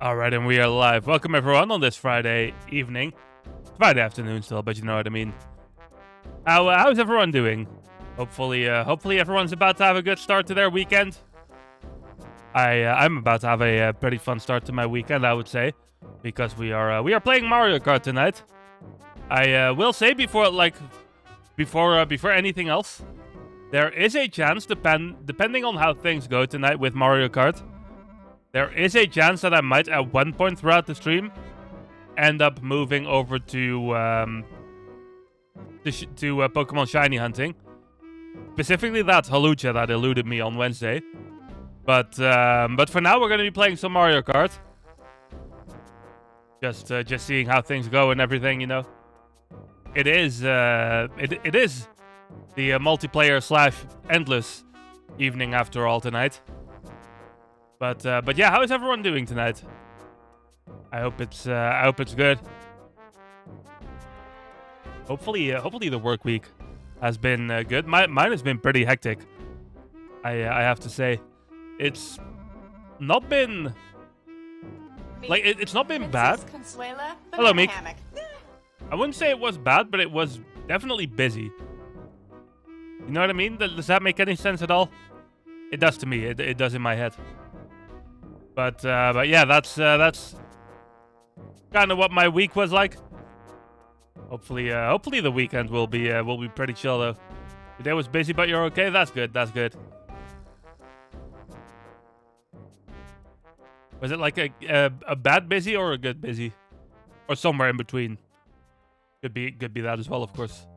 Alright, and we are live. Welcome everyone on this Friday evening. Friday afternoon still, but you know what I mean. How's everyone doing? Hopefully everyone's about to have a good start to their weekend. I'm about to have a pretty fun start to my weekend, I would say, because we are playing Mario Kart tonight. I will say before anything else, there is a chance, depending on how things go tonight with Mario Kart, there is a chance that I might, at one point throughout the stream, end up moving over to Pokemon Shiny hunting. Specifically that Halucha that eluded me on Wednesday. But for now, we're going to be playing some Mario Kart. Just seeing how things go and everything, you know. It is the multiplayer / endless evening after all tonight. But yeah, how is everyone doing tonight? I hope it's good. Hopefully the work week has been good. Mine has been pretty hectic. I have to say, it's not been like it's not been bad. Hello, Meek. I wouldn't say it was bad, but it was definitely busy. You know what I mean? Does that make any sense at all? It does to me. It does in my head. But yeah, that's kind of what my week was like. Hopefully the weekend will be pretty chill though. Today was busy, but you're okay. That's good. That's good. Was it like a bad busy or a good busy, or somewhere in between? Could be that as well, of course.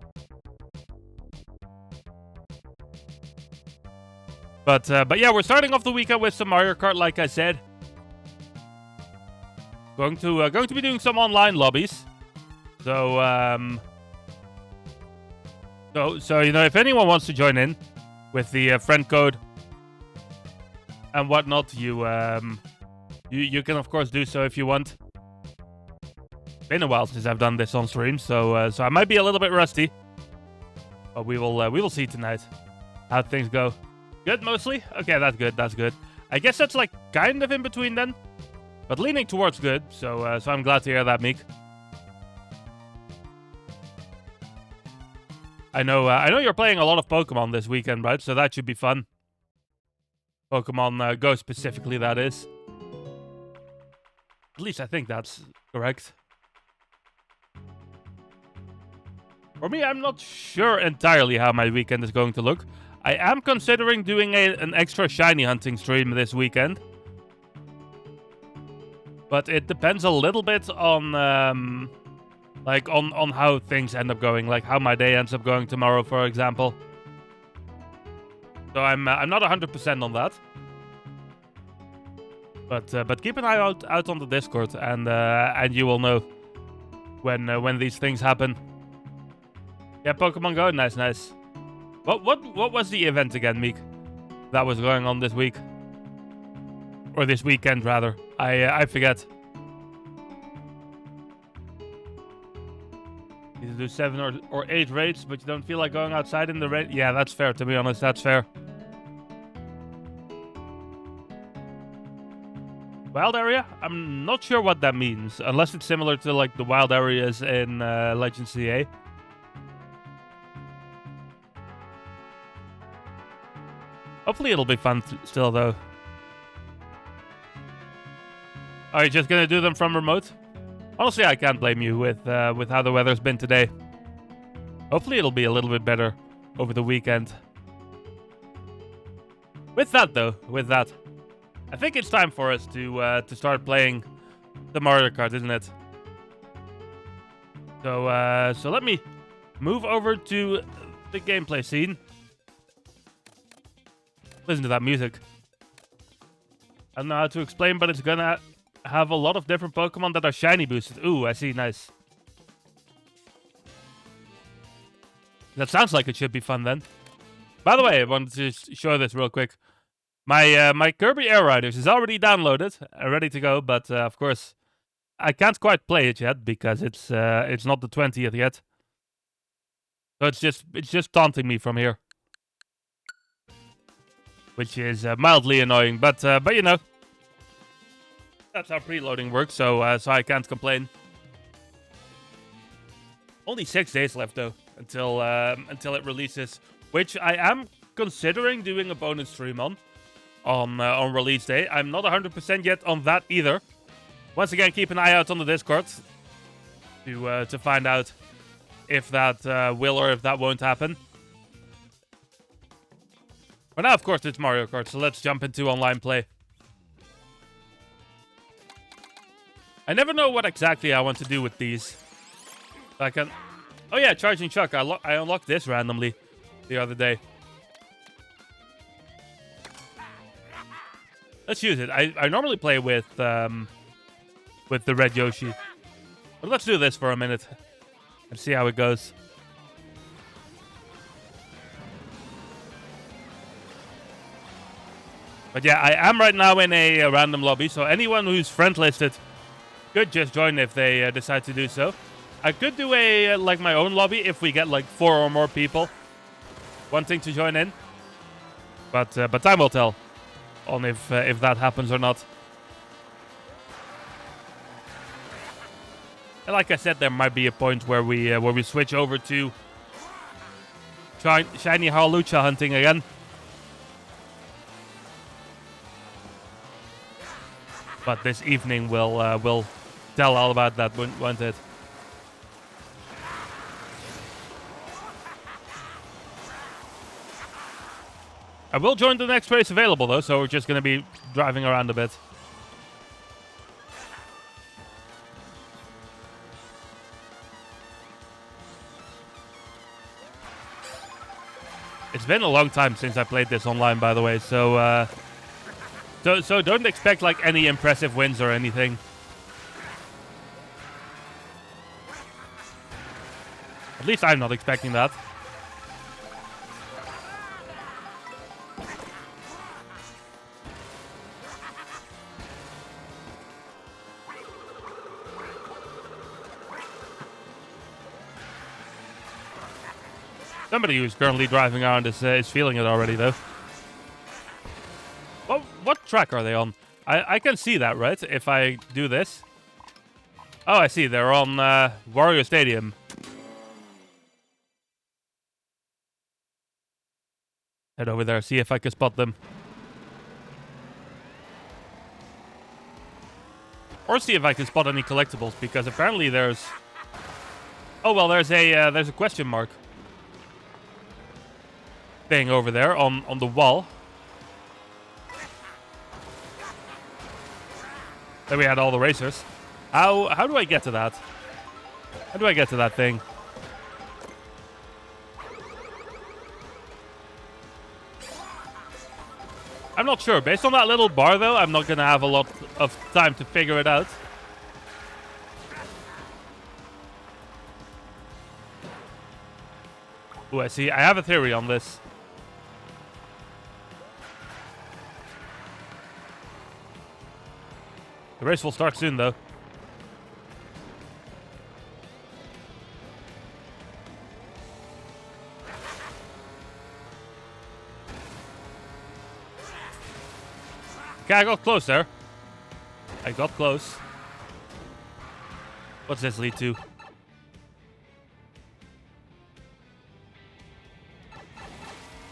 But yeah, we're starting off the weekend with some Mario Kart, like I said. Going to be doing some online lobbies. So you know, if anyone wants to join in with the friend code and whatnot, you can of course do so if you want. Been a while since I've done this on stream, so I might be a little bit rusty, but we will see tonight how things go. Good, mostly? Okay, that's good, that's good. I guess that's like kind of in between then, but leaning towards good, so I'm glad to hear that, Meek. I know you're playing a lot of Pokemon this weekend, right? So that should be fun. Pokemon Go specifically, that is. At least I think that's correct. For me, I'm not sure entirely how my weekend is going to look. I am considering doing an extra shiny hunting stream this weekend. But it depends a little bit on on how things end up going, like how my day ends up going tomorrow, for example. So I'm not 100% on that. But keep an eye out on the Discord, and you will know when these things happen. Yeah, Pokemon Go, nice. What was the event again, Meek? That was going on this week, or this weekend rather? I forget. You do 7 or 8 raids, but you don't feel like going outside in the raid. Yeah, that's fair. To be honest, that's fair. Wild area? I'm not sure what that means, unless it's similar to like the wild areas in Legends CA. Hopefully it'll be fun still, though. Are you just gonna do them from remote? Honestly, I can't blame you with how the weather's been today. Hopefully it'll be a little bit better over the weekend. With that, I think it's time for us to start playing the Mario Kart, isn't it? So let me move over to the gameplay scene. Listen to that music. I don't know how to explain, but it's gonna have a lot of different Pokemon that are shiny boosted. Ooh, I see, nice. That sounds like it should be fun then. By the way, I wanted to show this real quick. My Kirby Air Riders is already downloaded, ready to go, but of course I can't quite play it yet because it's not the 20th yet. So it's just taunting me from here, which is mildly annoying, but you know, That's how preloading works, so so I can't complain. Only 6 days left though until it releases, which I am considering doing a bonus stream on release day. I'm not 100% yet on that either. Once again, keep an eye out on the Discord to find out if that will or if that won't happen. But now, of course, it's Mario Kart, so let's jump into online play. I never know what exactly I want to do with these. I can... Oh yeah, Charging Chuck. I unlocked this randomly the other day. Let's use it. I normally play with the red Yoshi. But let's do this for a minute and see how it goes. But yeah, I am right now in a random lobby, so anyone who's friend listed could just join if they decide to do so. I could do a like my own lobby if we get like 4 or more people wanting to join in. But time will tell on if that happens or not. And like I said, there might be a point where we switch over to shiny Harlucha hunting again. But this evening will tell all about that, won't it? I will join the next race available though, so we're just going to be driving around a bit. It's been a long time since I played this online, by the way, so so don't expect like any impressive wins or anything. At least I'm not expecting that. Somebody who's currently driving around is feeling it already, though. Well, what track are they on? I can see that, right? If I do this. Oh, I see. They're on Wario Stadium. Head over there, see if I can spot them. Or see if I can spot any collectibles, because apparently there's... Oh, well, there's a question mark thing over there on the wall. Then we had all the racers. How do I get to that? How do I get to that thing? I'm not sure. Based on that little bar, though, I'm not going to have a lot of time to figure it out. Ooh, I see. I have a theory on this. The race will start soon, though. Okay, I got close there. I got close. What's this lead to?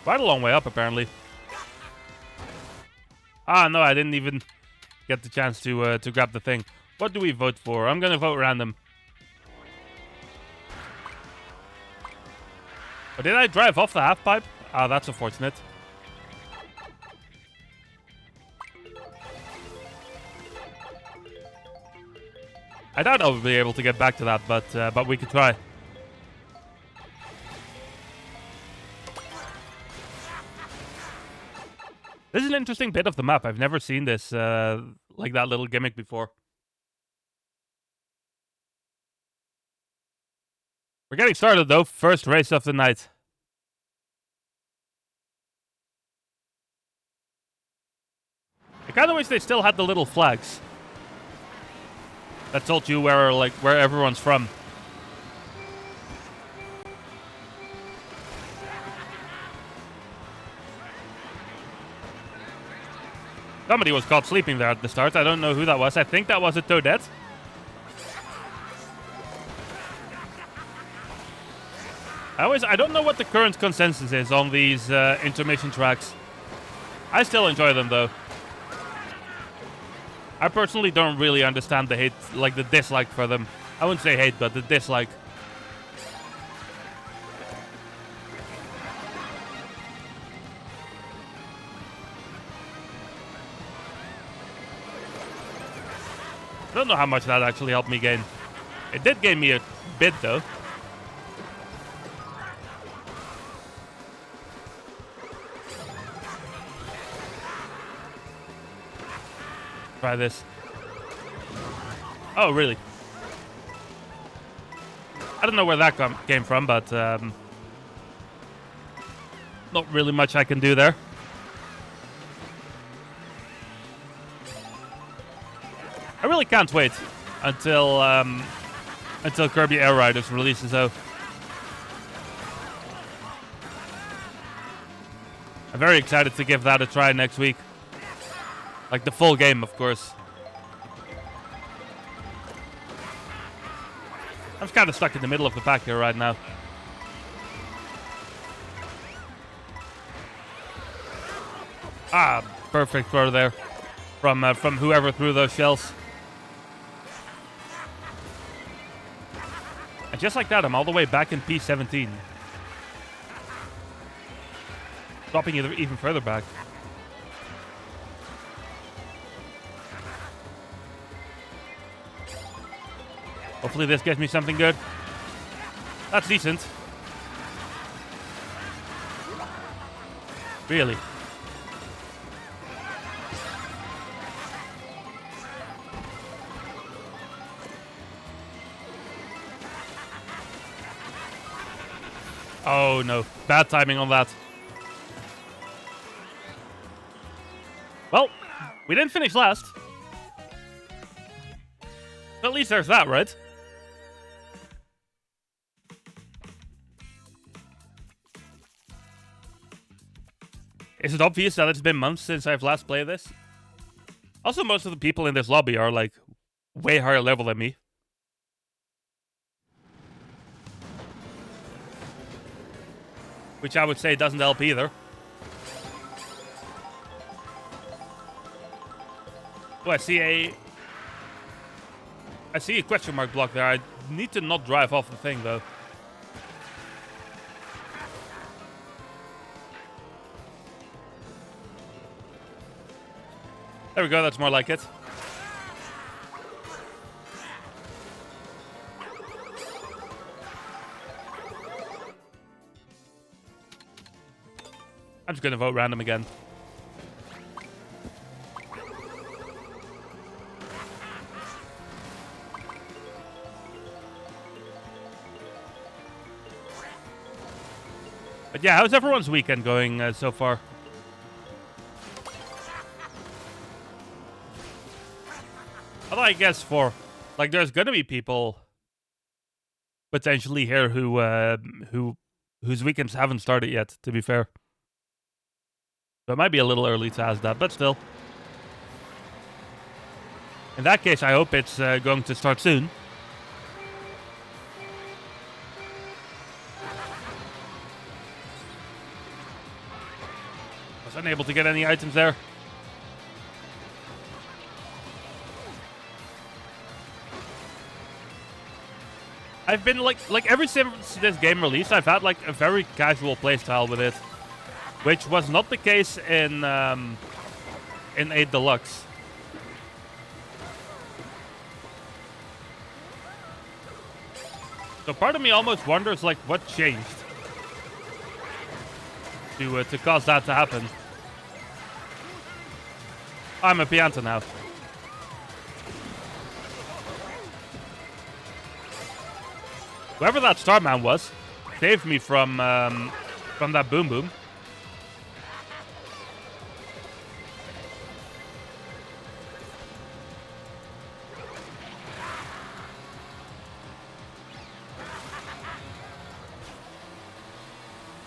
Quite a long way up, apparently. Ah, no, I didn't even get the chance to grab the thing. What do we vote for? I'm gonna vote random. Oh, did I drive off the half pipe? Ah, that's unfortunate. I doubt I'll be able to get back to that, but we could try. This is an interesting bit of the map. I've never seen this, like that little gimmick before. We're getting started, though. First race of the night. I kind of wish they still had the little flags that told you where everyone's from. Somebody was caught sleeping there at the start. I don't know who that was. I think that was a Toadette. I don't know what the current consensus is on these intermission tracks. I still enjoy them though. I personally don't really understand the hate, like the dislike for them. I wouldn't say hate, but the dislike. I don't know how much that actually helped me gain. It did gain me a bit though. Try this. Oh, really? I don't know where that came from, but not really much I can do there. I really can't wait until Kirby Air Riders releases, though. I'm very excited to give that a try next week. Like the full game, of course. I'm kind of stuck in the middle of the pack here right now. Ah, perfect throw there from whoever threw those shells. And just like that, I'm all the way back in P17. Dropping it even further back. Hopefully this gets me something good. That's decent. Really. Oh no, bad timing on that. Well, we didn't finish last. At least there's that, right? Is it obvious that it's been months since I've last played this? Also, most of the people in this lobby are, like, way higher level than me. Which I would say doesn't help either. Oh, I see a question mark block there. I need to not drive off the thing, though. There we go, that's more like it. I'm just gonna vote random again. But yeah, how's everyone's weekend going so far? Although I guess there's gonna be people potentially here whose weekends haven't started yet, to be fair. So it might be a little early to ask that, but still. In that case, I hope it's going to start soon. Was unable to get any items there. I've been like ever since this game released, I've had like a very casual playstyle with it, which was not the case in 8 Deluxe. So part of me almost wonders like what changed to cause that to happen. I'm a Pianta now. Whoever that Starman was saved me from that boom boom.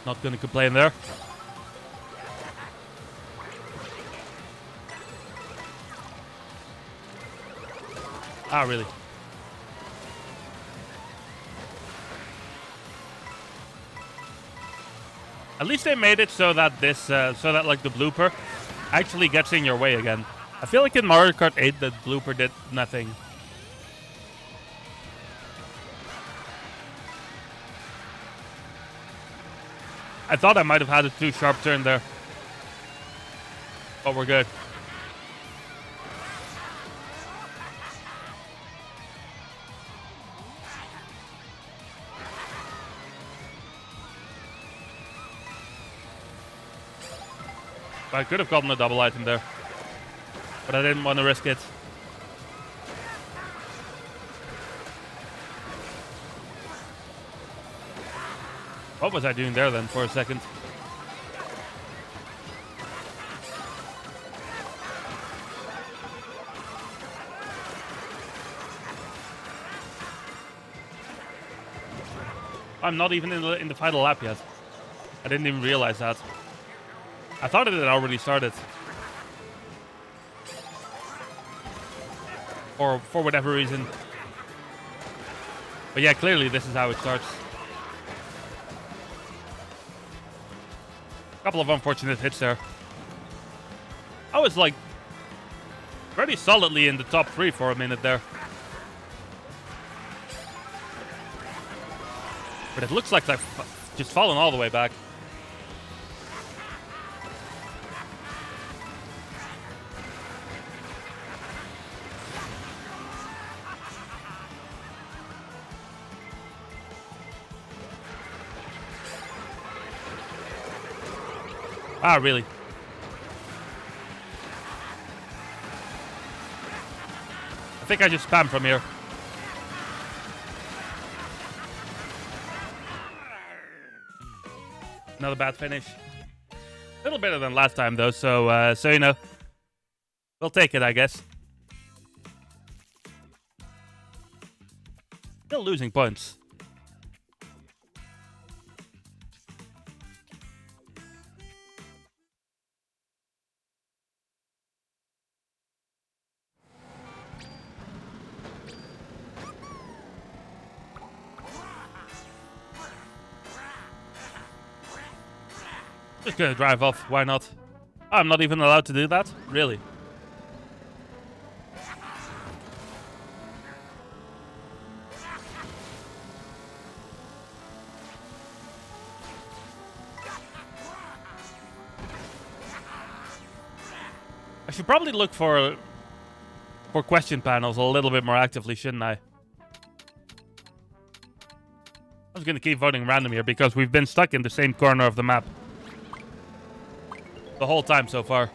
Not gonna complain there. Ah, really? At least they made it so that this, so that like the blooper actually gets in your way again. I feel like in Mario Kart 8 the blooper did nothing. I thought I might have had a too sharp turn there. But we're good. I could have gotten a double item there. But I didn't want to risk it. What was I doing there then for a second? I'm not even in the final lap yet. I didn't even realize that. I thought it had already started. Or for whatever reason. But yeah, clearly this is how it starts. A couple of unfortunate hits there. I was like very solidly in the top 3 for a minute there. But it looks like I've just fallen all the way back. Ah, really? I think I just spam from here. Another bad finish. A little better than last time, though, so you know, we'll take it, I guess. Still losing points. Just gonna drive off, why not? I'm not even allowed to do that? Really? I should probably look for question panels a little bit more actively, shouldn't I? I was gonna keep voting random here because we've been stuck in the same corner of the map the whole time so far.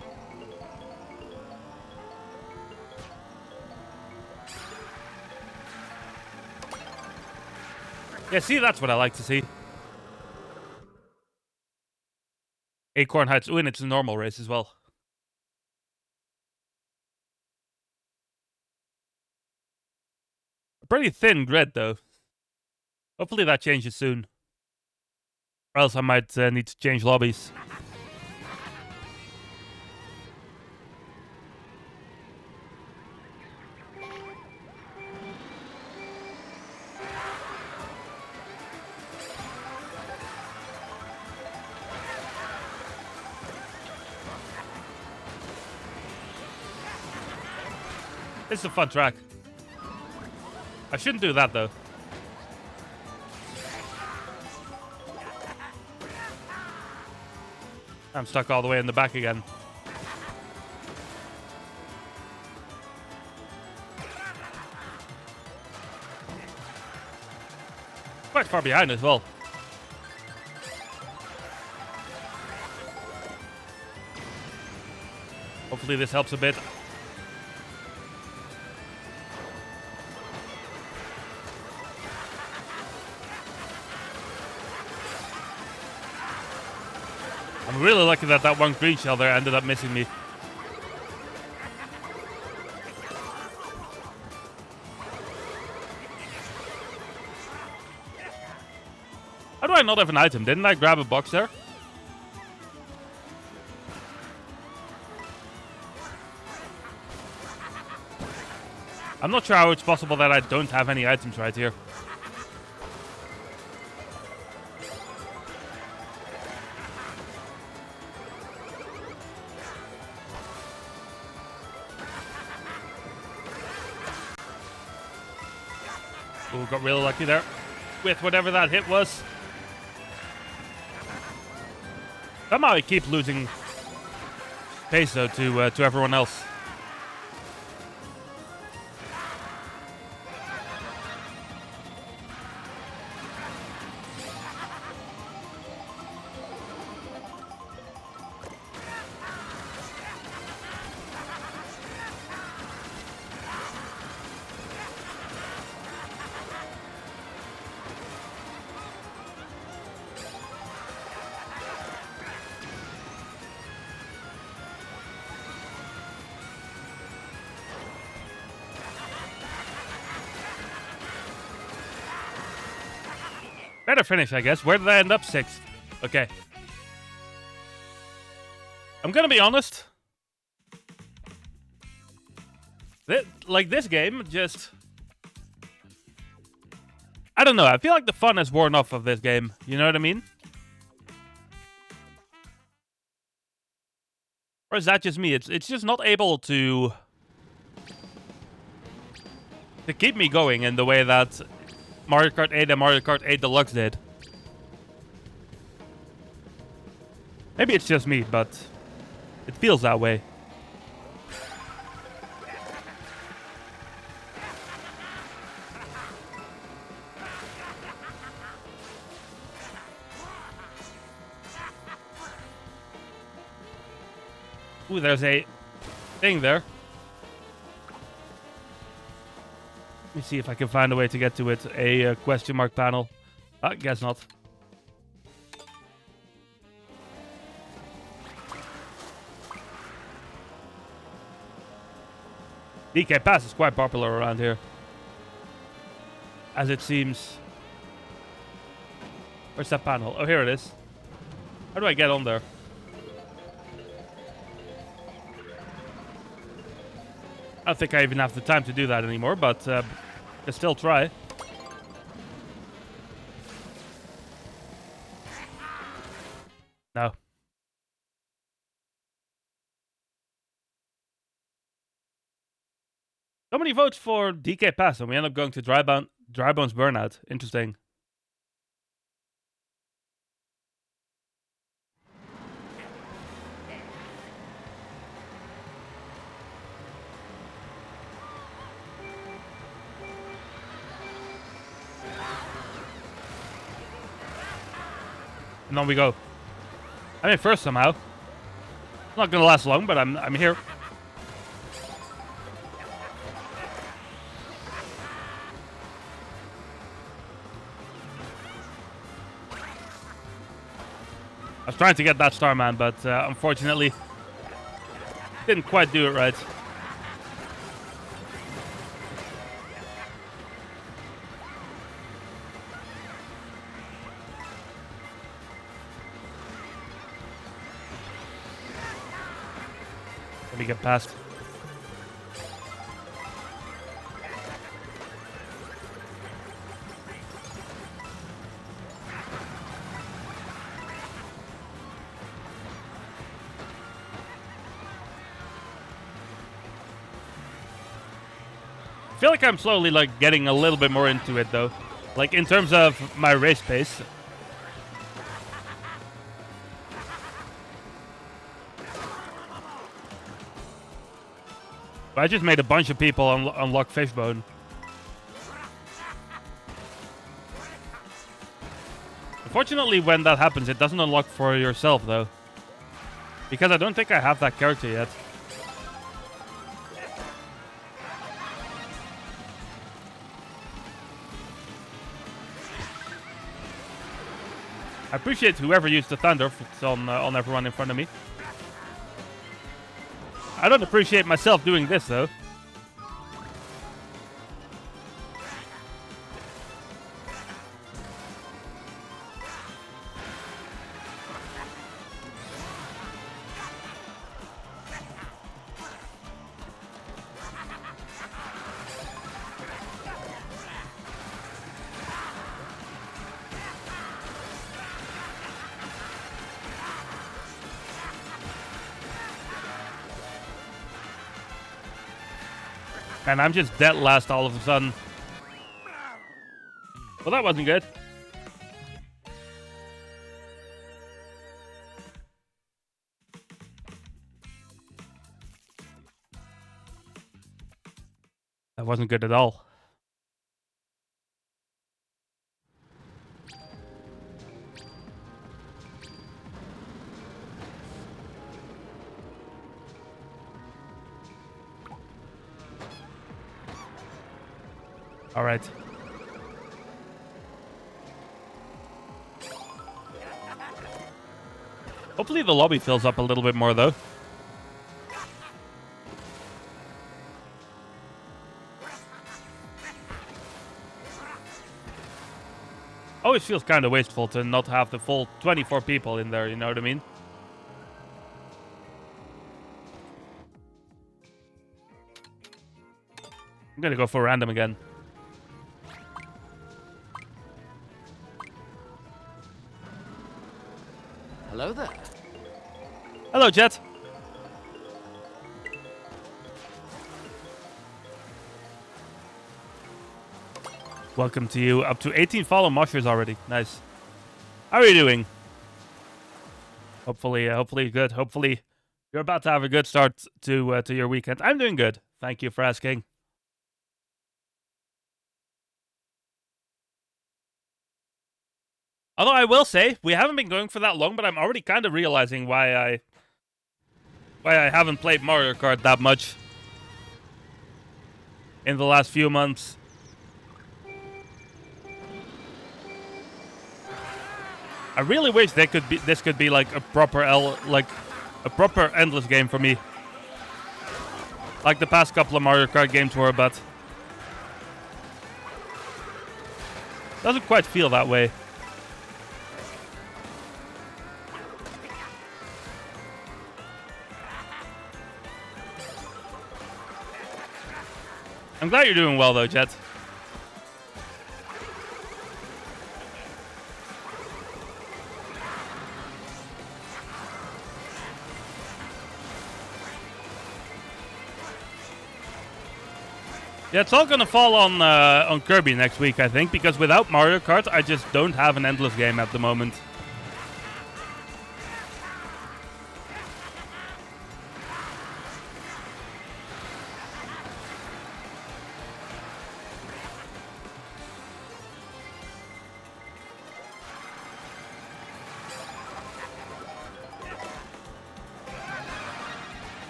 Yeah, see, that's what I like to see. Acorn Heights. Oh, and it's a normal race as well. A pretty thin grid, though. Hopefully that changes soon. Or else I might need to change lobbies. It's a fun track. I shouldn't do that, though. I'm stuck all the way in the back again. Quite far behind as well. Hopefully this helps a bit. I'm really lucky that that one green shell there ended up missing me. How do I not have an item? Didn't I grab a box there? I'm not sure how it's possible that I don't have any items right here. Ooh, got really lucky there with whatever that hit was. Somehow I keep losing pace though to everyone else. Better finish, I guess. Where did I end up? 6th. Okay. I'm gonna be honest. This game just... I don't know. I feel like the fun has worn off of this game. You know what I mean? Or is that just me? It's just not able to keep me going in the way that Mario Kart 8 and Mario Kart 8 Deluxe did. Maybe it's just me, but it feels that way. Ooh, there's a thing there. Let me see if I can find a way to get to it. A question mark panel. I guess not. DK Pass is quite popular around here, as it seems. Where's that panel? Oh, here it is. How do I get on there? I don't think I even have the time to do that anymore, but can still try. No. So many votes for DK Pass, and we end up going to Drybones Burnout. Interesting. And on we go. I'm in first somehow. It's not gonna last long, but I'm here. I was trying to get that Starman, but unfortunately didn't quite do it right. Let me get past. I feel like I'm slowly getting a little bit more into it though. Like in terms of my race pace. I just made a bunch of people unlock Fishbone. Unfortunately, when that happens, it doesn't unlock for yourself though. Because I don't think I have that character yet. I appreciate whoever used the thunder on everyone in front of me. I don't appreciate myself doing this though. And I'm just dead last all of a sudden. Well, that wasn't good. That wasn't good at all. All right. Hopefully the lobby fills up a little bit more, though. Always feels kind of wasteful to not have the full 24 people in there, you know what I mean? I'm gonna go for random again. Hello there. Hello, Jet. Welcome to you. Up to 18 follow mushers already. Nice. How are you doing? Hopefully good. Hopefully you're about to have a good start to your weekend. I'm doing good. Thank you for asking. Although I will say, we haven't been going for that long, but I'm already kind of realizing why I haven't played Mario Kart that much in the last few months. I really wish this could be like a proper endless game for me. Like the past couple of Mario Kart games were, but doesn't quite feel that way. I'm glad you're doing well, though, Jet. Yeah, it's all gonna fall on Kirby next week, I think, because without Mario Kart, I just don't have an endless game at the moment.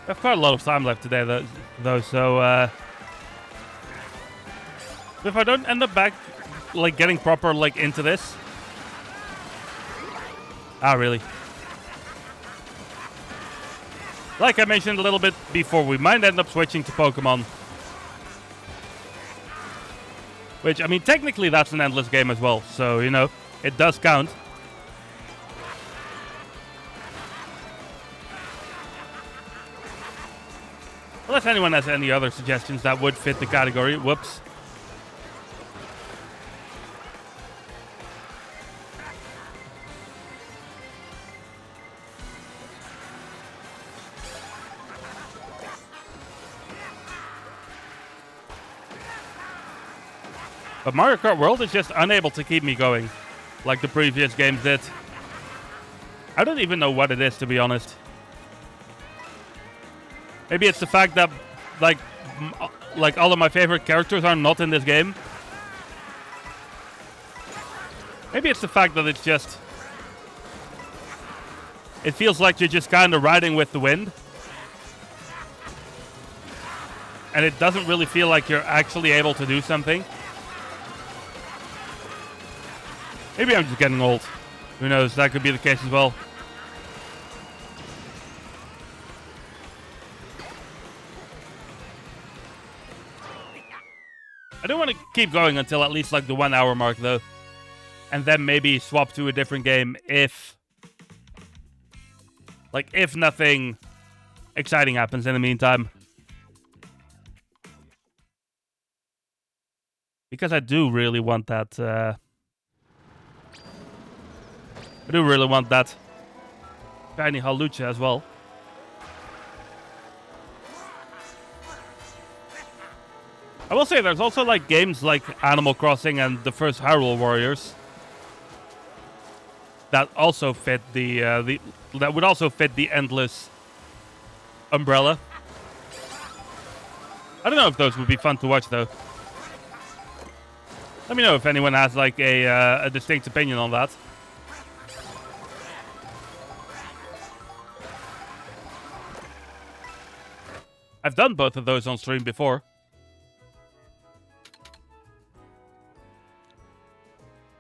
I've quite a lot of time left today, though, so if I don't end up back, like, getting proper, like, into this... Ah, really? Like I mentioned a little bit before, we might end up switching to Pokemon. Which, I mean, technically that's an endless game as well, so, you know, it does count. Unless anyone has any other suggestions that would fit the category. Whoops. But Mario Kart World is just unable to keep me going, like the previous games did. I don't even know what it is, to be honest. Maybe it's the fact that, like all of my favorite characters are not in this game. Maybe it's the fact that it's just... It feels like you're just kind of riding with the wind. And it doesn't really feel like you're actually able to do something. Maybe I'm just getting old. Who knows, that could be the case as well. I do want to keep going until at least like the 1 hour mark though. And then maybe swap to a different game if nothing exciting happens in the meantime. Because I do really want that I do really want that shiny Halucha as well. I will say there's also like games like Animal Crossing and the first Hyrule Warriors that also fit the that would also fit the endless umbrella. I don't know if those would be fun to watch though. Let me know if anyone has like a distinct opinion on that. I've done both of those on stream before.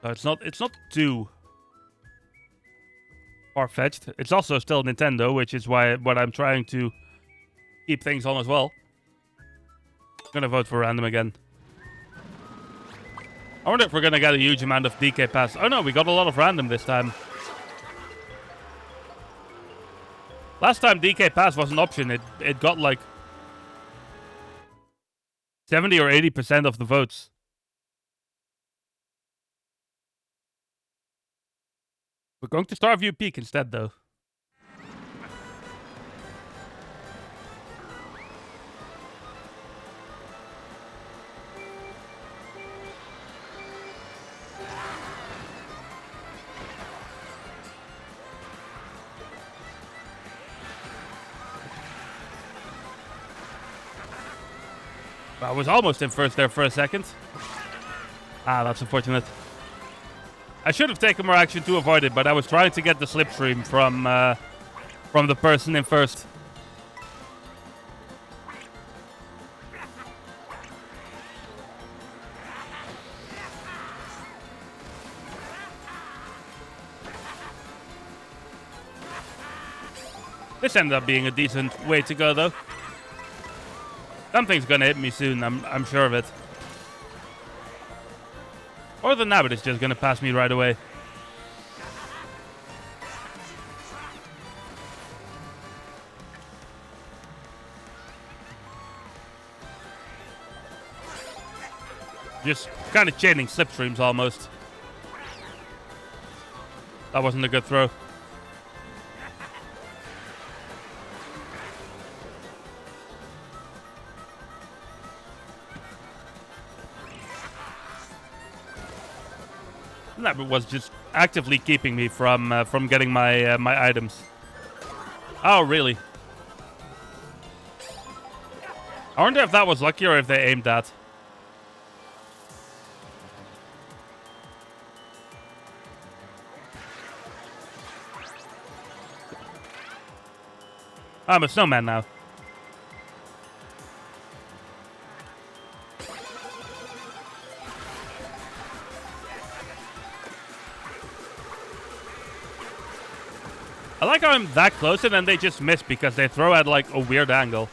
So it's not too far-fetched. It's also still Nintendo, which is what I'm trying to keep things on as well. I'm gonna vote for random again. I wonder if we're gonna get a huge amount of DK pass. Oh no, we got a lot of random this time. Last time DK pass was an option. It got like 70 or 80% of the votes. We're going to Starview Peak instead, though. I was almost in first there for a second. Ah, that's unfortunate. I should have taken more action to avoid it, but I was trying to get the slipstream from the person in first. This ended up being a decent way to go, though. Something's gonna hit me soon, I'm sure of it. Or the Nabbit is just gonna pass me right away. Just kind of chaining slipstreams almost. That wasn't a good throw. That was just actively keeping me from getting my my items. Oh, really? I wonder if that was lucky or if they aimed that. I'm a snowman now. I like how I'm that close and then they just miss because they throw at like a weird angle.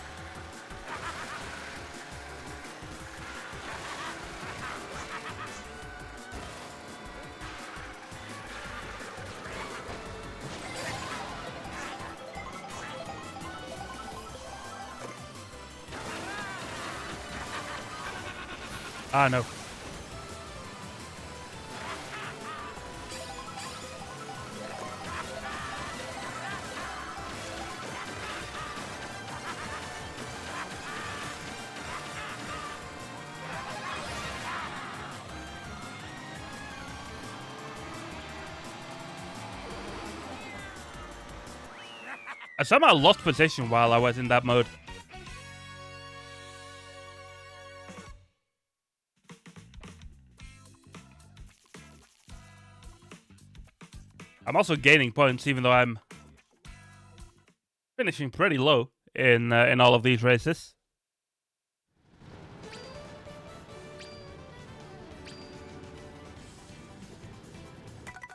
Ah, no. I somehow lost position while I was in that mode. I'm also gaining points, even though I'm finishing pretty low in all of these races.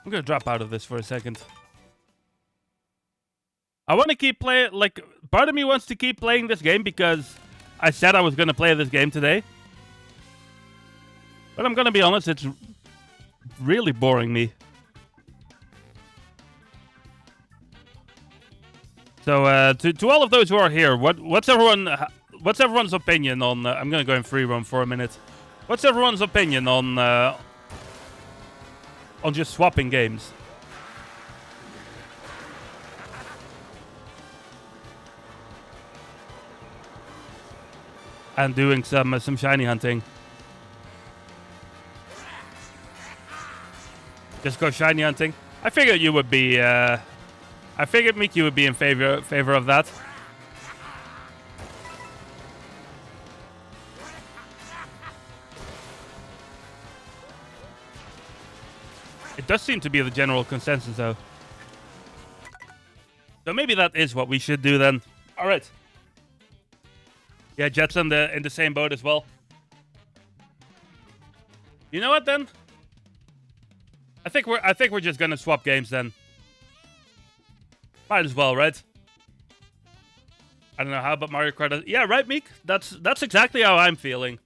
I'm gonna drop out of this for a second. I want to keep playing, like, part of me wants to keep playing this game because I said I was going to play this game today. But I'm going to be honest, it's really boring me. So, to all of those who are here, what's everyone's opinion on, I'm going to go in free roam for a minute. What's everyone's opinion on just swapping games? and doing some shiny hunting. Just go shiny hunting. I figured you would be. I figured Mickey would be in favor of that. It does seem to be the general consensus, though. So maybe that is what we should do then. All right. Yeah, Jet's in the same boat as well. You know what then? I think we're just gonna swap games then. Might as well, right? I don't know how about Mario Kart. Yeah, right, Meek. That's exactly how I'm feeling.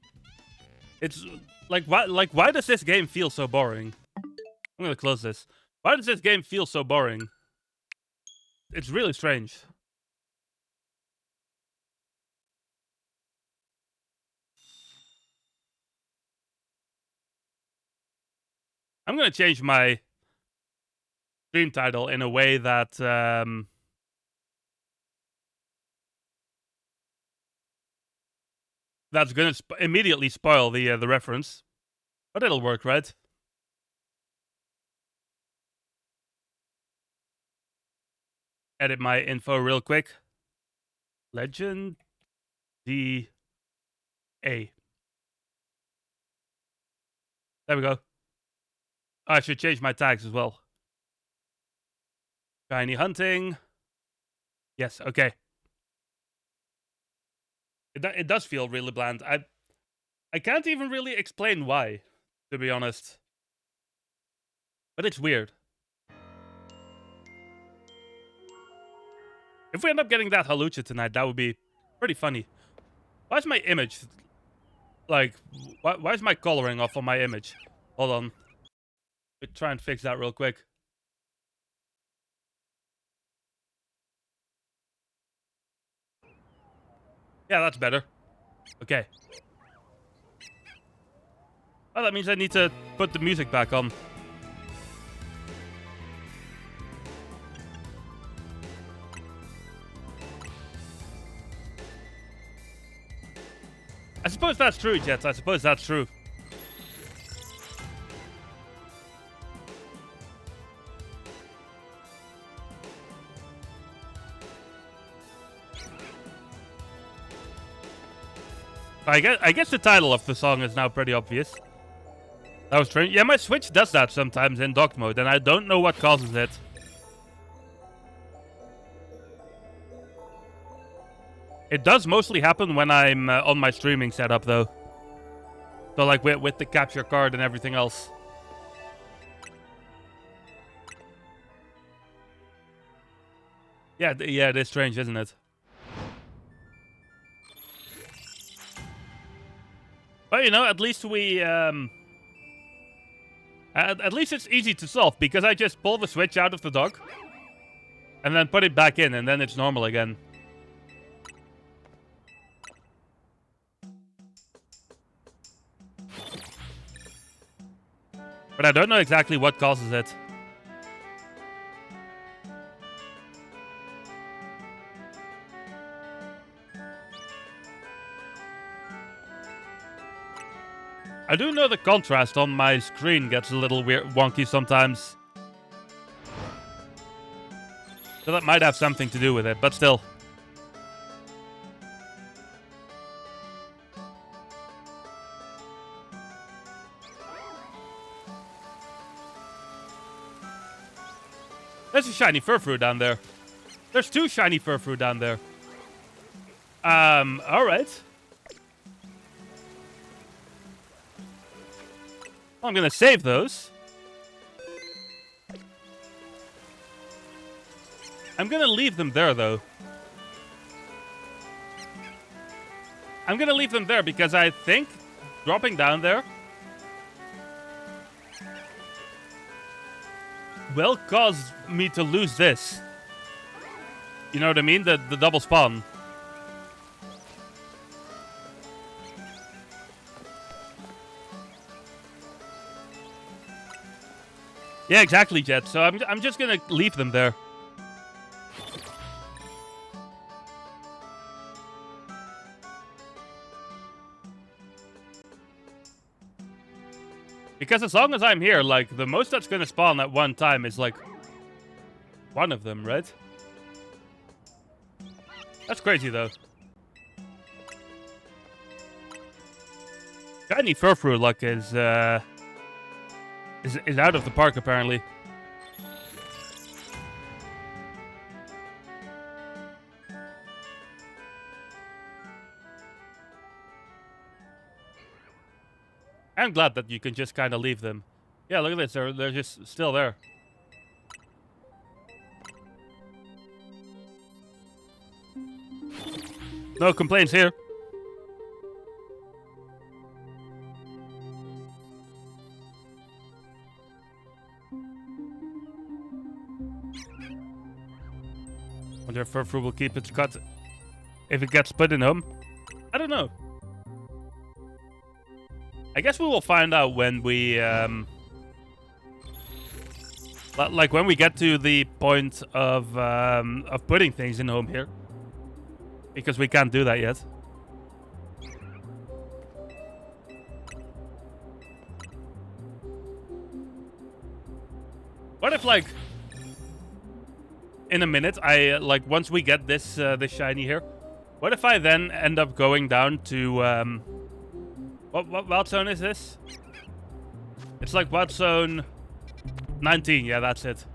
It's like why does this game feel so boring? I'm gonna close this. Why does this game feel so boring? It's really strange. I'm gonna change my stream title in a way that that's gonna immediately spoil the reference, but it'll work, right? Edit my info real quick. Legend D A. There we go. Oh, I should change my tags as well. Shiny hunting. Yes, okay. It does feel really bland. I can't even really explain why, to be honest. But it's weird. If we end up getting that Halucha tonight, that would be pretty funny. Why is my image... Like, why is my coloring off on my image? Hold on. Let me try and fix that real quick. Yeah, that's better. Okay. Oh, that means I need to put the music back on. I suppose that's true, Jets. I suppose that's true. I guess the title of the song is now pretty obvious. That was strange. Yeah, my Switch does that sometimes in dock mode, and I don't know what causes it. It does mostly happen when I'm on my streaming setup, though. So, like, with the capture card and everything else. Yeah, yeah, it is strange, isn't it? But, you know, at least we... At least it's easy to solve, because I just pull the Switch out of the dock. And then put it back in, and then it's normal again. But I don't know exactly what causes it. I do know the contrast on my screen gets a little weird, wonky sometimes. So that might have something to do with it, but still. There's a shiny Furfrou down there. There's two shiny Furfrou down there. Alright. I'm gonna save those. I'm gonna leave them there, though. I'm gonna leave them there because I think dropping down there will cause me to lose this. You know what I mean? The double spawn. Yeah, exactly, Jet. So I'm just gonna leave them there. Because as long as I'm here, like, the most that's gonna spawn at one time is, like, one of them, right? That's crazy, though. Shiny Furfrou luck is out of the park, apparently. I'm glad that you can just kind of leave them. Yeah, look at this. They're just still there. No complaints here. Wonder if Furfrou will keep its cut if it gets put in home. I don't know. I guess we will find out when we, like when we get to the point of putting things in home here, because we can't do that yet. What if, like, in a minute, like once we get this this shiny here, what if I then end up going down to what wild zone is this? It's like wild zone 19. Yeah, that's it.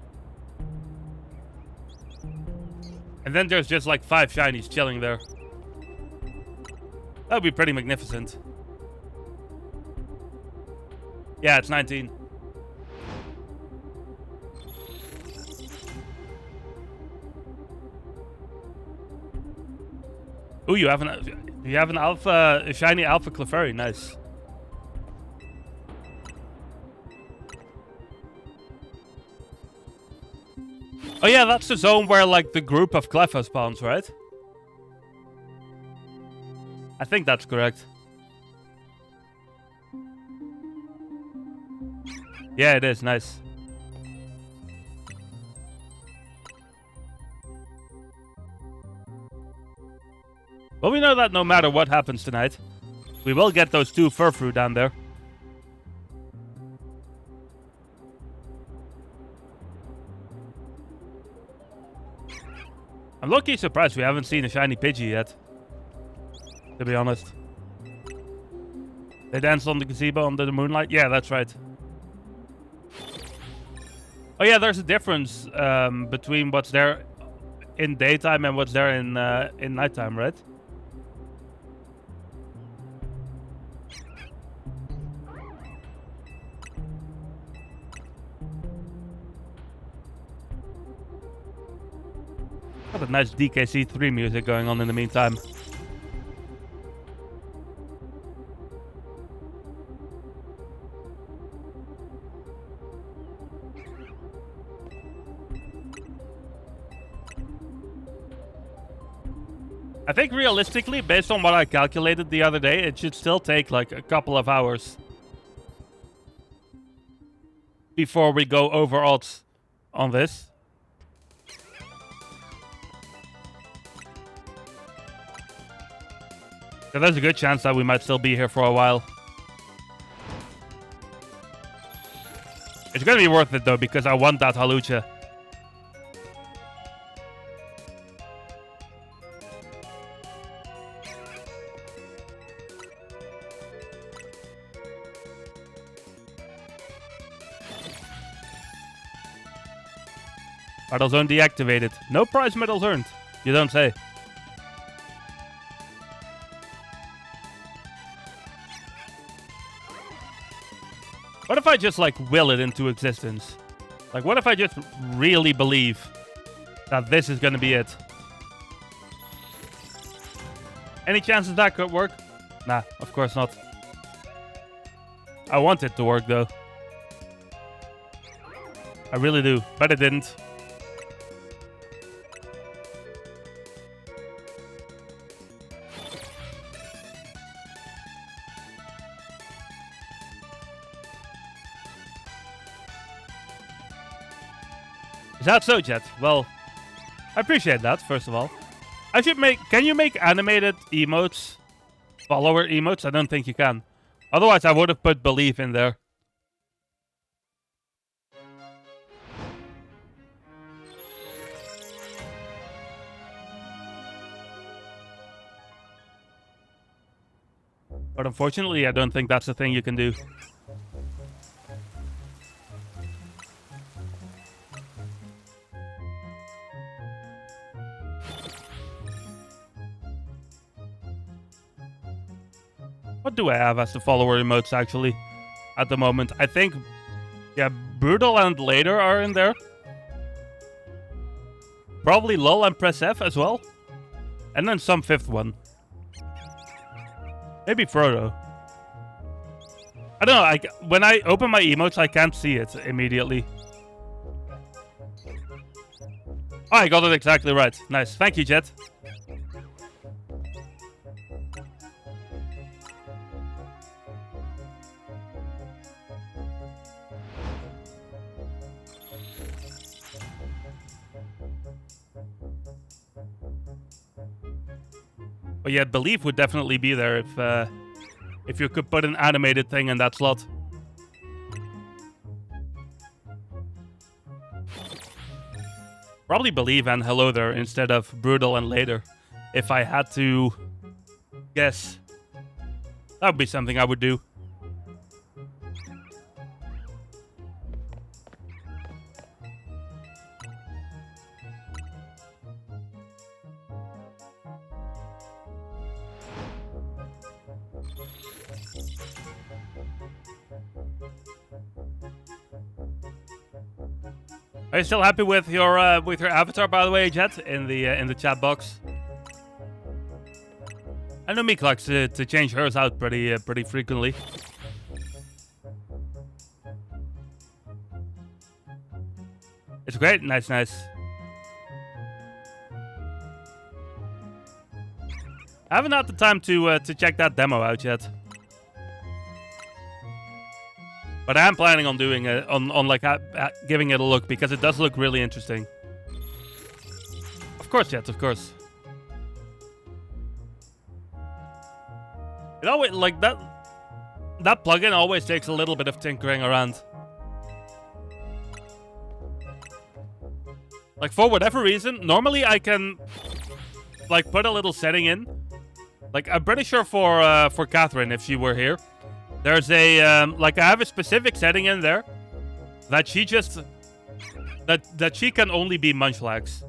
And then there's just like 5 shinies chilling there. That would be pretty magnificent. Yeah, it's 19. Ooh, you have an alpha, a shiny alpha Clefairy. Nice. Oh yeah, that's the zone where like the group of Cleffa spawns, right? I think that's correct. Yeah, it is. Nice. Well, we know that no matter what happens tonight, we will get those 2 Furfrou down there. I'm low-key surprised we haven't seen a shiny Pidgey yet, to be honest. They danced on the gazebo under the moonlight? Yeah, that's right. Oh yeah, there's a difference between what's there in daytime and what's there in nighttime, right? Got a nice DKC3 music going on in the meantime. I think realistically, based on what I calculated the other day, it should still take like a couple of hours before we go over odds on this. So there's a good chance that we might still be here for a while. It's gonna be worth it though, because I want that Halucha. Battle zone deactivated. No prize medals earned. You don't say. What if I just, like, will it into existence? Like, what if I just really believe that this is gonna be it? Any chances that could work? Nah, of course not. I want it to work, though. I really do, but it didn't. Is that so, Jet? Well, I appreciate that, first of all. I should make... Can you make animated emotes? Follower emotes? I don't think you can. Otherwise, I would have put belief in there. But unfortunately, I don't think that's a thing you can do. What do I have as the follower emotes, actually, at the moment? I think, yeah, Brutal and Later are in there. Probably LOL and Press F as well. And then some fifth one. Maybe Frodo. I don't know, when I open my emotes, I can't see it immediately. Oh, I got it exactly right. Nice. Thank you, Jet. But yeah, Belief would definitely be there if you could put an animated thing in that slot. Probably Believe and Hello There instead of Brutal and Later. If I had to guess, that would be something I would do. Are you still happy with your avatar, by the way, Jet, in the chat box? I know Meek likes to change hers out pretty frequently. It's great, nice. I haven't had the time to check that demo out yet. But I am planning on doing it, giving it a look, because it does look really interesting. Of course, Jet, of course. It always, like, that plugin always takes a little bit of tinkering around. Like, for whatever reason, normally I can, like, put a little setting in. Like, I'm pretty sure for Catherine, if she were here, there's a, like, I have a specific setting in there that she just, that she can only be Munchlax.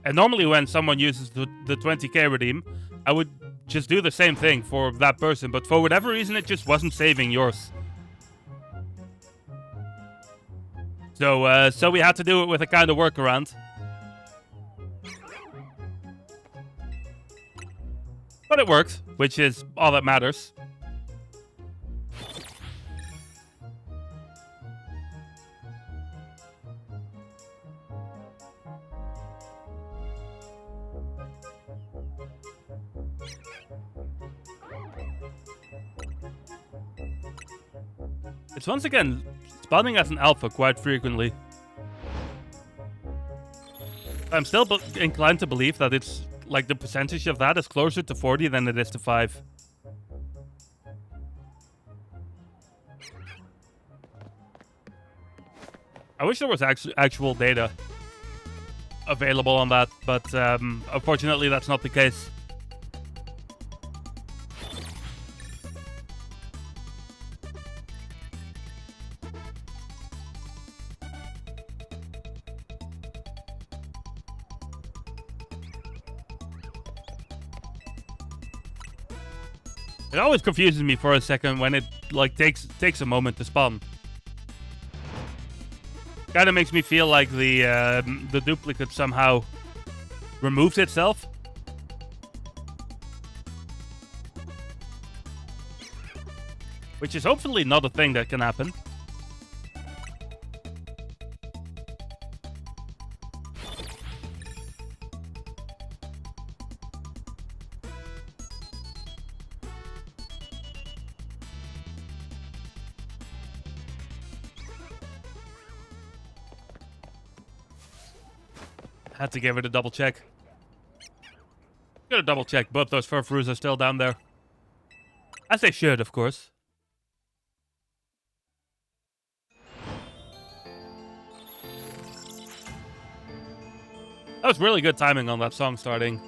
And normally when someone uses the 20k redeem, I would just do the same thing for that person, but for whatever reason, it just wasn't saving yours. So we had to do it with a kind of workaround. But it worked, which is all that matters. It's once again spawning as an alpha quite frequently. I'm still inclined to believe that it's like the percentage of that is closer to 40 than it is to 5. I wish there was actual data available on that, but unfortunately that's not the case. It always confuses me for a second when it like takes a moment to spawn. Kind of makes me feel like the duplicate somehow removes itself. Which is hopefully not a thing that can happen. Had to give it a double check. Gotta double check both those furfroos are still down there. As they should, of course. That was really good timing on that song starting.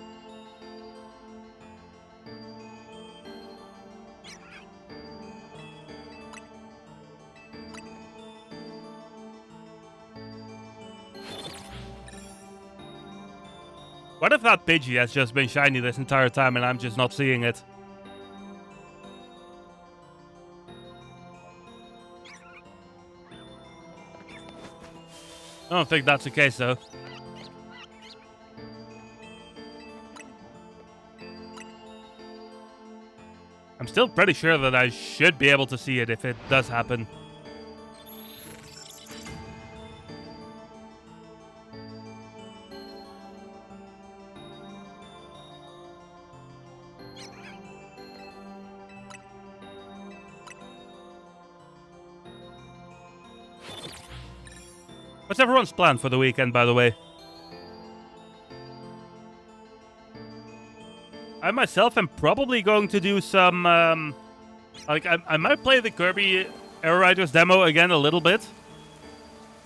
What if that Pidgey has just been shiny this entire time and I'm just not seeing it? I don't think that's the case, though. I'm still pretty sure that I should be able to see it if it does happen. What's everyone's plan for the weekend, by the way? I myself am probably going to do some, I might play the Kirby Air Riders demo again a little bit.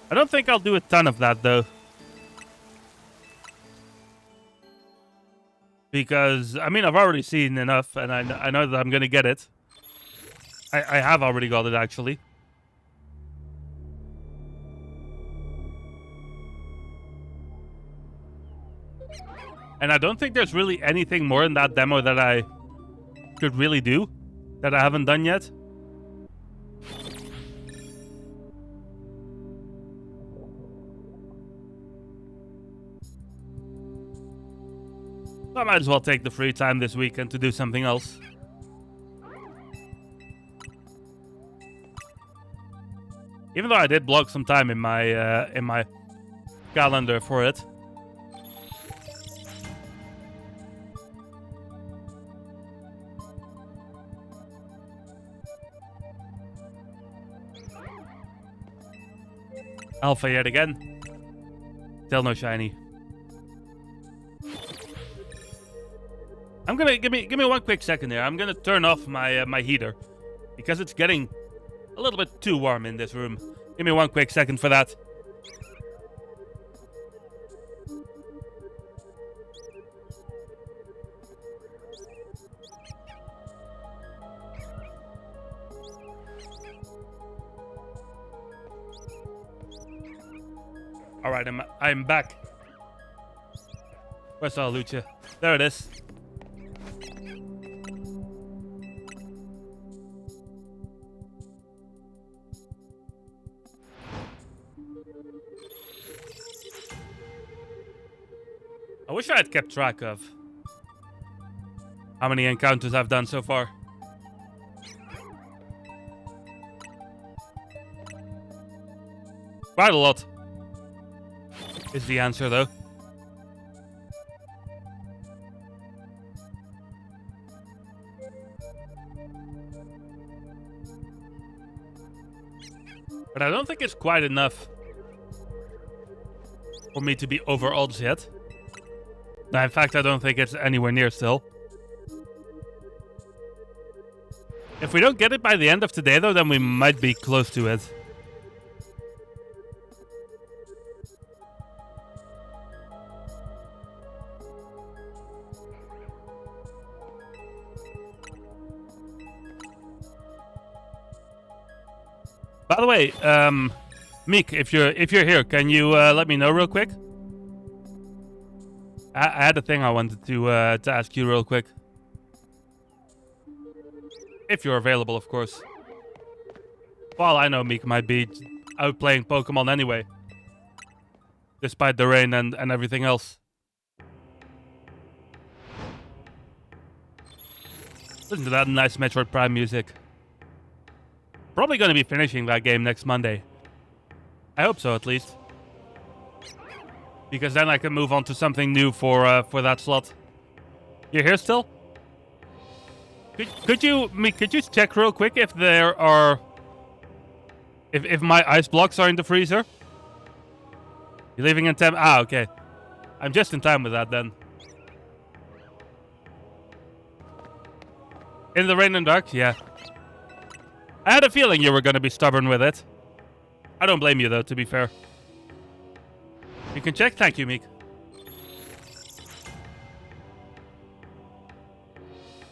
I don't think I'll do a ton of that, though. Because, I mean, I've already seen enough, and I know that I'm going to get it. I have already got it, actually. And I don't think there's really anything more in that demo that I could really do that I haven't done yet. So I might as well take the free time this weekend to do something else. Even though I did block some time in my calendar for it. Alpha yet again. Still no shiny. I'm gonna give me 1 quick second here. I'm gonna turn off my my heater because it's getting a little bit too warm in this room. Give me 1 quick second for that. All right, I'm back. Where's our Lucha? There it is. I wish I had kept track of how many encounters I've done so far. Quite a lot is the answer, though. But I don't think it's quite enough for me to be over odds yet. No, in fact, I don't think it's anywhere near still. If we don't get it by the end of today, though, then we might be close to it. By the way, Meek, if you're here, can you let me know real quick? I had a thing I wanted to ask you real quick. If you're available, of course. Well, I know Meek might be out playing Pokemon anyway. Despite the rain and everything else. Listen to that nice Metroid Prime music. Probably going to be finishing that game next Monday. I hope so, at least. Because then I can move on to something new for that slot. You're here still? Could you check real quick if there are... If my ice blocks are in the freezer? You're leaving in 10... Ah, okay. I'm just in time with that, then. In the rain and dark? Yeah. I had a feeling you were going to be stubborn with it. I don't blame you, though, to be fair. You can check. Thank you, Meek.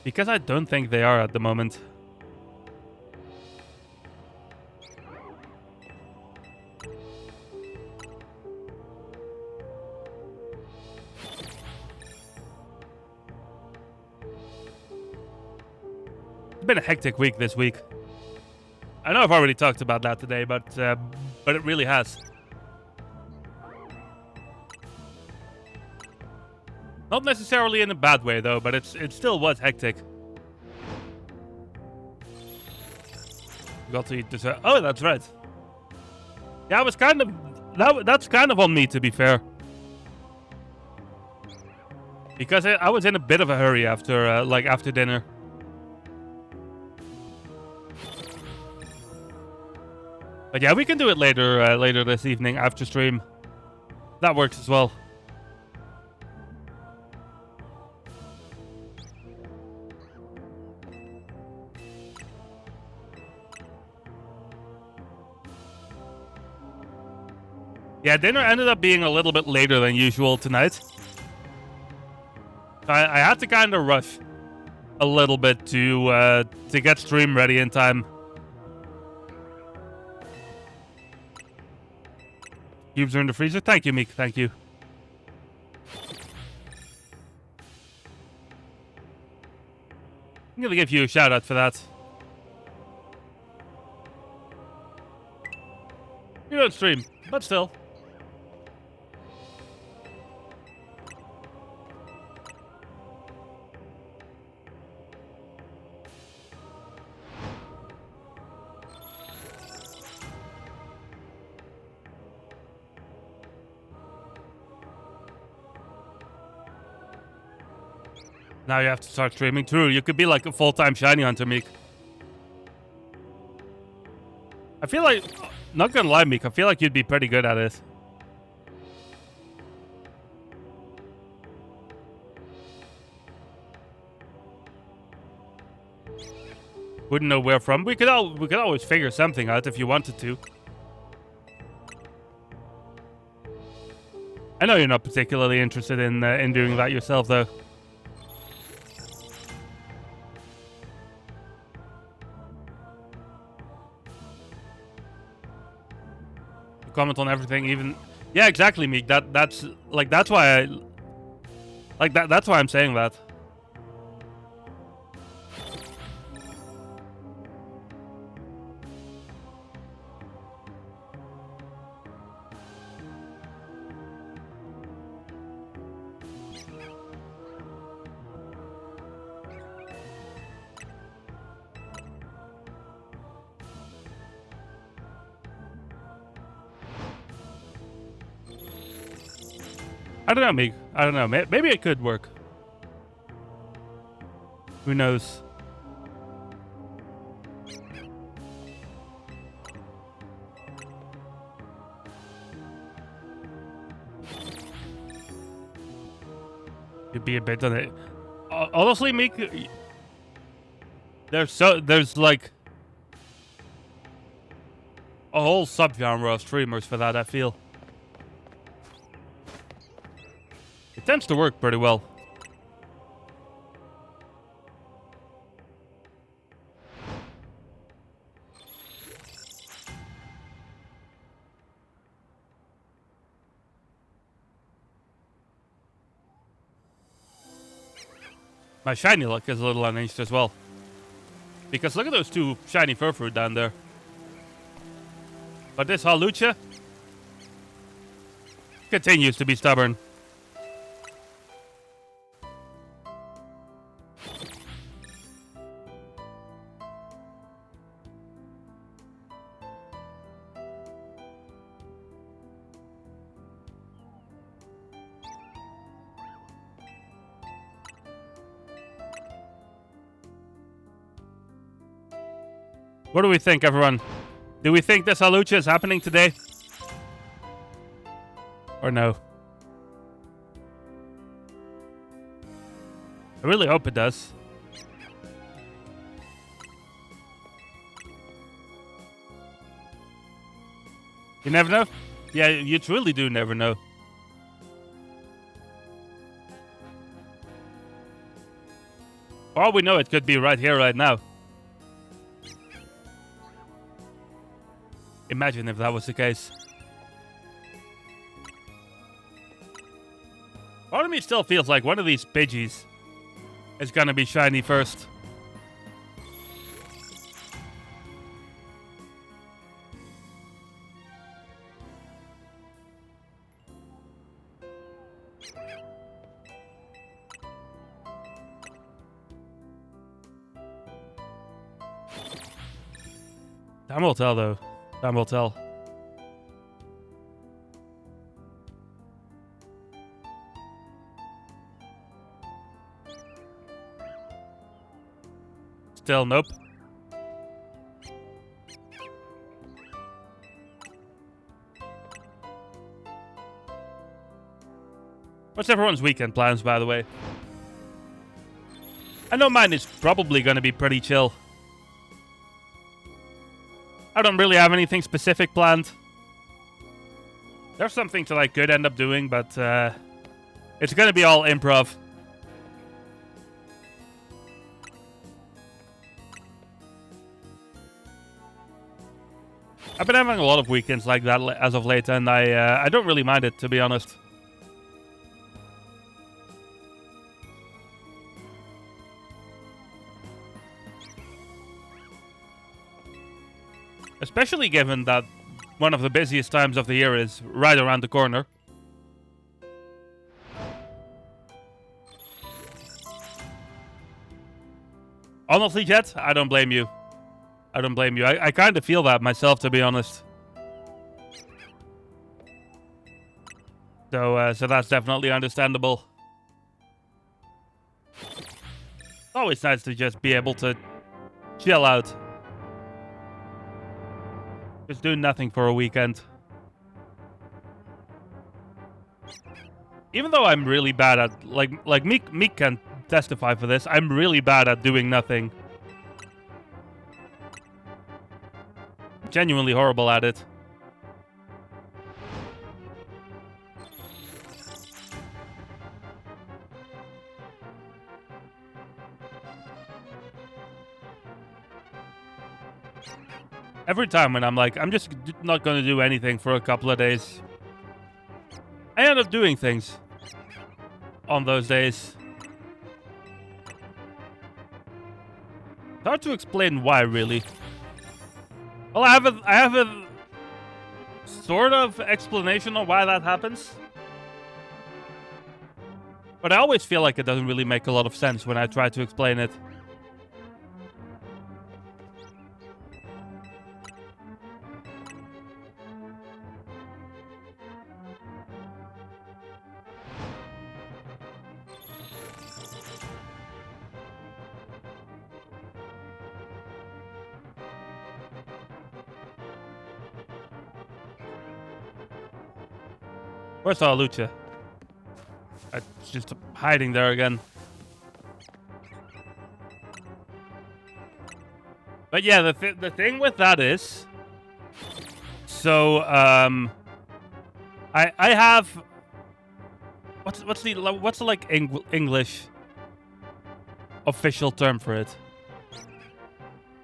Because I don't think they are at the moment. It's been a hectic week this week. I know I've already talked about that today, but it really has. Not necessarily in a bad way though, but it still was hectic. Got to eat dessert. Oh, that's right. Yeah, I was kind of that's kind of on me, to be fair, because I was in a bit of a hurry after after dinner. But yeah, we can do it later later this evening after stream. That works as well. Yeah, dinner ended up being a little bit later than usual tonight. I had to kind of rush a little bit to get stream ready in time. Cubes are in the freezer. Thank you, Meek. Thank you. I'm gonna give you a shout out for that. You don't stream, but still. Now you have to start streaming. True, you could be like a full-time shiny hunter, Meek. I feel like, not gonna lie, Meek, I feel like you'd be pretty good at it. Wouldn't know where from. We could always figure something out if you wanted to. I know you're not particularly interested in doing that yourself, though. Comment on everything, even yeah, exactly, Meek. That's why that's why I'm saying that. I don't know, Meek. I don't know. Maybe it could work. Who knows? You'd be a bit on it. Honestly, Meek, there's like a whole subgenre of streamers for that, I feel. It tends to work pretty well. My shiny luck is a little unhinged as well. Because look at those two shiny Furfrou down there. But this Halucha continues to be stubborn. What do we think, everyone? Do we think this Halucha is happening today? Or no? I really hope it does. You never know? Yeah, you truly do never know. For all we know, it could be right here, right now. Imagine if that was the case. Part of me still feels like one of these Pidgeys is gonna be shiny first. Time will tell, though. Time will tell. Still, nope. What's everyone's weekend plans, by the way? I know mine is probably going to be pretty chill. I don't really have anything specific planned. There's some things that I could end up doing, but it's going to be all improv. I've been having a lot of weekends like that as of late, and I don't really mind it, to be honest. Especially given that one of the busiest times of the year is right around the corner. Honestly, Jet, I don't blame you. I don't blame you. I kind of feel that myself, to be honest. So that's definitely understandable. It's always nice to just be able to chill out. Just do nothing for a weekend. Even though I'm really bad at, like Meek can testify for this, I'm really bad at doing nothing. Genuinely horrible at it. Every time when I'm like, I'm just not going to do anything for a couple of days, I end up doing things on those days. It's hard to explain why, really. Well, I have a sort of explanation on why that happens. But I always feel like it doesn't really make a lot of sense when I try to explain it. Where's our Lucha? It's just hiding there again. But yeah, the thing with that is, so I have what's the like English official term for it?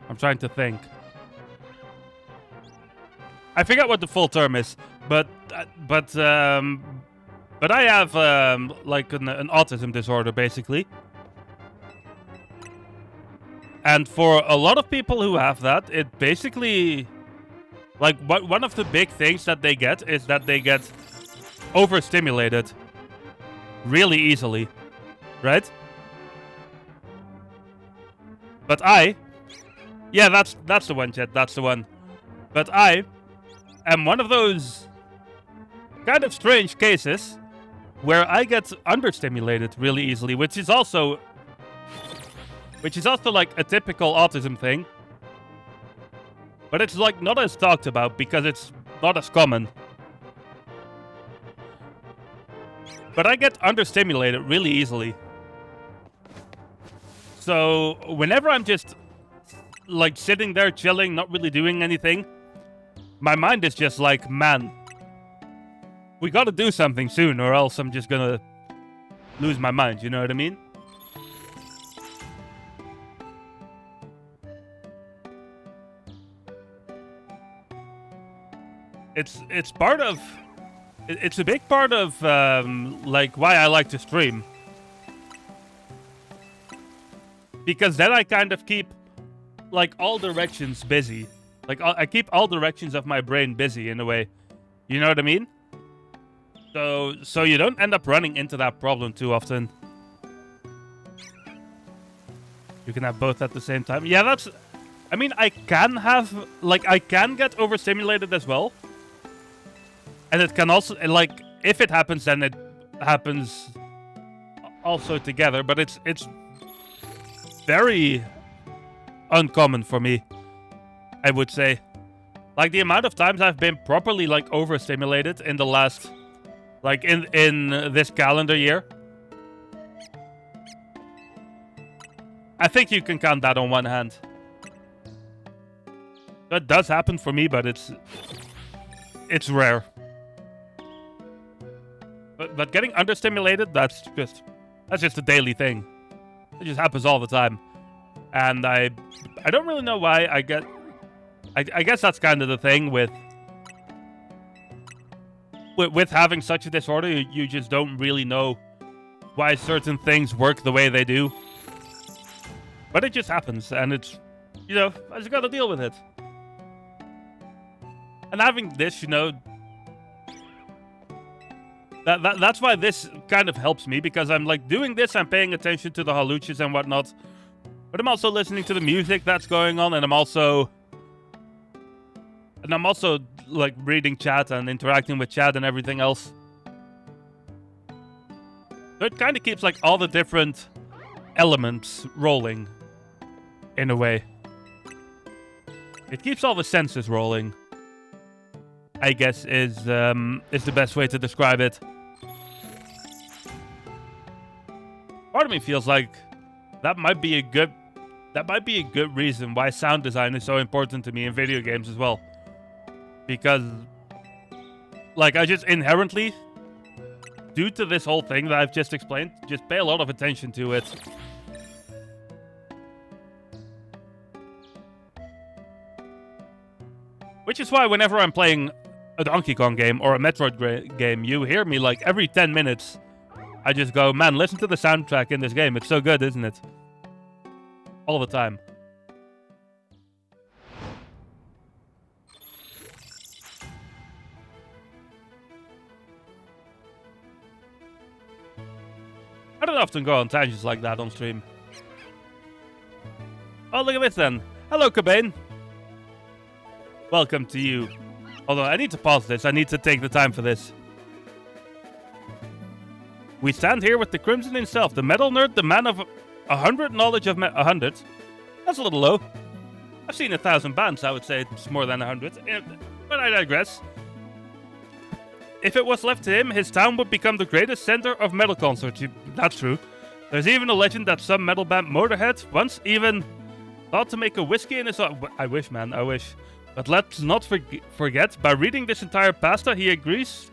I'm trying to think. I forget what the full term is, but I have like an autism disorder, basically. And for a lot of people who have that, it basically, like, one of the big things that they get is that they get overstimulated really easily, right? But yeah, that's the one, Chet, that's the one. But I am one of those kind of strange cases where I get understimulated really easily, which is also like a typical autism thing. But it's like not as talked about because it's not as common. But I get understimulated really easily. So whenever I'm just like sitting there chilling, not really doing anything, my mind is just like, man, we gotta do something soon or else I'm just gonna lose my mind, you know what I mean? It's part of... It's a big part of, like, why I like to stream. Because then I kind of keep, like, all directions busy. Like, I keep all directions of my brain busy, in a way. You know what I mean? So you don't end up running into that problem too often. You can have both at the same time. Yeah, that's... I mean, I can have... Like, I can get overstimulated as well. And it can also... Like, if it happens, then it happens also together. But it's very uncommon for me, I would say. Like, the amount of times I've been properly, like, overstimulated in the last... Like, in this calendar year. I think you can count that on one hand. That does happen for me, but it's rare. But getting understimulated, that's just a daily thing. It just happens all the time. And I don't really know why I guess that's kind of the thing with having such a disorder. You just don't really know why certain things work the way they do. But it just happens, and it's, you know, I just gotta deal with it. And having this, you know, that's why this kind of helps me, because I'm like doing this, I'm paying attention to the haluches and whatnot, but I'm also listening to the music that's going on, and I'm also like reading chat and interacting with chat and everything else. So it kind of keeps like all the different elements rolling in a way. It keeps all the senses rolling, I guess, is the best way to describe it. Part of me feels like that might be a good reason why sound design is so important to me in video games as well. Because, like, I just inherently, due to this whole thing that I've just explained, just pay a lot of attention to it. Which is why whenever I'm playing a Donkey Kong game or a Metroid game, you hear me like every 10 minutes. I just go, man, listen to the soundtrack in this game. It's so good, isn't it? All the time. I don't often go on tangents like that on stream. Oh, look at this then. Hello, Cobain. Welcome to you. Although, I need to pause this. I need to take the time for this. We stand here with the Crimson himself, the metal nerd, the man of 100 knowledge of 100. That's a little low. I've seen 1,000 bands, I would say it's more than 100. But I digress. If it was left to him, his town would become the greatest center of metal concerts. That's true. There's even a legend that some metal band Motorhead once even thought to make a whiskey in his own... I wish, man, I wish. But let's not forget, by reading this entire pasta, he agrees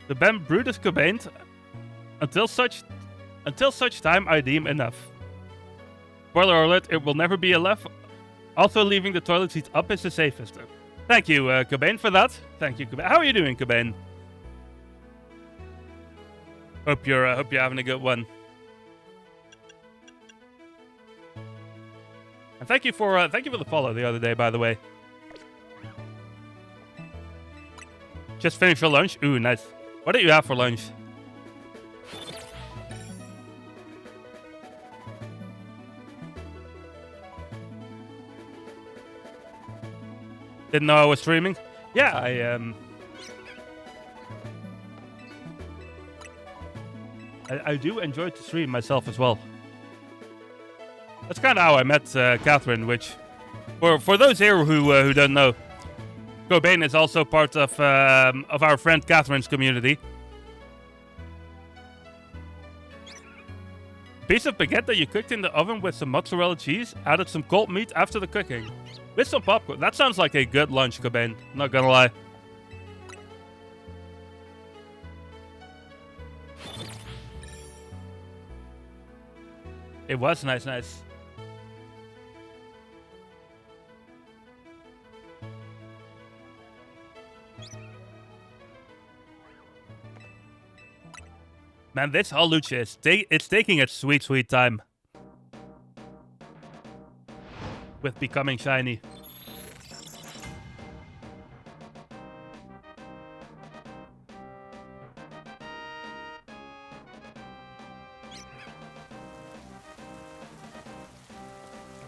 the band Brutus Cobain until such time I deem enough. Spoiler alert, it will never be a left. Also, leaving the toilet seat up is the safest. Thank you, Cobain, for that. Thank you, Cobain. How are you doing, Cobain? Hope you're having a good one. And thank you for the follow the other day, by the way. Just finished your lunch? Ooh, nice. What did you have for lunch? Didn't know I was streaming? Yeah, I do enjoy to stream myself as well. That's kind of how I met Catherine, which, for those here who don't know, Cobain is also part of our friend Catherine's community. Piece of baguette that you cooked in the oven with some mozzarella cheese, added some cold meat after the cooking. With some popcorn. That sounds like a good lunch, Cobain. Not gonna lie. It was nice. Man, this halucha it's taking its sweet time with becoming shiny.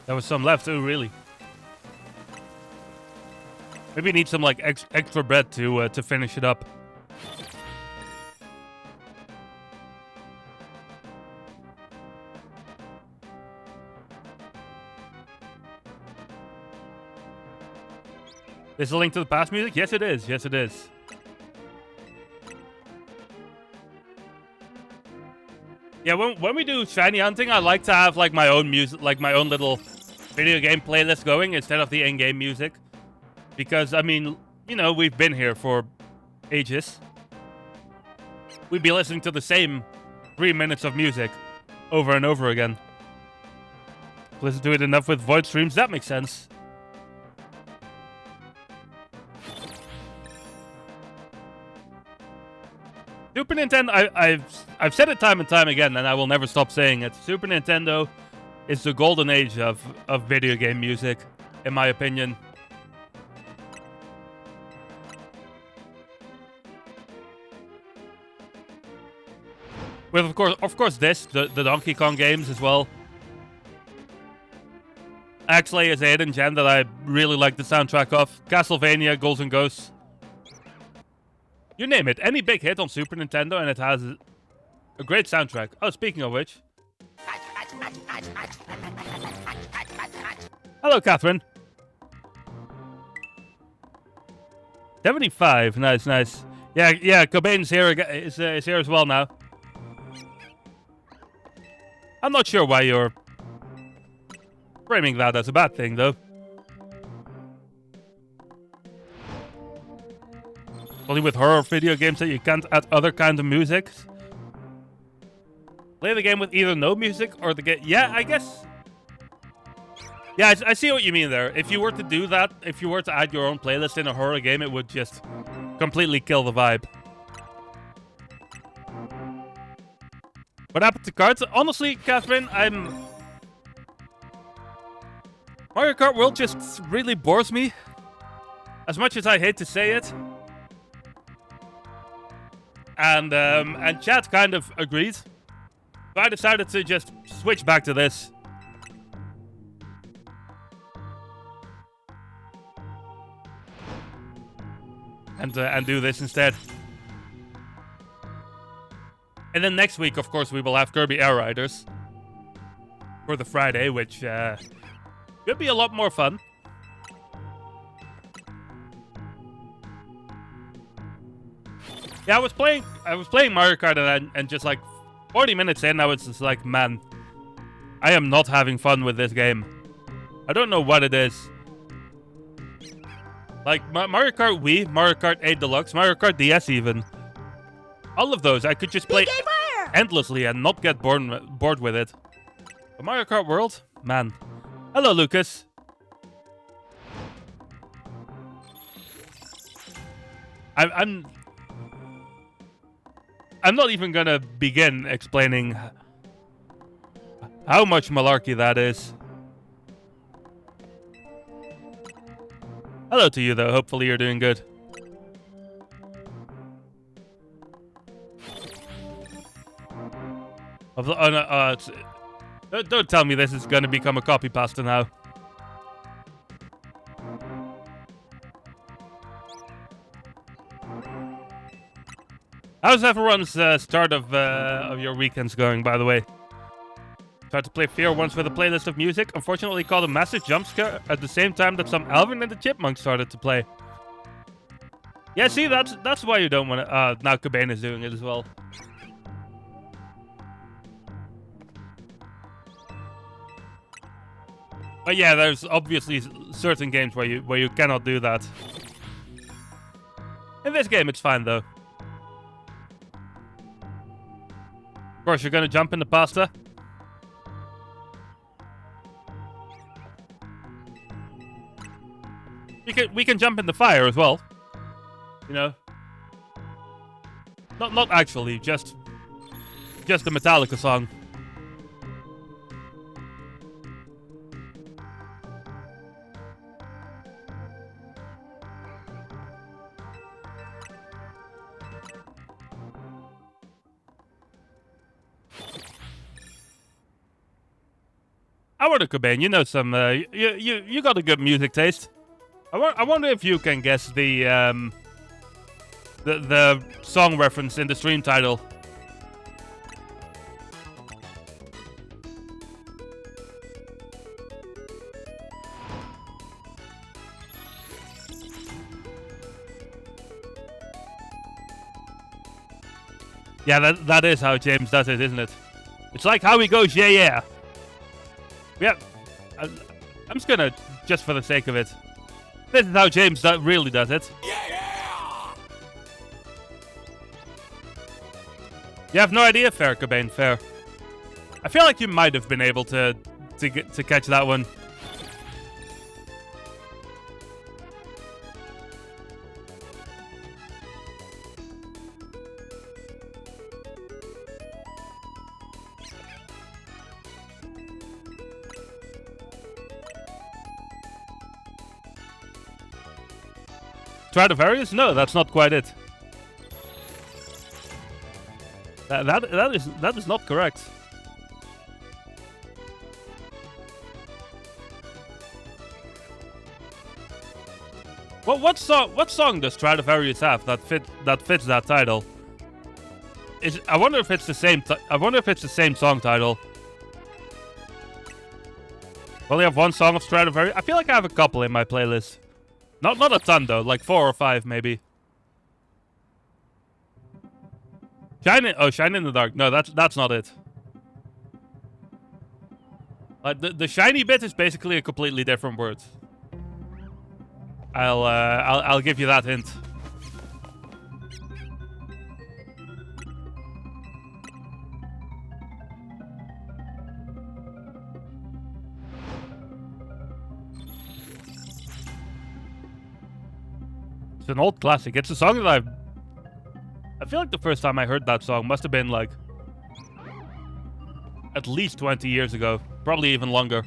There was some left too, really. Maybe need some like extra bread to finish it up. Is a link to the past music? Yes, it is. Yes, it is. Yeah, when we do shiny hunting, I like to have like my own music, like my own little video game playlist going instead of the in-game music. Because, I mean, you know, we've been here for ages. We'd be listening to the same 3 minutes of music over and over again. Listen to it enough with VOD streams, that makes sense. Super Nintendo, I've said it time and time again, and I will never stop saying it. Super Nintendo is the golden age of video game music, in my opinion. With of course this, the Donkey Kong games as well. Actually, is a hidden gem that I really like the soundtrack of. Castlevania, Ghouls and Ghosts. You name it, any big hit on Super Nintendo and it has a great soundtrack. Oh, speaking of which. Hello, Catherine. 75, nice, nice. Yeah, Cobain's here, is here as well now. I'm not sure why you're framing that as a bad thing, though. Only with horror video games that you can't add other kinds of music. Play the game with either no music or the game. Yeah, I guess. Yeah, I see what you mean there. If you were to do that, if you were to add your own playlist in a horror game, it would just completely kill the vibe. What happened to Kart? Honestly, Catherine, Mario Kart World just really bores me. As much as I hate to say it. And chat kind of agreed. So I decided to just switch back to this. And do this instead. And then next week, of course, we will have Kirby Air Riders for the Friday, which could be a lot more fun. Yeah, I was playing Mario Kart and just like 40 minutes in, I was just like, man, I am not having fun with this game. I don't know what it is. Like Mario Kart Wii, Mario Kart 8 Deluxe, Mario Kart DS even. All of those, I could just play endlessly and not get bored with it. But Mario Kart World? Man. Hello, Lucas. I'm not even gonna begin explaining how much malarkey that is. Hello to you, though. Hopefully you're doing good. Don't tell me this is gonna become a copy pasta now. How's everyone's start of your weekends going, by the way? Tried to play Fear once with a playlist of music. Unfortunately, caught a massive jump scare at the same time that some Alvin and the Chipmunks started to play. Yeah, see, that's why you don't want to. Now Cobain is doing it as well. But yeah, there's obviously certain games where you cannot do that. In this game, it's fine though. Of course, you're gonna jump in the pasta. We can jump in the fire as well. You know. Not actually, just the Metallica song. Howard Cobain, you know some. You got a good music taste. I wonder if you can guess the song reference in the stream title. Yeah, that is how James does it, isn't it? It's like how he goes, yeah, yeah. Yeah, I'm just gonna, just for the sake of it. This is how James really does it. Yeah! You have no idea? Fair, Cobain, fair. I feel like you might have been able to catch that one. Stradivarius? No, that's not quite it. That is not correct. Well, what song does Stradivarius have that fits that title? I wonder if it's the same. I wonder if it's the same song title. Well, you have one song of Stradivarius. I feel like I have a couple in my playlist. Not a ton though, like 4 or 5 maybe. Shine in the dark. No, that's not it. The shiny bit is basically a completely different word. I'll give you that hint. It's an old classic. It's a song that I feel like the first time I heard that song must have been like at least 20 years ago. Probably even longer.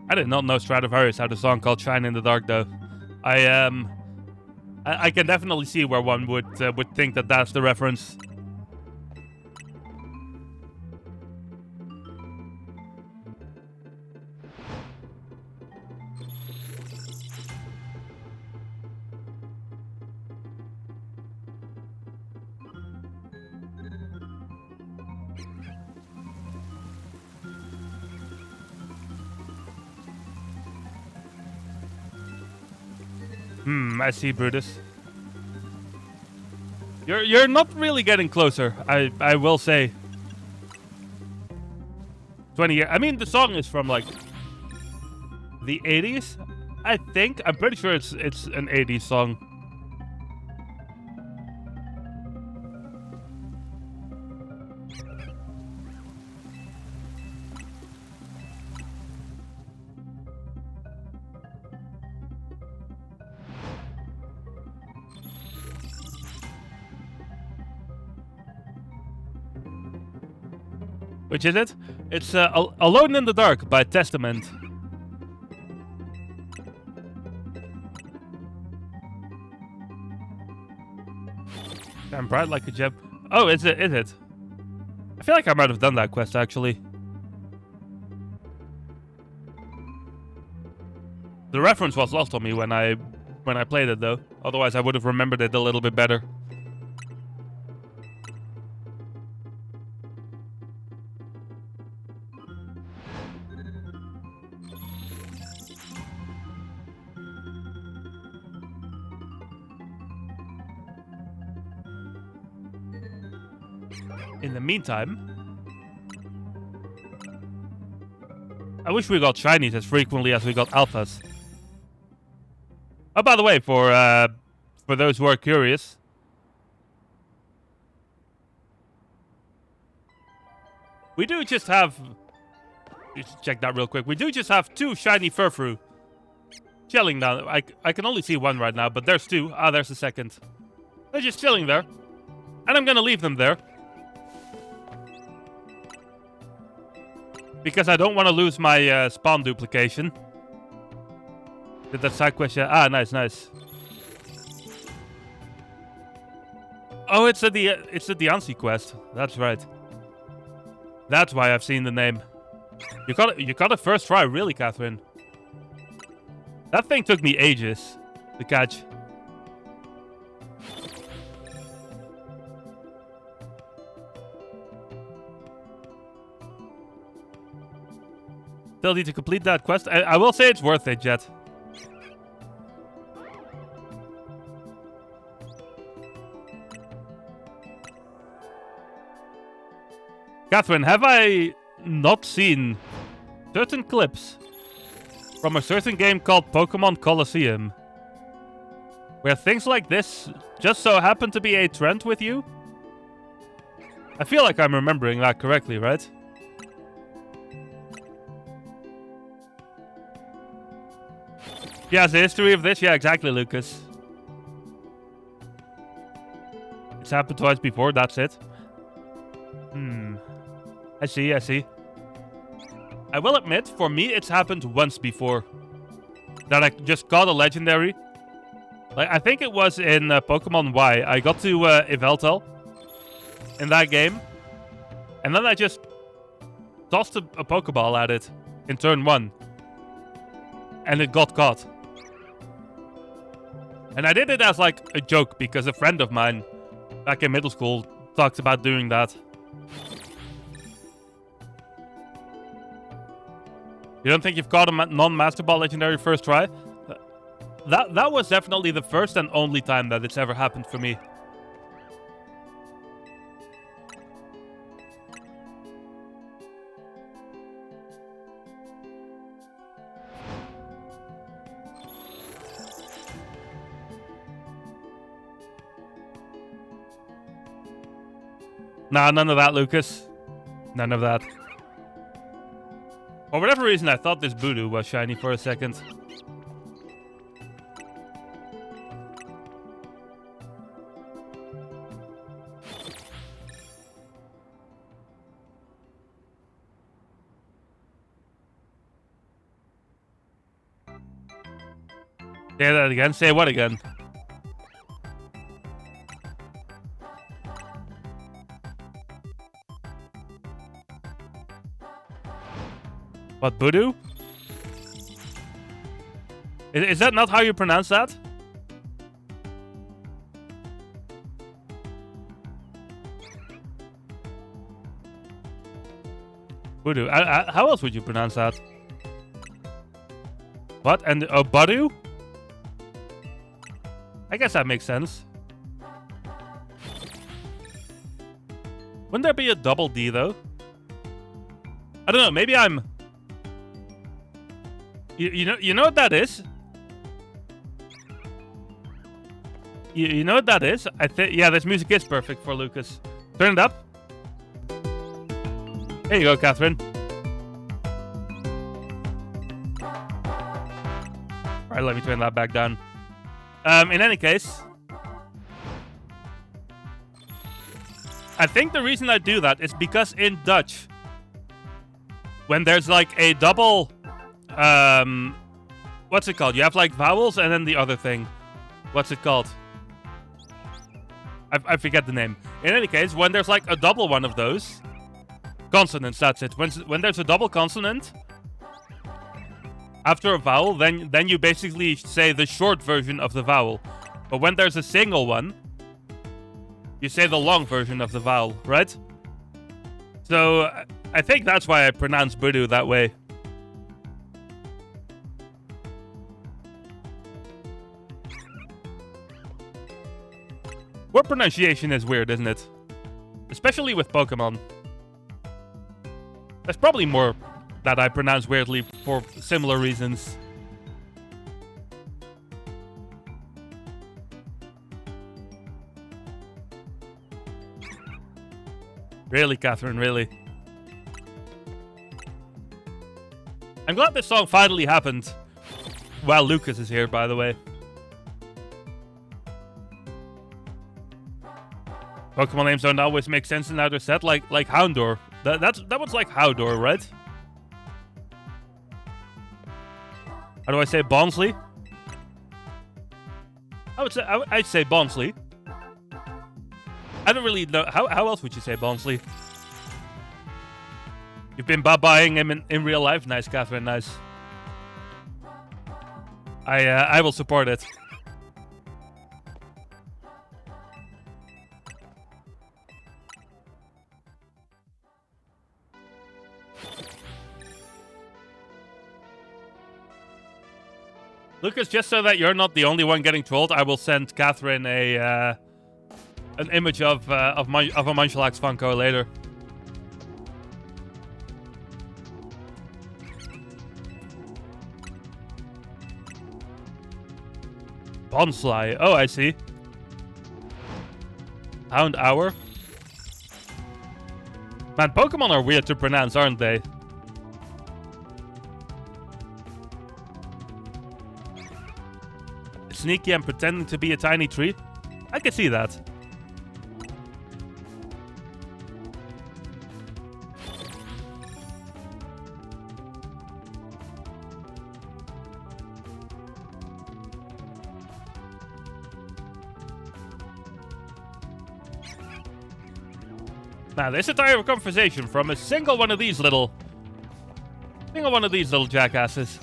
I did not know Stradivarius had a song called "Shine in the Dark," though. I can definitely see where one would think that that's the reference. I see, Brutus. You're not really getting closer, I will say. 20 years. I mean, the song is from like the 80s, I think. I'm pretty sure it's an 80s song. Which is it? It's Alone in the Dark by Testament. I'm bright like a gem. Oh, is it? I feel like I might have done that quest, actually. The reference was lost on me when I played it, though. Otherwise, I would have remembered it a little bit better. In the meantime, I wish we got shinies as frequently as we got alphas. Oh, by the way, for those who are curious, we do just have. Just check that real quick. We do just have 2 shiny Furfrou chilling down. I can only see one right now, but there's 2. Ah, there's a second. They're just chilling there, and I'm gonna leave them there. Because I don't want to lose my spawn duplication. Did that side quest yet? Ah, nice. Oh, it's the Diancie quest. That's right. That's why I've seen the name. You got it first try, really, Catherine. That thing took me ages to catch. Still need to complete that quest. I will say it's worth it, Jet. Catherine, have I not seen certain clips from a certain game called Pokemon Colosseum, where things like this just so happen to be a trend with you? I feel like I'm remembering that correctly, right? Yeah, the history of this? Yeah, exactly, Lucas. It's happened twice before, that's it. I see. I will admit, for me, it's happened once before. That I just got a legendary. Like, I think it was in Pokemon Y. I got to Yveltal in that game. And then I just tossed a Pokeball at it in turn 1. And it got caught. And I did it as like a joke because a friend of mine back in middle school talked about doing that. You don't think you've caught a non-Master Ball legendary first try? That was definitely the first and only time that it's ever happened for me. Nah, none of that, Lucas. None of that. For whatever reason, I thought this Voodoo was shiny for a second. Say that again? Say what again? What, Voodoo? Is that not how you pronounce that? Voodoo. How else would you pronounce that? What? And Badu? I guess that makes sense. Wouldn't there be a double D though? I don't know. Maybe I'm. You know what that is? You know what that is? I think yeah, this music is perfect for Lucas. Turn it up. There you go, Catherine. Alright, let me turn that back down. In any case, I think the reason I do that is because in Dutch, when there's like a double, what's it called? You have like vowels and then the other thing. What's it called? I forget the name. In any case, when there's like a double one of those, consonants, that's it. When there's a double consonant after a vowel, then you basically say the short version of the vowel. But when there's a single one, you say the long version of the vowel, right? So I think that's why I pronounce Budu that way. Word pronunciation is weird, isn't it? Especially with Pokemon. There's probably more that I pronounce weirdly for similar reasons. Really, Catherine, really. I'm glad this song finally happened while Lucas is here, by the way. Pokemon names don't always make sense in how they're said, like Houndour. That one's like Howdor, right? How do I say Bonsley? I'd say Bonsley. I don't really know. How else would you say Bonsley? You've been buying him in real life? Nice, Catherine, nice. I will support it. Lucas, just so that you're not the only one getting trolled, I will send Catherine an image of a Munchlax Funko later. Bonsly. Oh, I see. Pound hour. Man, Pokemon are weird to pronounce, aren't they? Sneaky and pretending to be a tiny tree? I can see that. Now, this entire conversation from a single one of these little jackasses.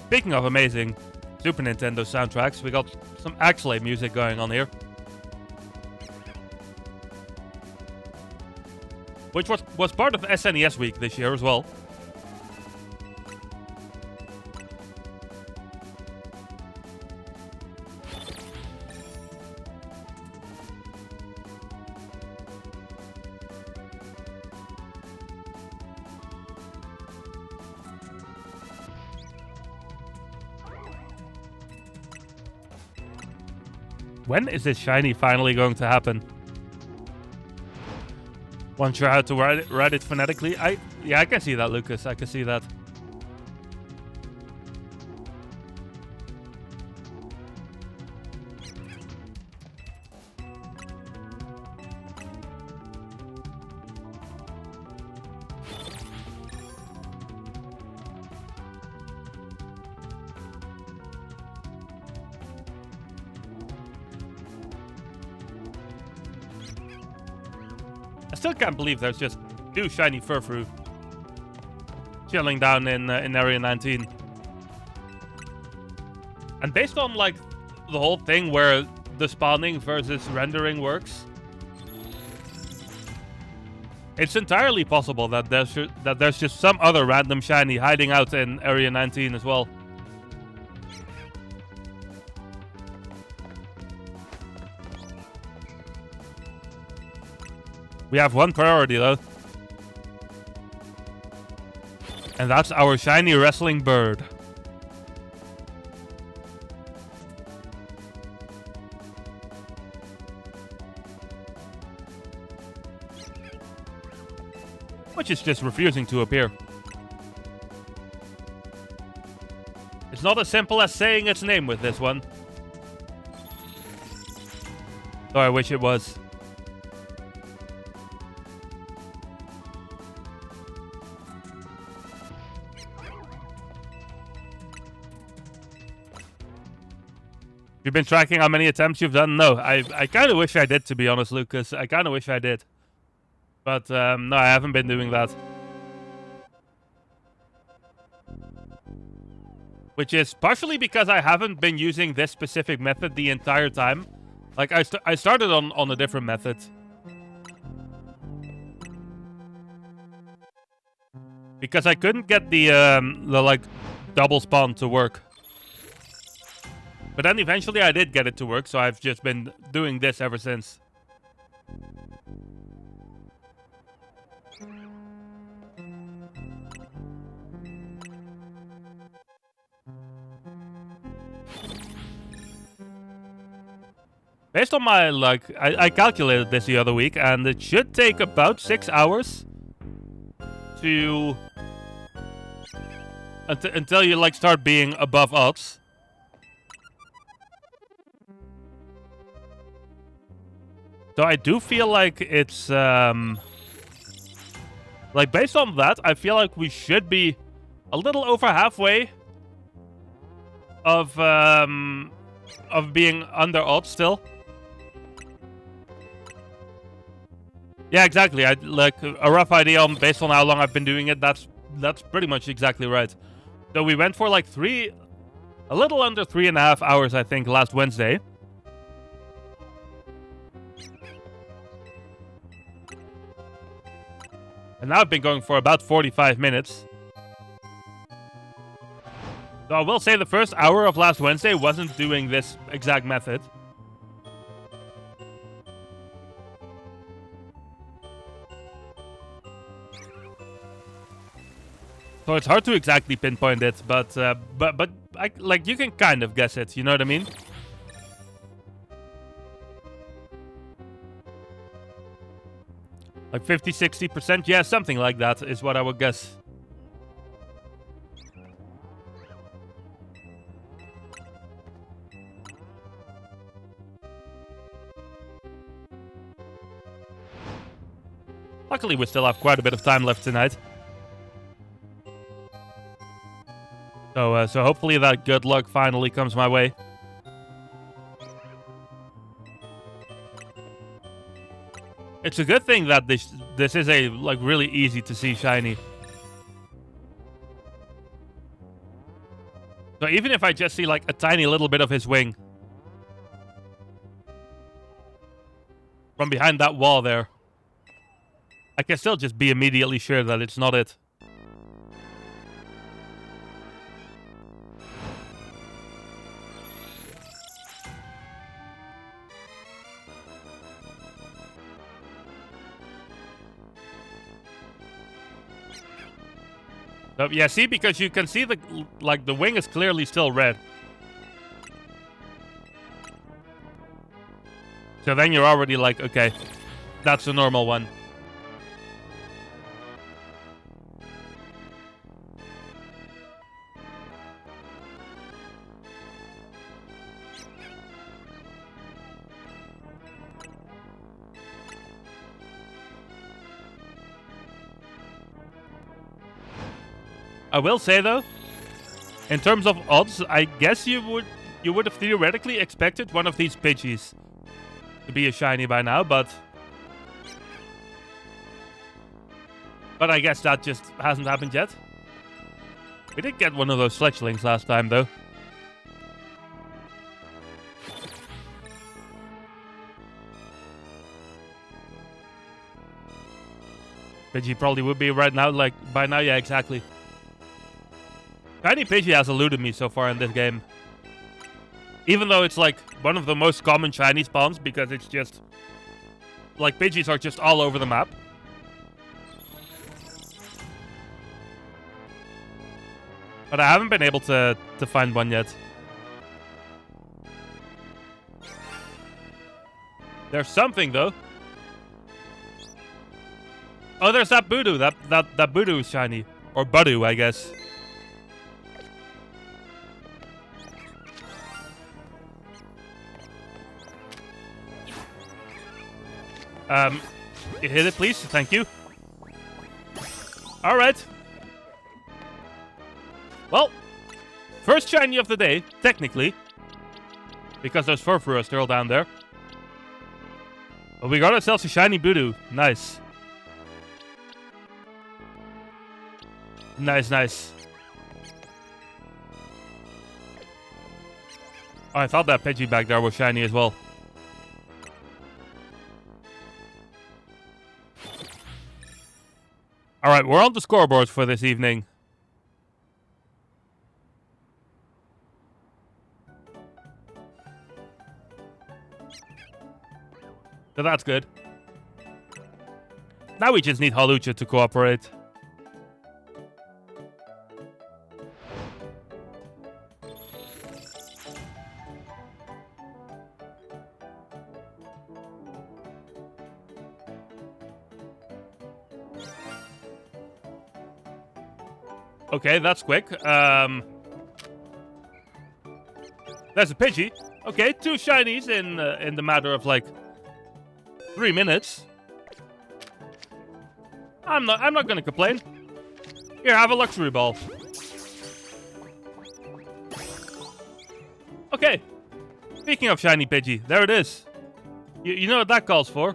Speaking of amazing Super Nintendo soundtracks, we got some Axelay music going on here. Which was part of SNES Week this year as well. When is this shiny finally going to happen? One sure how to write it phonetically. Yeah, I can see that, Lucas. I can see that. I still can't believe there's just 2 shiny Furfrou chilling down in Area 19. And based on like the whole thing where the spawning versus rendering works, it's entirely possible that there's just some other random shiny hiding out in Area 19 as well. We have one priority though. And that's our shiny wrestling bird. Which is just refusing to appear. It's not as simple as saying its name with this one. Though I wish it was. You've been tracking how many attempts you've done? No, I kind of wish I did, to be honest, Lucas. I kind of wish I did. But, no, I haven't been doing that. Which is partially because I haven't been using this specific method the entire time. Like, I started on a different method. Because I couldn't get the like, double spawn to work. But then eventually I did get it to work, so I've just been doing this ever since. Based on my, like, I calculated this the other week, and it should take about 6 hours to... until you, like, start being above odds. So I do feel like it's like based on that, I feel like we should be a little over halfway of being under odds still. Yeah, exactly. I like a rough idea on based on how long I've been doing it. That's pretty much exactly right. So we went for like a little under 3.5 hours, I think, last Wednesday. And now I've been going for about 45 minutes. So I will say the first hour of last Wednesday wasn't doing this exact method. So it's hard to exactly pinpoint it, but like you can kind of guess it. You know what I mean? Like 50, 60%? Yeah, something like that is what I would guess. Luckily, we still have quite a bit of time left tonight. So hopefully that good luck finally comes my way. It's a good thing that this is a like really easy to see shiny. So even if I just see like a tiny little bit of his wing from behind that wall there, I can still just be immediately sure that it's not it. So, yeah, see, because you can see the wing is clearly still red. So then you're already like, okay, that's a normal one. I will say though, in terms of odds, I guess you would have theoretically expected one of these Pidgeys to be a shiny by now, but I guess that just hasn't happened yet. We did get one of those Fletchlings last time though. Pidgey probably would be right now, like by now, yeah, exactly. Shiny Pidgey has eluded me so far in this game. Even though it's like one of the most common shiny spawns because it's just like Pidgeys are just all over the map. But I haven't been able to find one yet. There's something though. Oh, there's that Voodoo. That Voodoo is shiny. Or Budu, I guess. Hit it, please. Thank you. All right. Well, first shiny of the day, technically, because those Furfur are still down there. But we got ourselves a shiny Voodoo. Nice. Nice, nice. Oh, I thought that Pidgey back there was shiny as well. Alright, we're on the scoreboard for this evening. So that's good. Now we just need Hawlucha to cooperate. Okay, that's quick. There's a Pidgey. Okay, 2 shinies in the matter of like 3 minutes. I'm not gonna complain. Here, have a luxury ball. Okay. Speaking of shiny Pidgey, there it is. You know what that calls for?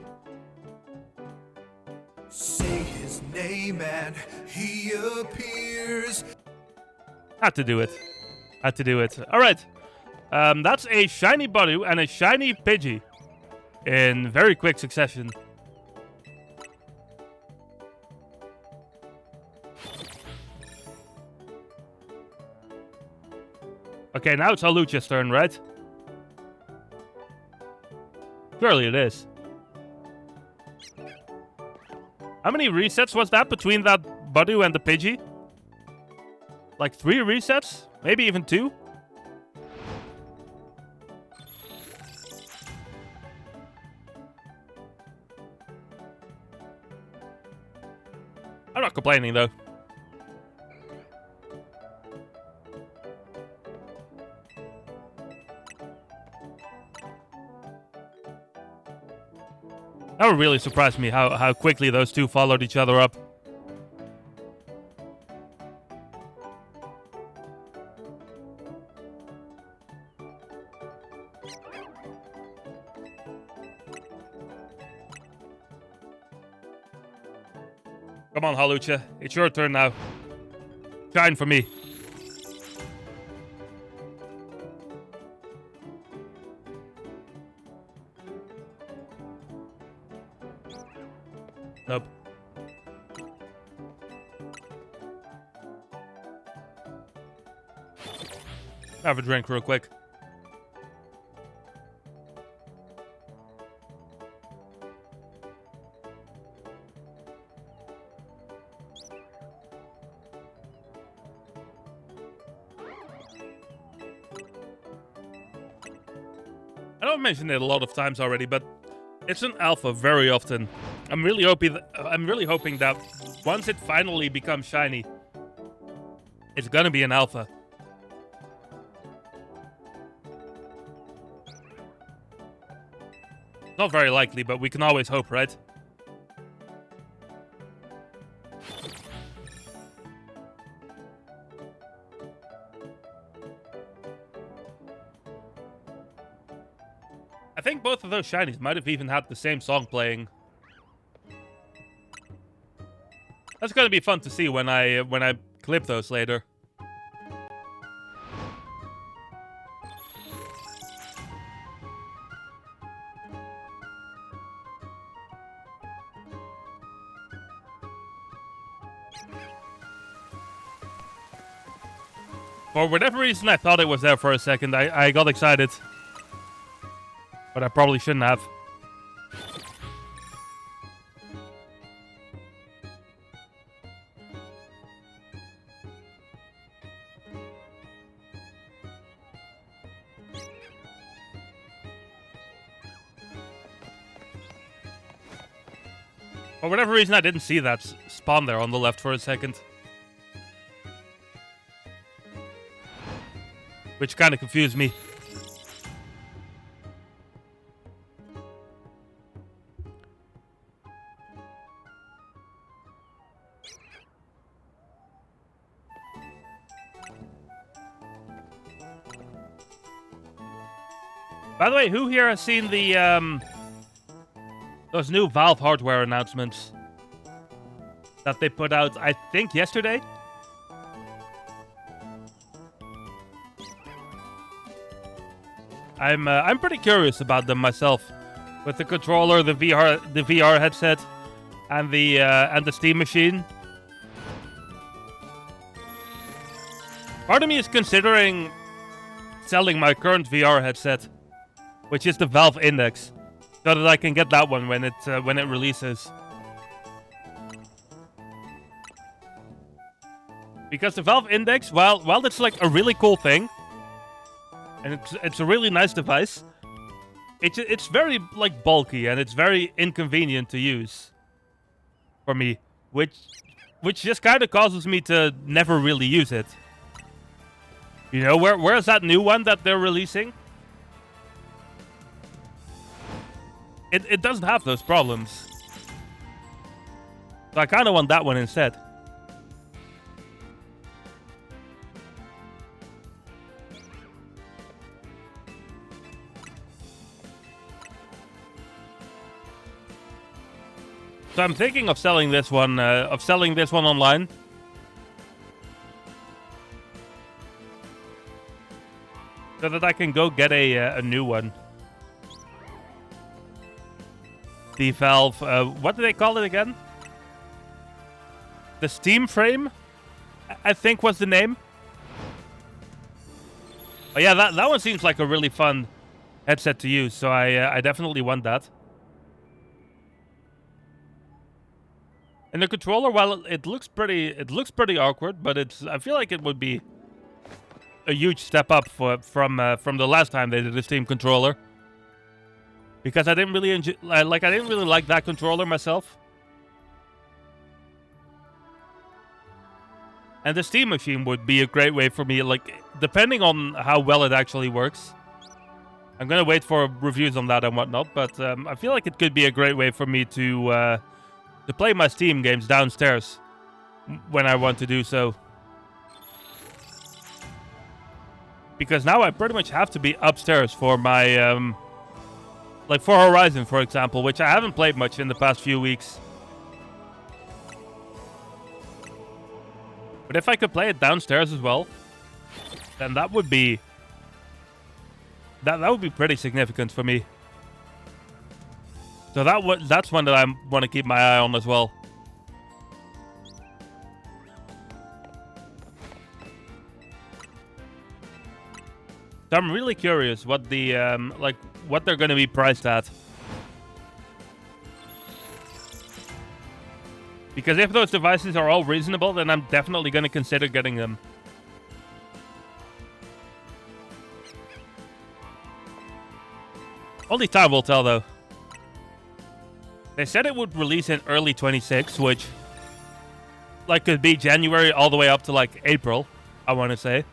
Say his name and he appears. Had to do it. Had to do it. Alright. That's a shiny Budu and a shiny Pidgey. In very quick succession. Okay, now it's Halucha's turn, right? Surely it is. How many resets was that between that Budu and the Pidgey? Like 3 resets? Maybe even 2? I'm not complaining though. That would really surprise me how quickly those two followed each other up. Come on, Halucha. It's your turn now. Shine for me. Nope. Have a drink real quick. I know I've mentioned it a lot of times already, but it's an alpha very often. I'm really hoping that once it finally becomes shiny, it's gonna be an alpha. Not very likely, but we can always hope, right? I think both of those shinies might have even had the same song playing. That's gonna be fun to see when I clip those later. For whatever reason, I thought it was there for a second. I got excited. But I probably shouldn't have. For whatever reason, I didn't see that spawn there on the left for a second. Which kind of confused me. By the way, who here has seen the those new Valve hardware announcements that they put out, I think, yesterday? I'm pretty curious about them myself, with the controller, the VR headset, and the Steam machine. Part of me is considering selling my current VR headset, which is the Valve Index, so that I can get that one when it releases. Because the Valve Index, while it's like a really cool thing, and it's a really nice device, it's very like bulky and it's very inconvenient to use for me, which just kind of causes me to never really use it. You know, where's that new one that they're releasing? it doesn't have those problems. So I kind of want that one instead. So I'm thinking of selling this one online. So that I can go get a new one. The Valve, what do they call it again? The Steam Frame, I think was the name. Oh yeah, that one seems like a really fun headset to use. So I definitely want that. And the controller, well, it looks pretty awkward, but I feel like it would be a huge step up from the last time they did the Steam controller. Because I didn't really like that controller myself. And the Steam machine would be a great way for me, like, depending on how well it actually works. I'm gonna wait for reviews on that and whatnot, but I feel like it could be a great way for me to play my Steam games downstairs when I want to do so. Because now I pretty much have to be upstairs for my, like for Horizon, for example, which I haven't played much in the past few weeks. But if I could play it downstairs as well, then that would be pretty significant for me. So that's one that I want to keep my eye on as well. So I'm really curious what the what they're going to be priced at. Because if those devices are all reasonable, then I'm definitely going to consider getting them. Only time will tell, though. They said it would release in early 26, which, like, could be January all the way up to, like, April, I want to say.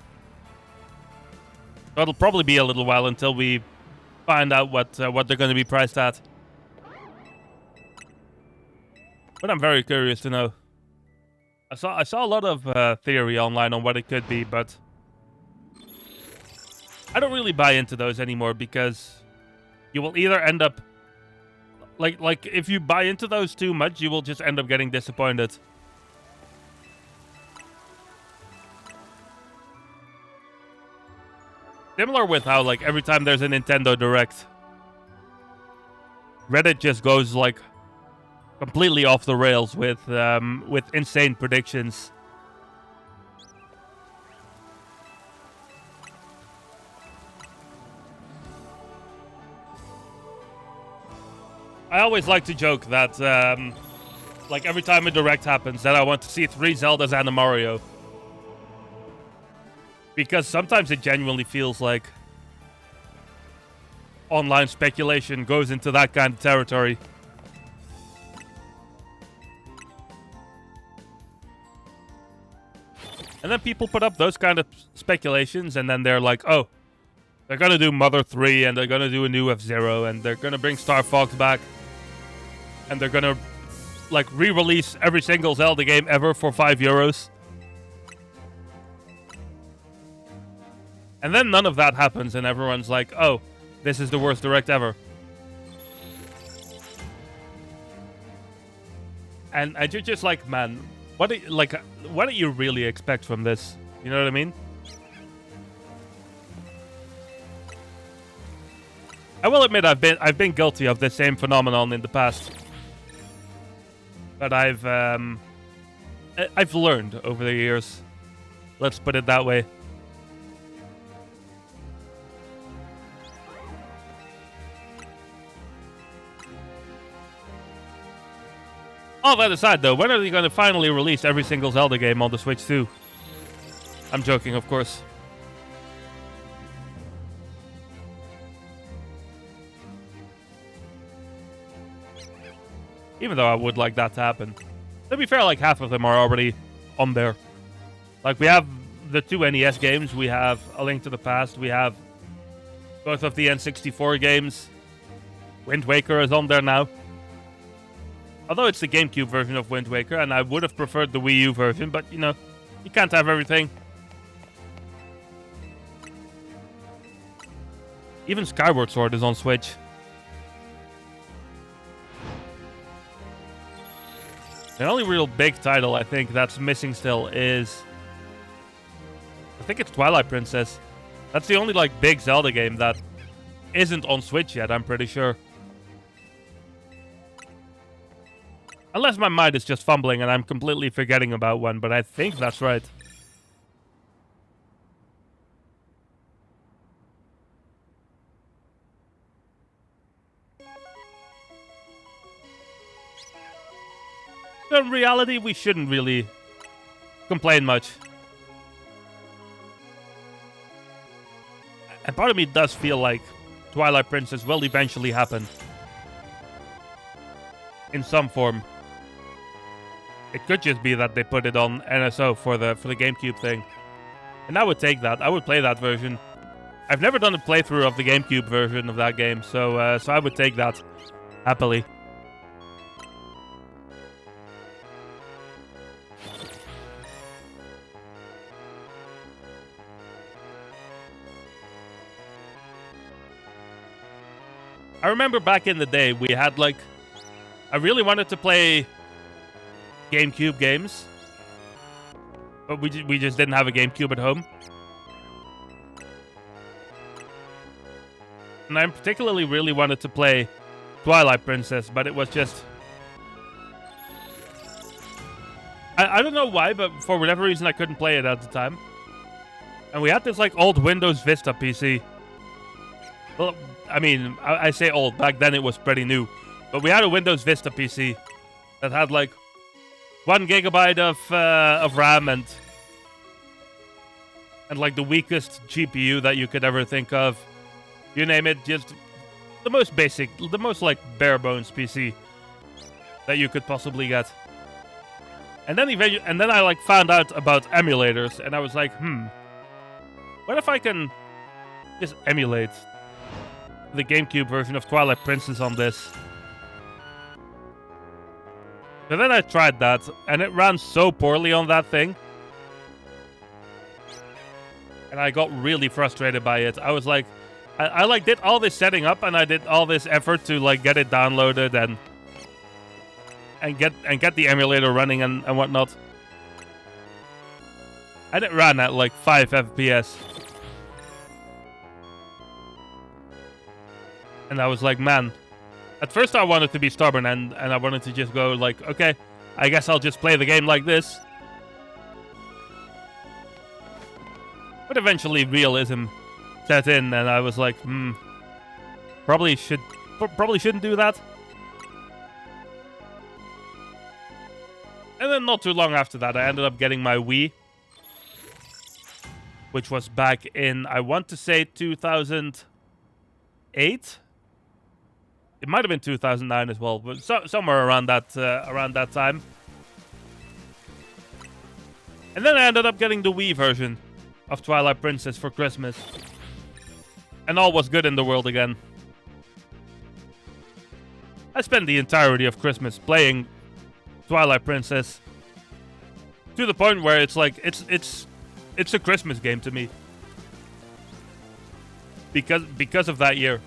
So it'll probably be a little while until we find out what they're going to be priced at. But I'm very curious to know. I saw a lot of theory online on what it could be, but I don't really buy into those anymore because you will either end up like if you buy into those too much, you will just end up getting disappointed. Similar with how, like, every time there's a Nintendo Direct, Reddit just goes, like, completely off the rails with insane predictions. I always like to joke that, like, every time a Direct happens, that I want to see 3 Zeldas and a Mario. Because sometimes it genuinely feels like online speculation goes into that kind of territory. And then people put up those kind of speculations, and then they're like, oh, they're going to do Mother 3, and they're going to do a new F-Zero, and they're going to bring Star Fox back. And they're going to, like, re-release every single Zelda game ever for €5. And then none of that happens, and everyone's like, oh, this is the worst Direct ever. And you're just like, man, what do you really expect from this? You know what I mean? I will admit I've been guilty of this same phenomenon in the past. But I've learned over the years. Let's put it that way. All that aside, though, when are they going to finally release every single Zelda game on the Switch 2? I'm joking, of course. Even though I would like that to happen. To be fair, like, half of them are already on there. Like, we have the 2 NES games, we have A Link to the Past, we have both of the N64 games, Wind Waker is on there now. Although it's the GameCube version of Wind Waker, and I would have preferred the Wii U version, but, you know, you can't have everything. Even Skyward Sword is on Switch. The only real big title I think that's missing still is... I think it's Twilight Princess. That's the only, like, big Zelda game that isn't on Switch yet, I'm pretty sure. Unless my mind is just fumbling and I'm completely forgetting about one, but I think that's right. In reality, we shouldn't really complain much. And part of me does feel like Twilight Princess will eventually happen. In some form. It could just be that they put it on NSO for the GameCube thing. And I would take that. I would play that version. I've never done a playthrough of the GameCube version of that game, so I would take that happily. I remember back in the day, we had, like... I really wanted to play GameCube games. But we just didn't have a GameCube at home. And I particularly really wanted to play Twilight Princess, but it was just... I don't know why, but for whatever reason I couldn't play it at the time. And we had this, like, old Windows Vista PC. Well... I mean, I say old. Back then it was pretty new. But we had a Windows Vista PC that had like 1 gigabyte of RAM and like the weakest GPU that you could ever think of. You name it, just the most basic, the most like bare bones PC that you could possibly get. And then I like found out about emulators, and I was like, what if I can just emulate the GameCube version of Twilight Princess on this? So then I tried that, and it ran so poorly on that thing. And I got really frustrated by it. I was like, I like did all this setting up, and I did all this effort to like get it downloaded and get the emulator running and whatnot. And it ran at like 5 FPS. And I was like, man, at first I wanted to be stubborn and I wanted to just go like, okay, I guess I'll just play the game like this. But eventually realism set in and I was like, probably shouldn't do that. And then not too long after that, I ended up getting my Wii. Which was back in, I want to say 2008? It might have been 2009 as well, but somewhere around that time. And then I ended up getting the Wii version of Twilight Princess for Christmas. And all was good in the world again. I spent the entirety of Christmas playing Twilight Princess. To the point where it's like, it's a Christmas game to me. Because of that year.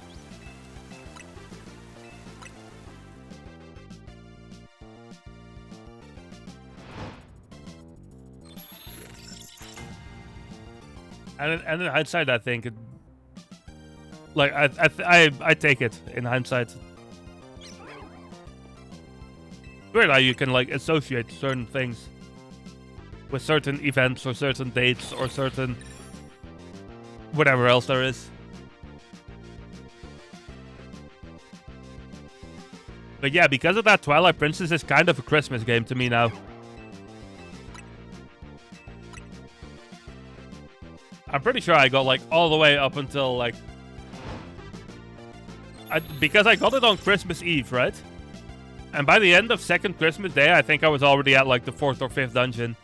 And in hindsight, I think, like I take it in hindsight. Weird how you can like associate certain things with certain events or certain dates or certain whatever else there is. But yeah, because of that, Twilight Princess is kind of a Christmas game to me now. I'm pretty sure I got like all the way up until like... because I got it on Christmas Eve, right? And by the end of second Christmas Day, I think I was already at like the 4th or 5th dungeon.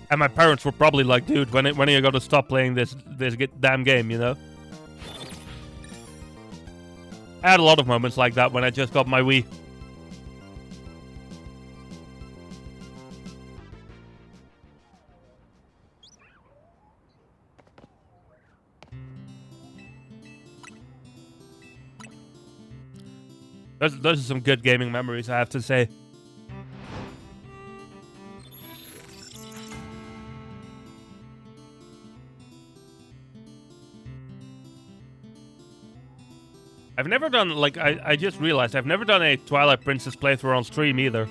And my parents were probably like, dude, when are you going to stop playing this damn game, you know? I had a lot of moments like that when I just got my Wii. Those are some good gaming memories, I have to say. I've never done, like, I just realized, I've never done a Twilight Princess playthrough on stream either.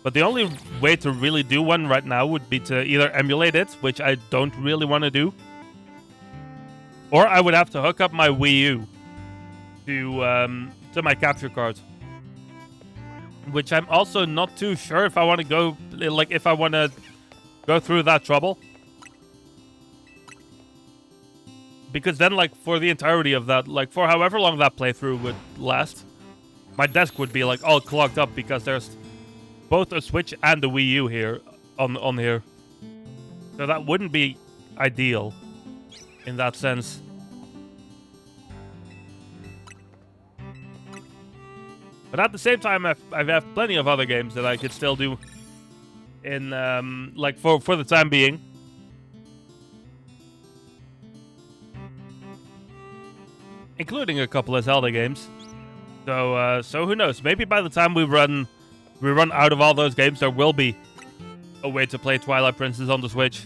But the only way to really do one right now would be to either emulate it, which I don't really want to do, or I would have to hook up my Wii U to my capture card, which I'm also not too sure if I want to go, like, if I want to go through that trouble. Because then, like, for the entirety of that, like, for however long that playthrough would last, my desk would be, like, all clogged up because there's both a Switch and a Wii U here, on here. So that wouldn't be ideal in that sense. But at the same time, I have plenty of other games that I could still do in, like, for the time being. Including a couple of Zelda games. So who knows? Maybe by the time we run out of all those games, there will be a way to play Twilight Princess on the Switch.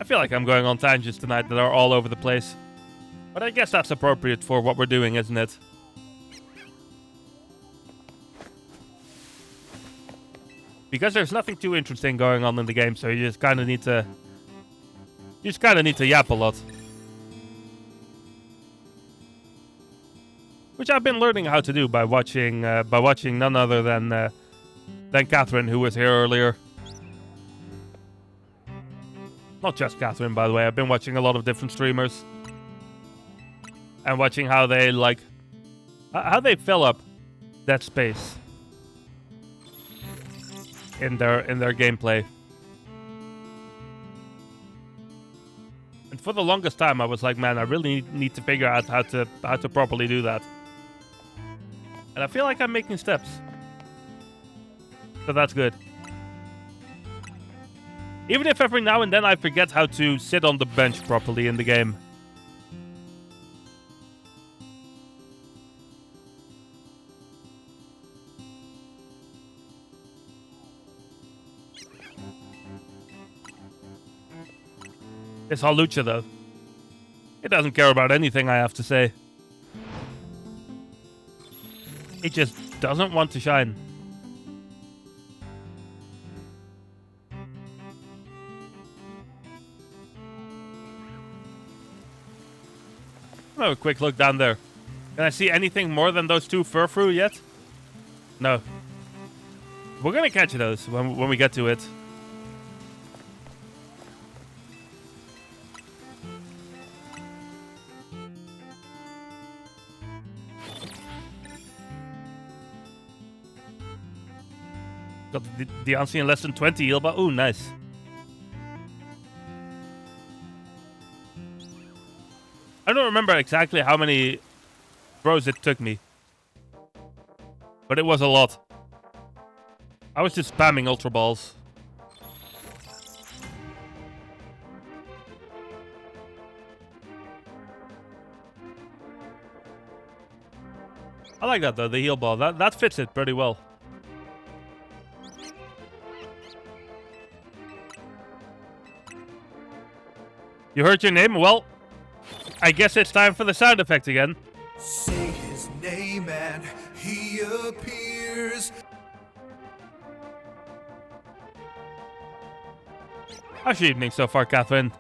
I feel like I'm going on tangents tonight that are all over the place. But I guess that's appropriate for what we're doing, isn't it? Because there's nothing too interesting going on in the game, so you just kind of need to... You just kind of need to yap a lot. Which I've been learning how to do by watching none other than Catherine, who was here earlier. Not just Catherine, by the way. I've been watching a lot of different streamers. And watching how they, like... how they fill up that space in their gameplay. And for the longest time, I was like, man, I really need to figure out how to properly do that. And I feel like I'm making steps. So that's good. Even if every now and then I forget how to sit on the bench properly in the game. This Halucha, though. It doesn't care about anything I have to say. It just doesn't want to shine. I'll have a quick look down there. Can I see anything more than those two furfru yet? No. We're gonna catch those when we get to it. Got the Auntie in less than 20 heal, but ooh, nice. I don't remember exactly how many throws it took me, but it was a lot. I was just spamming Ultra Balls. I like that though, the heal ball. That fits it pretty well. You heard your name? Well, I guess it's time for the sound effect again. Say his name and he appears. How's your evening so far, Catherine?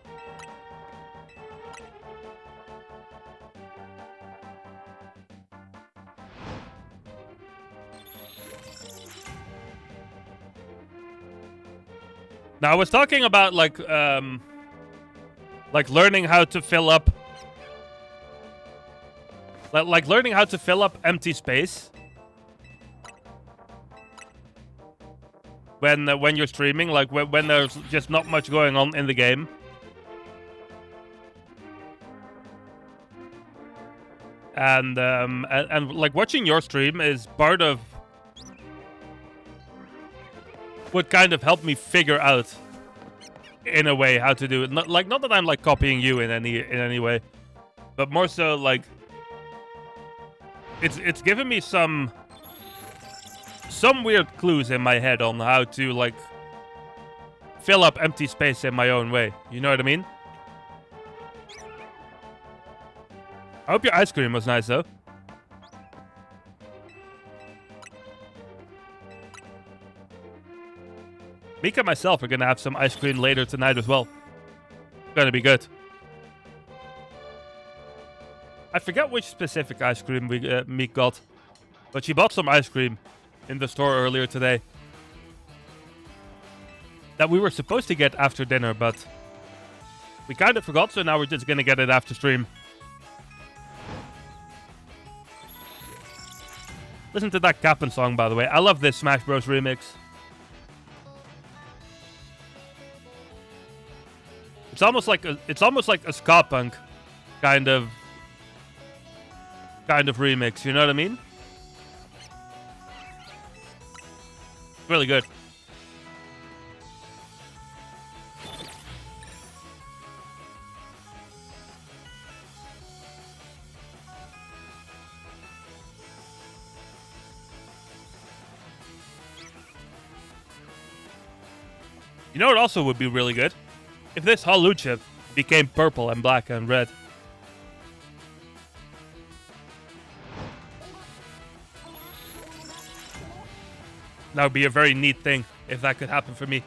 Now, I was talking about, like learning how to fill up... Like learning how to fill up empty space. when you're streaming, like when there's just not much going on in the game. And like watching your stream is part of what kind of helped me figure out, in a way, how to do it. Not that I'm like copying you in any way, but more so like it's given me some weird clues in my head on how to like fill up empty space in my own way. You know what I mean? I hope your ice cream was nice though. Mika and myself are gonna have some ice cream later tonight as well. Gonna be good. I forget which specific ice cream Meek got, but she bought some ice cream in the store earlier today that we were supposed to get after dinner, but we kind of forgot, so now we're just gonna get it after stream. Listen to that Cap'n song, by the way. I love this Smash Bros. Remix. It's almost like a ska punk kind of remix. You know what I mean? Really good. You know what also would be really good? If this Halu chip became purple and black and red. That would be a very neat thing if that could happen for me.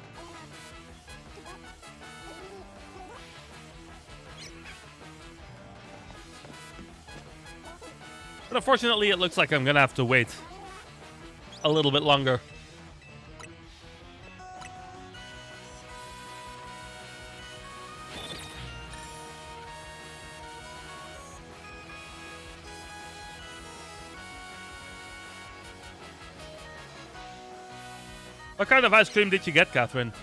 But unfortunately, it looks like I'm gonna have to wait a little bit longer. What kind of ice cream did you get, Catherine?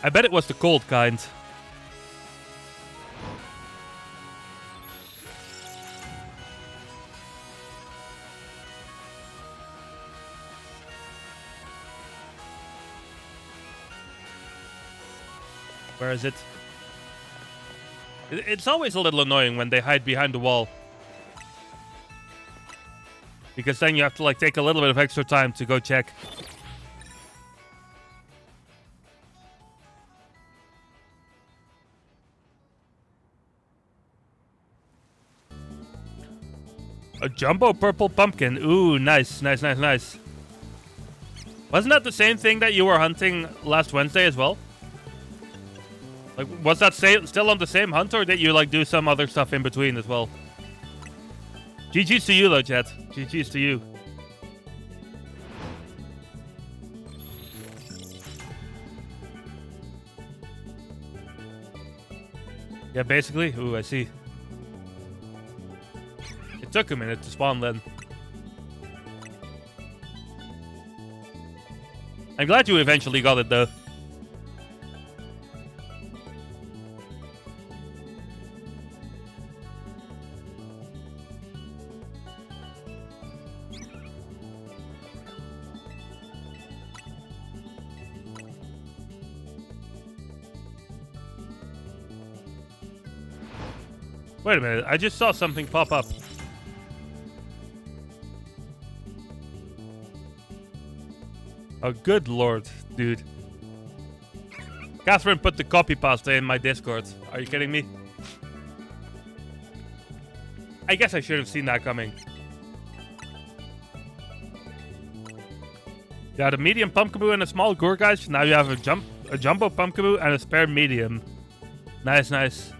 I bet it was the cold kind. Where is it? It's always a little annoying when they hide behind the wall. Because then you have to like take a little bit of extra time to go check. A jumbo purple pumpkin. Ooh, nice, nice, nice, nice. Wasn't that the same thing that you were hunting last Wednesday as well? Like, was that still on the same hunt, or did you like do some other stuff in between as well? GG's to you though, chat. GG's to you. Yeah, basically. Ooh, I see. It took a minute to spawn then. I'm glad you eventually got it though. Wait a minute, I just saw something pop up. Oh, good lord, dude. Catherine put the copy pasta in my Discord. Are you kidding me? I guess I should have seen that coming. You had a medium pumpkaboo and a small gourgeist. Now you have a jumbo pumpkaboo and a spare medium. Nice, nice.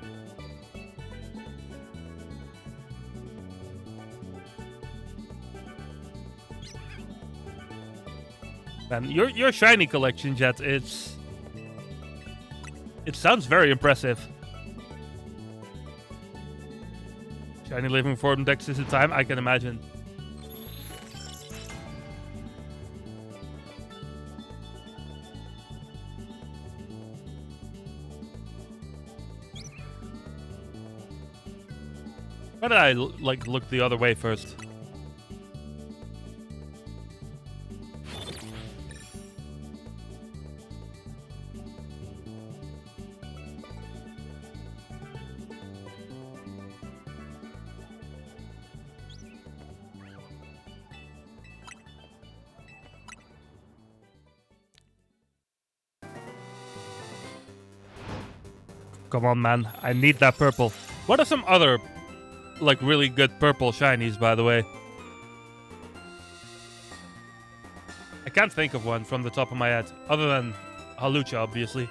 Man, your shiny collection, Jet, it sounds very impressive. Shiny living form decks is in time, I can imagine. Why did I like look the other way first? Come on, man. I need that purple. What are some other, like, really good purple shinies, by the way? I can't think of one from the top of my head, other than Halucha, obviously.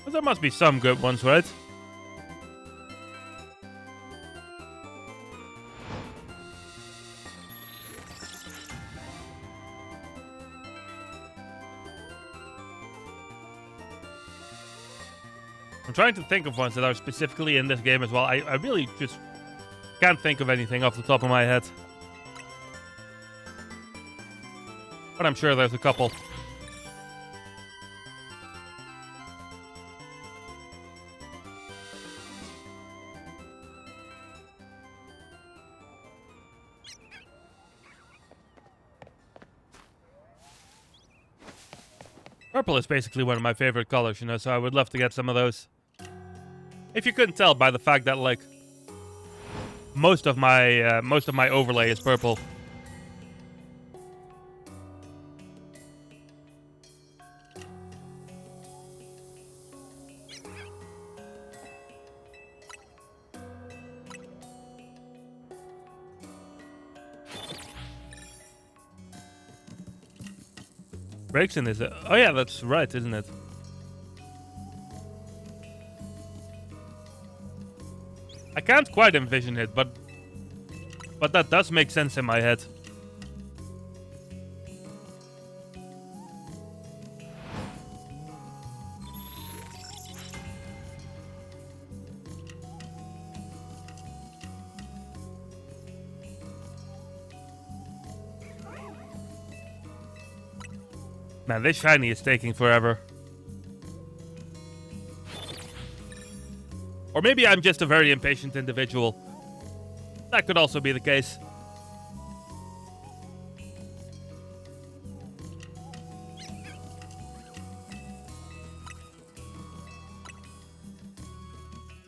But there must be some good ones, right? I'm trying to think of ones that are specifically in this game as well. I really just can't think of anything off the top of my head. But I'm sure there's a couple. Purple is basically one of my favorite colors, you know, so I would love to get some of those. If you couldn't tell by the fact that, like, most of my overlay is purple. Breakson is it? Oh yeah, that's right, isn't it? I can't quite envision it, but that does make sense in my head. Man, this shiny is taking forever. Or maybe I'm just a very impatient individual. That could also be the case.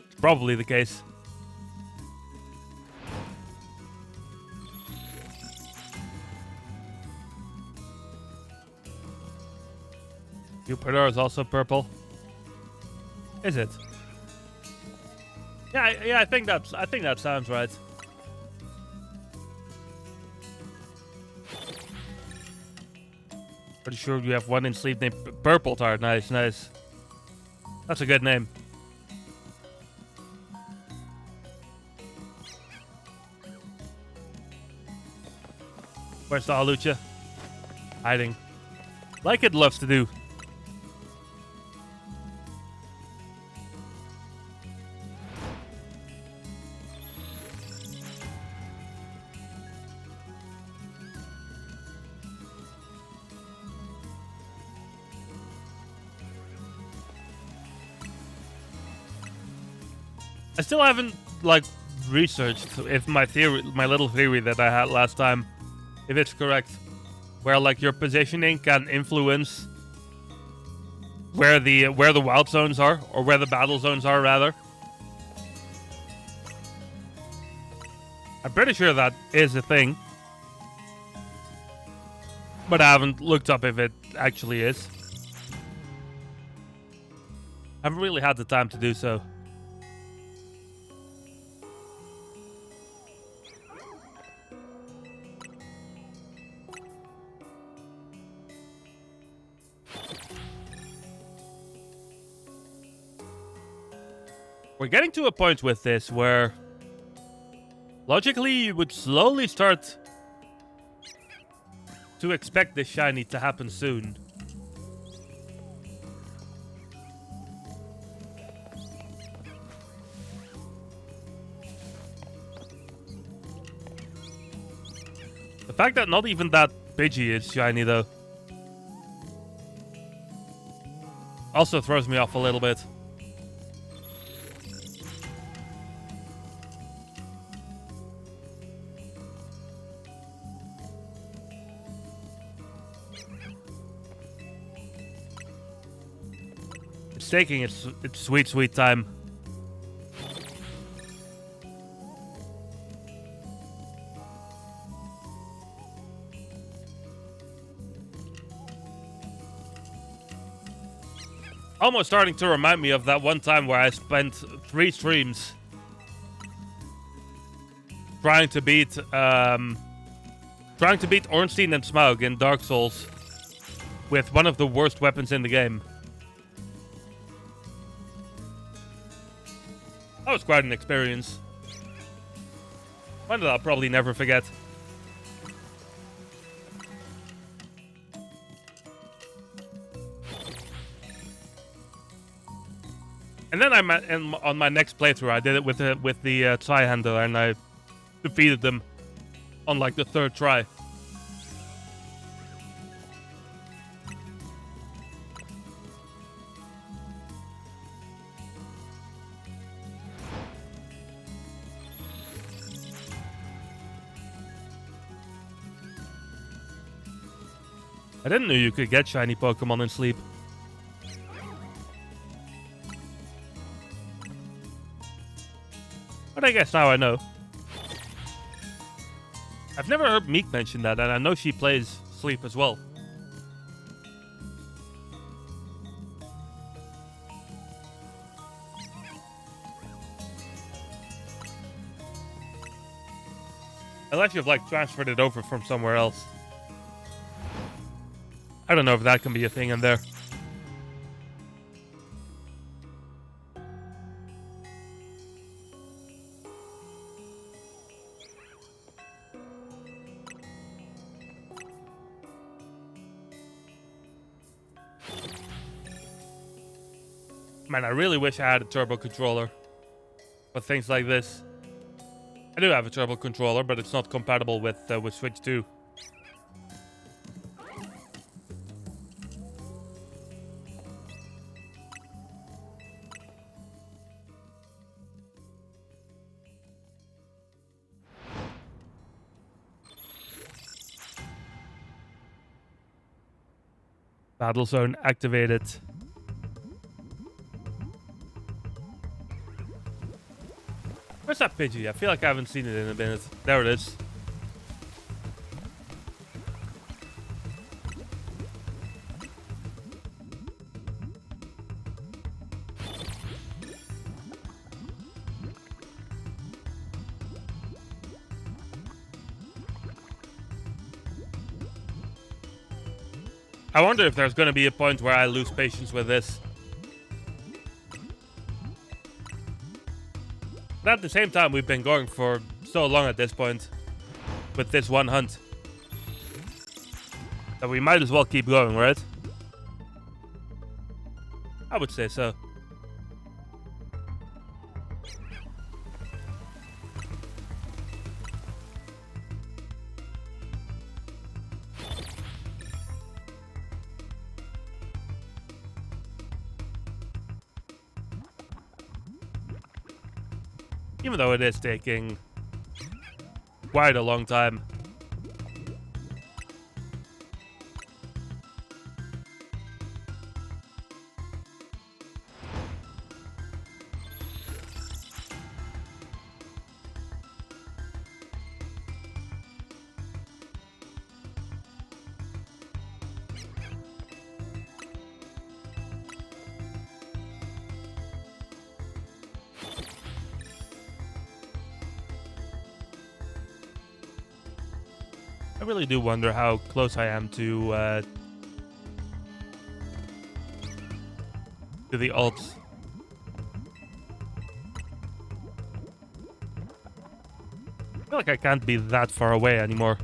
It's probably the case. Jupiter is also purple. Is it? Yeah, I think that sounds right. Pretty sure you have one in sleep named Purple Tart. Nice, nice. That's a good name. Where's the Halucha? Hiding. Like it loves to do. I still haven't, like, researched if my little theory that I had last time, if it's correct. Where, like, your positioning can influence where the wild zones are, or where the battle zones are, rather. I'm pretty sure that is a thing. But I haven't looked up if it actually is. I haven't really had the time to do so. We're getting to a point with this where logically you would slowly start to expect this shiny to happen soon. fact that not even that Pidgey is shiny, though, also throws me off a little bit. It's taking its sweet, sweet time. Almost starting to remind me of that one time where I spent 3 streams trying to beat Ornstein and Smaug in Dark Souls with one of the worst weapons in the game. That was quite an experience. One that I'll probably never forget. And then on my next playthrough, I did it with the Tri-Handler, and I defeated them on like the 3rd try. I didn't know you could get shiny Pokemon in sleep. But I guess now I know. I've never heard Meek mention that, and I know she plays Sleep as well. Unless you've like transferred it over from somewhere else. I don't know if that can be a thing in there. Man, I really wish I had a turbo controller for things like this. I do have a turbo controller, but it's not compatible with Switch 2. Battle zone activated. Where's that Pidgey? I feel like I haven't seen it in a minute. There it is. I wonder if there's going to be a point where I lose patience with this. But at the same time, we've been going for so long at this point with this one hunt that we might as well keep going, right? I would say so. Even though it is taking quite a long time. I really do wonder how close I am to the ults. I feel like I can't be that far away anymore.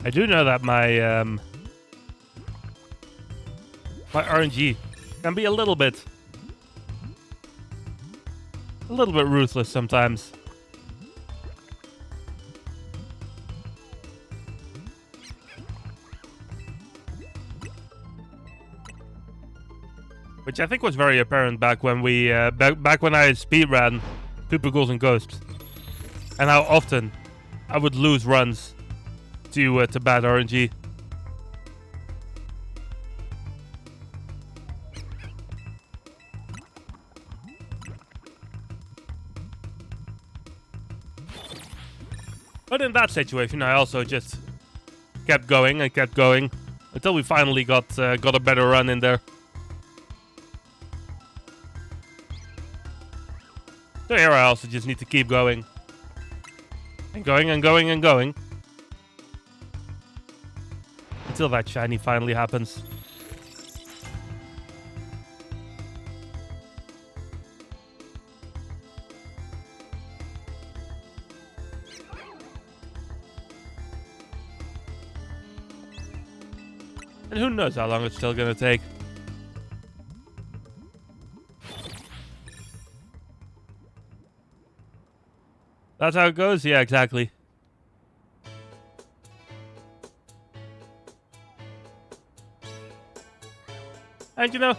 I do know that my my RNG can be a little bit ruthless sometimes. Which I think was very apparent back when we back when I speedran Super Ghouls and Ghosts, and how often I would lose runs to bad RNG. But in that situation, I also just kept going and kept going until we finally got a better run in there. So here I also just need to keep going. And going and going and going. Until that shiny finally happens. And who knows how long it's still gonna take. That's how it goes? Yeah, exactly. And you know,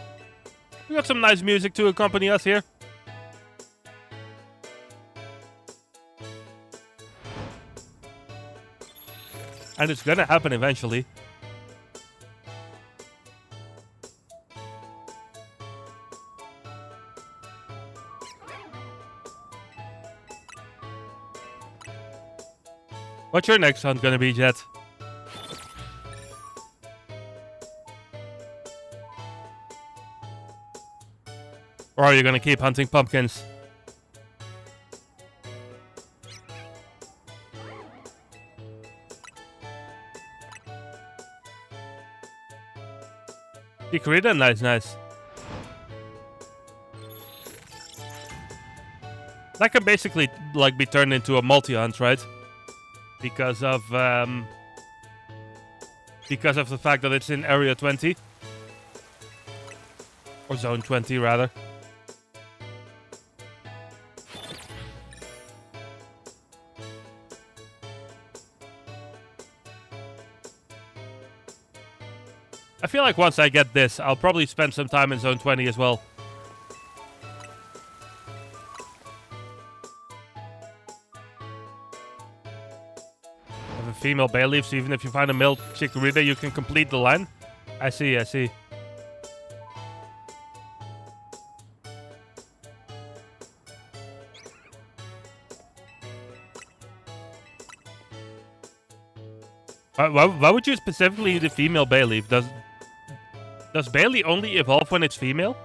we got some nice music to accompany us here. And it's gonna happen eventually. What's your next hunt gonna be, Jet? Or are you gonna keep hunting pumpkins? Chikorita, nice. That can basically like be turned into a multi-hunt, right? Because of the fact that it's in Area 20. Or Zone 20, rather. I feel like once I get this, I'll probably spend some time in Zone 20 as well. Have a female bay leaf, so even if you find a male Chikorita, you can complete the line. I see. Why would you specifically need a female bay leaf? Does Bailey only evolve when it's female?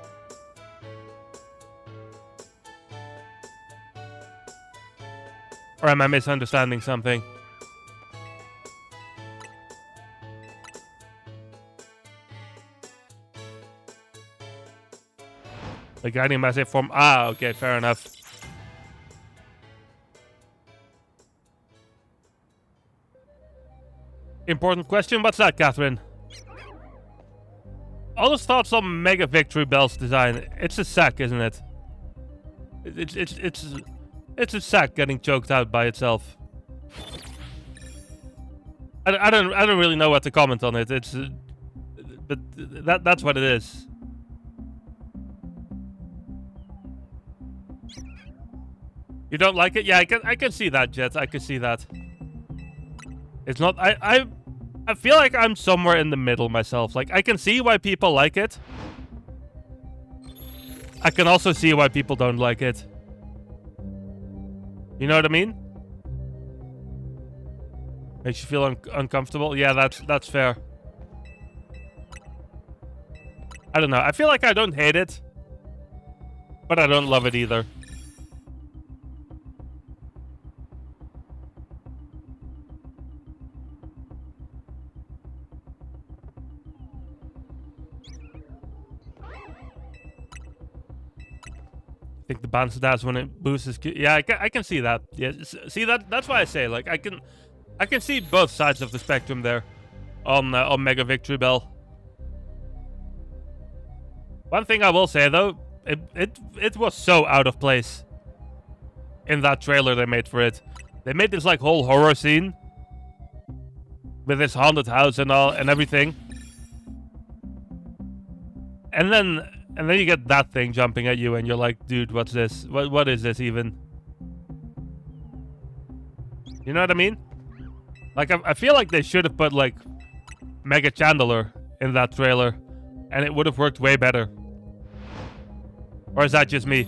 Or am I misunderstanding something? The guiding massive form. Ah, okay, fair enough. Important question. What's that, Catherine? All those thoughts on Mega Victory Bell's design. It's a sack, isn't it? It's a sack getting choked out by itself. I don't really know what to comment on it. But that's what it is. You don't like it? Yeah, I can see that, Jet. I can see that. It's not. I feel like I'm somewhere in the middle myself. Like, I can see why people like it. I can also see why people don't like it. You know what I mean? Makes you feel uncomfortable? Yeah, that's fair. I don't know. I feel like I don't hate it. But I don't love it either. I think the bounce dash when it boosts his... Yeah, I can see that. Yeah, see, that's why I say, like, I can... I can see both sides of the spectrum there on Mega Victory Bell. One thing I will say though, it was so out of place in that trailer they made for it. They made this like whole horror scene with this haunted house and all and everything, and then you get that thing jumping at you, and you're like, dude, what's this? What is this even? You know what I mean? Like I feel like they should have put like Mega Chandler in that trailer, and it would have worked way better. Or is that just me?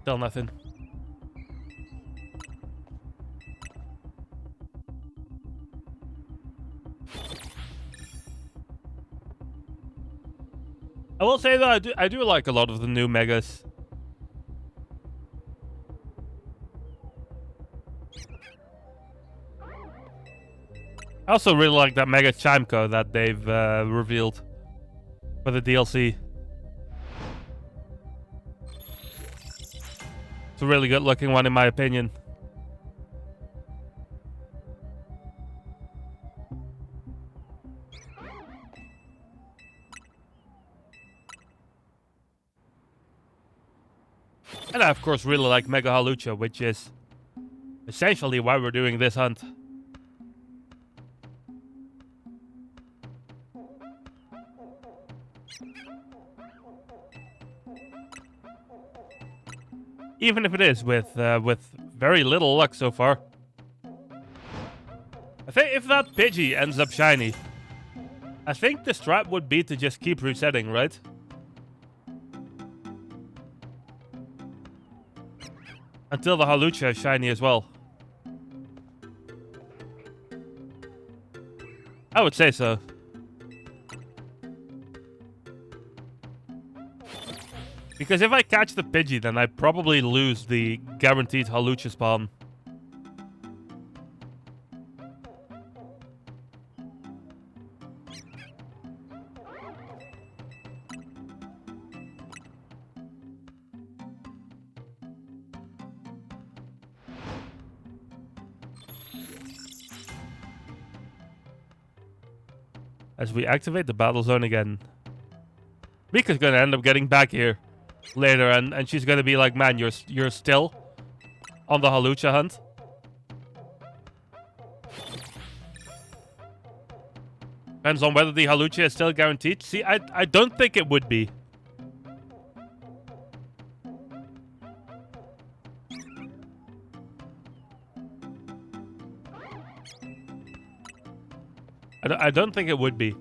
Still nothing. I will say that I do like a lot of the new megas. I also really like that Mega Chimco that they've revealed for the DLC. It's a really good looking one in my opinion. And I of course really like Mega Halucha, which is essentially why we're doing this hunt. Even if it is with very little luck so far. I think if that Pidgey ends up shiny, I think the strat would be to just keep resetting, right? Until the Halucha is shiny as well. I would say so. Because if I catch the Pidgey, then I probably lose the guaranteed Halucha spawn. As we activate the battle zone again. Mika's gonna end up getting back here later, and she's gonna be like, man, you're still on the Halucha hunt. Depends on whether the Halucha is still guaranteed. See, I don't think it would be. I don't think it would be.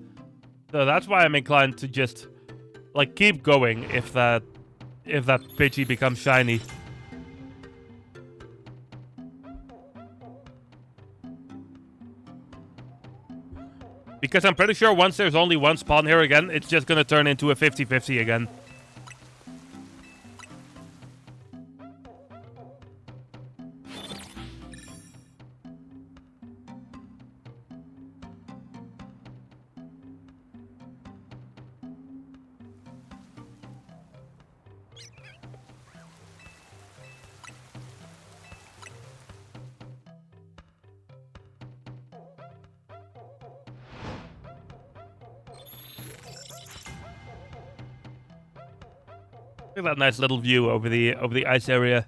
So that's why I'm inclined to just like keep going if that Pidgey becomes shiny. Because I'm pretty sure once there's only one spawn here again, it's just gonna turn into a 50-50 again. Look at that nice little view over the ice area.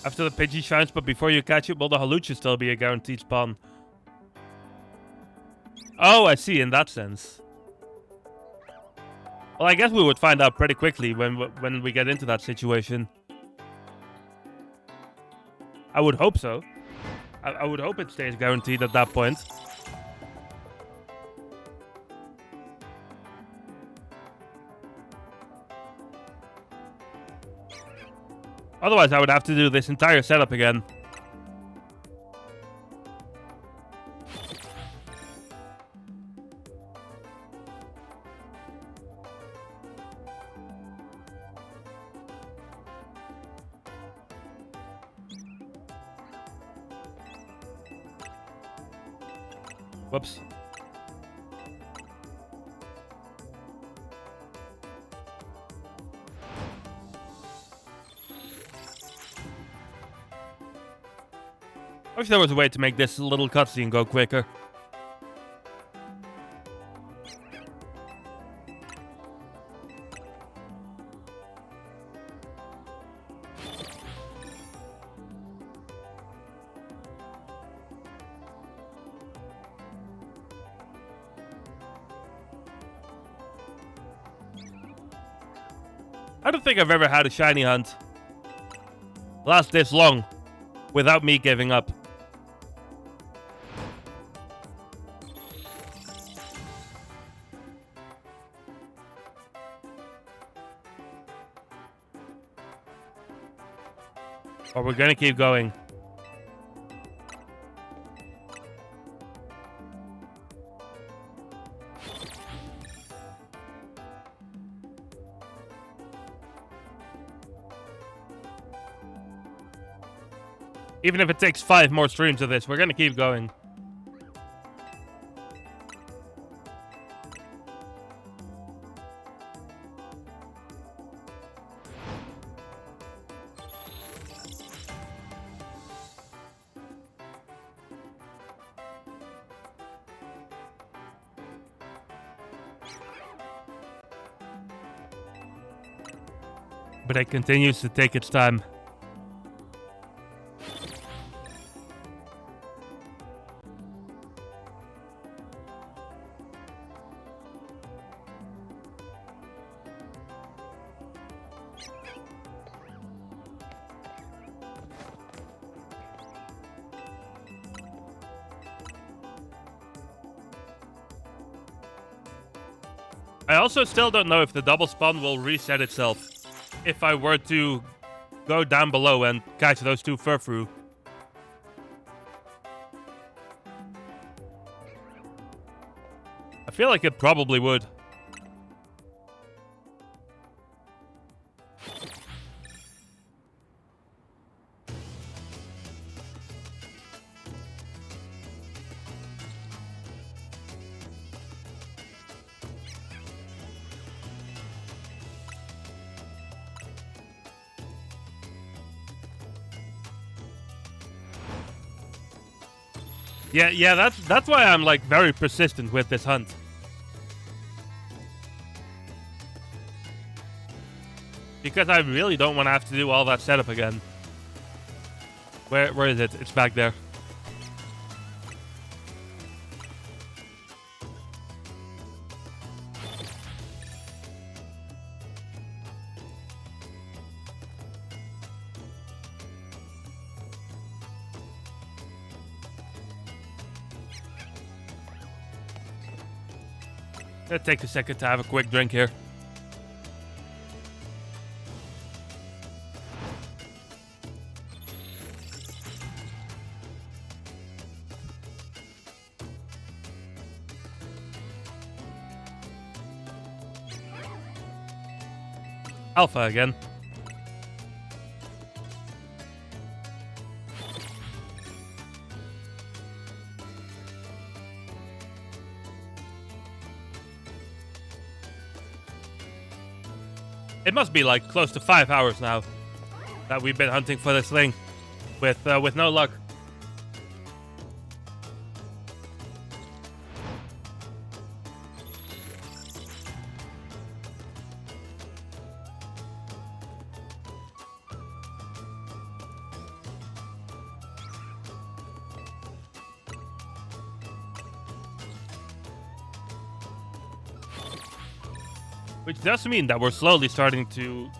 After the Pidgey shines, but before you catch it, will the Halucha still be a guaranteed spawn? Oh, I see, in that sense. Well, I guess we would find out pretty quickly when we get into that situation. I would hope so. I would hope it stays guaranteed at that point. Otherwise, I would have to do this entire setup again. Whoops. I wish there was a way to make this little cutscene go quicker. I don't think I've ever had a shiny hunt last this long without me giving up. Or we're gonna keep going. Even if it takes 5 more streams of this, we're gonna keep going. But it continues to take its time. I also still don't know if the double spawn will reset itself if I were to go down below and catch those 2 furfru. I feel like it probably would. Yeah, that's why I'm like very persistent with this hunt. Because I really don't want to have to do all that setup again. Where is it? It's back there. Let's take a second to have a quick drink here. Alpha again. It must be like close to 5 hours now that we've been hunting for this thing with no luck. Which does mean that we're slowly starting to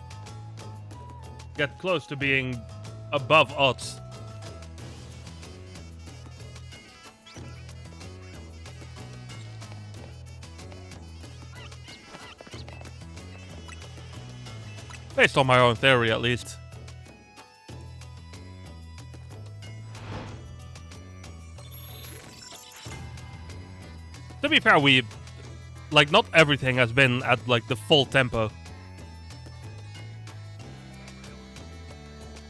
get close to being above odds. Based on my own theory, at least. To be fair, like, not everything has been at, like, the full tempo.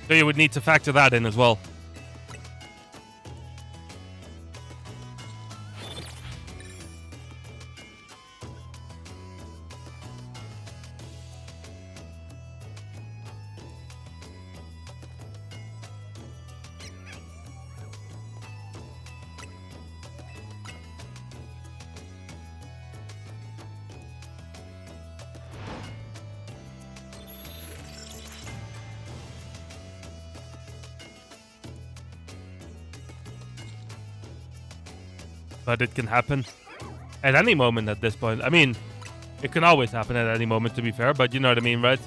So you would need to factor that in as well. But it can happen at any moment at this point. I mean, it can always happen at any moment, to be fair, but you know what I mean, right?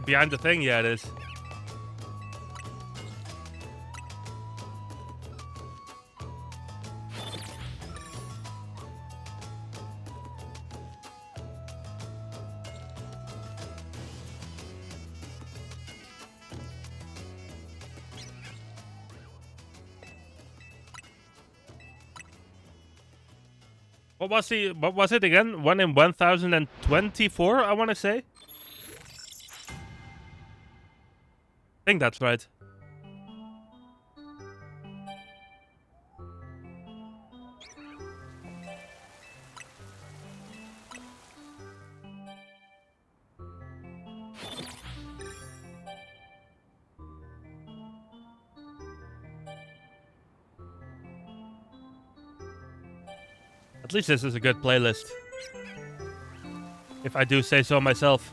Behind the thing, yeah, it is. What was it again? 1 in 1024, I want to say. I think that's right. At least this is a good playlist, if I do say so myself.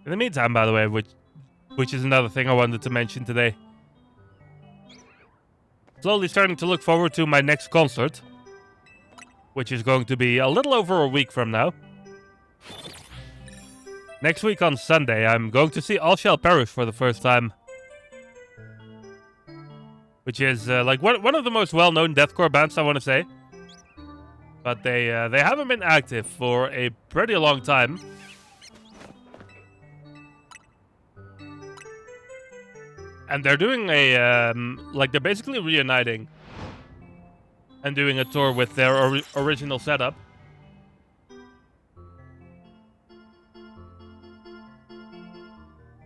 In the meantime, by the way, which is another thing I wanted to mention today, slowly starting to look forward to my next concert, which is going to be a little over a week from now. Next week on Sunday, I'm going to see All Shall Perish for the first time, which is like one of the most well-known deathcore bands, I want to say. But they haven't been active for a pretty long time. And they're doing a, like, they're basically reuniting and doing a tour with their original setup.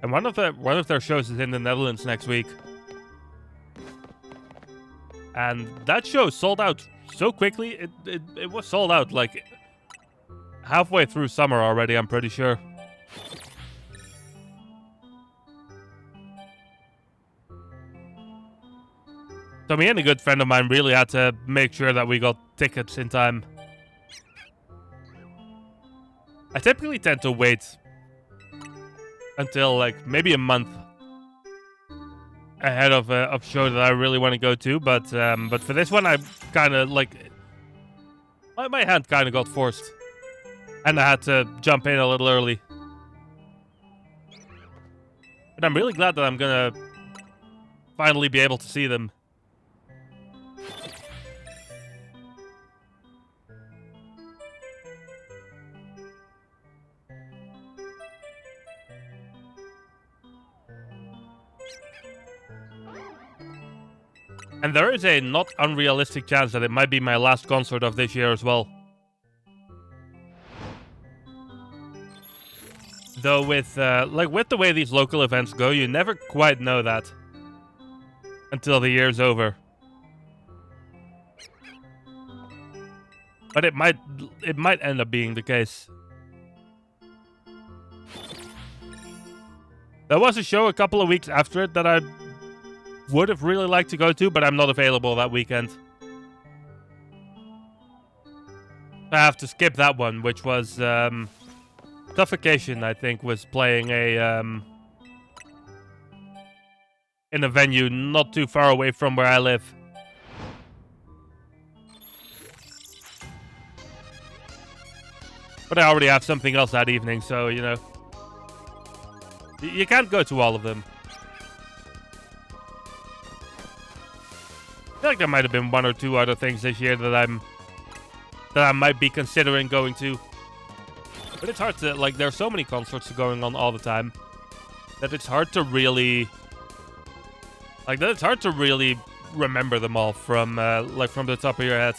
And one of their shows is in the Netherlands next week. And that show sold out so quickly. It was sold out, like, halfway through summer already, I'm pretty sure. So me and a good friend of mine really had to make sure that we got tickets in time. I typically tend to wait until like maybe a month ahead of a show that I really want to go to, but for this one I kind of like my hand kind of got forced, and I had to jump in a little early. But I'm really glad that I'm gonna finally be able to see them. And there is a not unrealistic chance that it might be my last concert of this year as well. Though with the way these local events go, you never quite know that until the year's over. But it might end up being the case. There was a show a couple of weeks after it that I would have really liked to go to, but I'm not available that weekend. I have to skip that one, which was Suffocation, I think, was playing in a venue not too far away from where I live. But I already have something else that evening, so, you know. You can't go to all of them. I feel like there might have been one or two other things this year that I might be considering going to. But it's hard to, like, there's so many concerts going on all the time that it's hard to really, remember them all from like from the top of your head.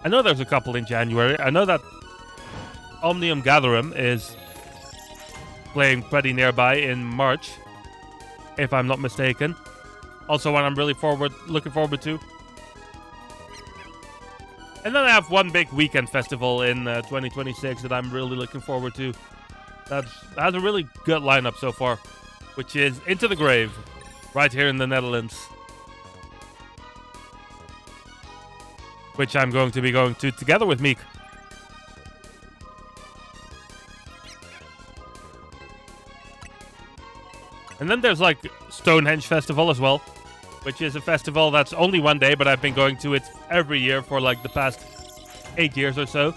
I know there's a couple in January. I know that Omnium Gatherum is playing pretty nearby in March, if I'm not mistaken. Also one I'm really looking forward to. And then I have one big weekend festival in 2026 that I'm really looking forward to. That has a really good lineup so far, which is Into the Grave, right here in the Netherlands. Which I'm going to be going to together with Meek. And then there's like Stonehenge Festival as well, which is a festival that's only one day, but I've been going to it every year for like the past 8 years or so.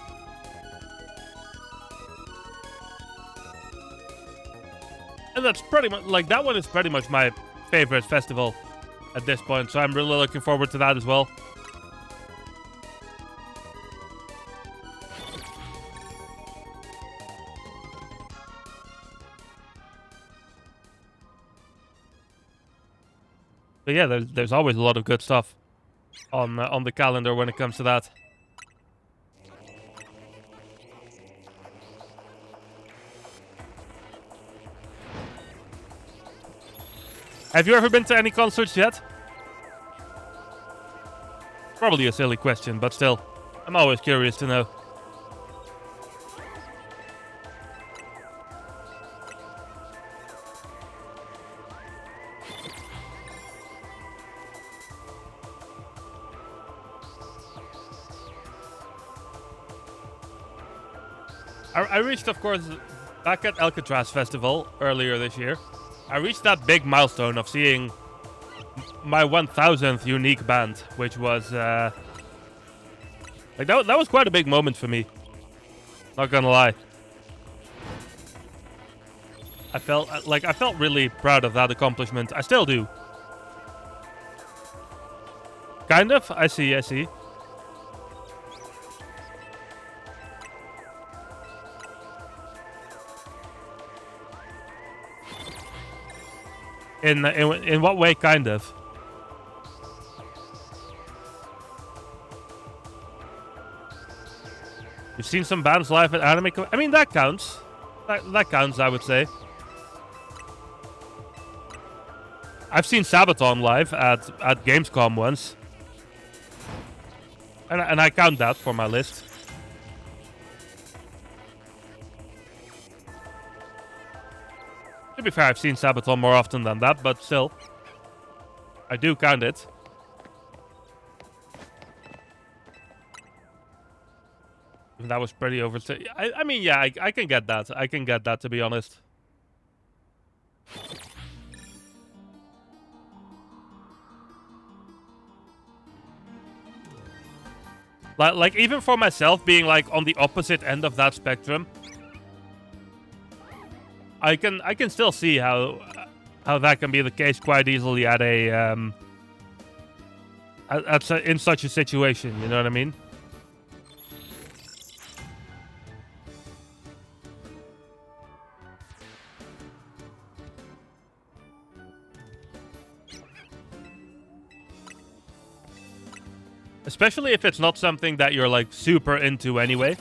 And that's pretty much, like, that one is pretty much my favorite festival at this point, so I'm really looking forward to that as well. But yeah, there's always a lot of good stuff on the calendar when it comes to that. Have you ever been to any concerts yet? Probably a silly question, but still, I'm always curious to know. I reached, of course, back at Alcatraz Festival earlier this year. I reached that big milestone of seeing my 1000th unique band, which was like that was quite a big moment for me. Not gonna lie. I felt really proud of that accomplishment. I still do. Kind of. I see. In what way, kind of? You've seen some bands live at anime. I mean, that counts. That counts, I would say. I've seen Sabaton live at Gamescom once, and I count that for my list. To be fair, I've seen Sabaton more often than that, but still, I do count it. That was pretty overstated. I mean, yeah, I can get that. I can get that, to be honest. Like even for myself, being like on the opposite end of that spectrum, I can still see how that can be the case quite easily at a in such a situation. You know what I mean? Especially if it's not something that you're like super into anyway.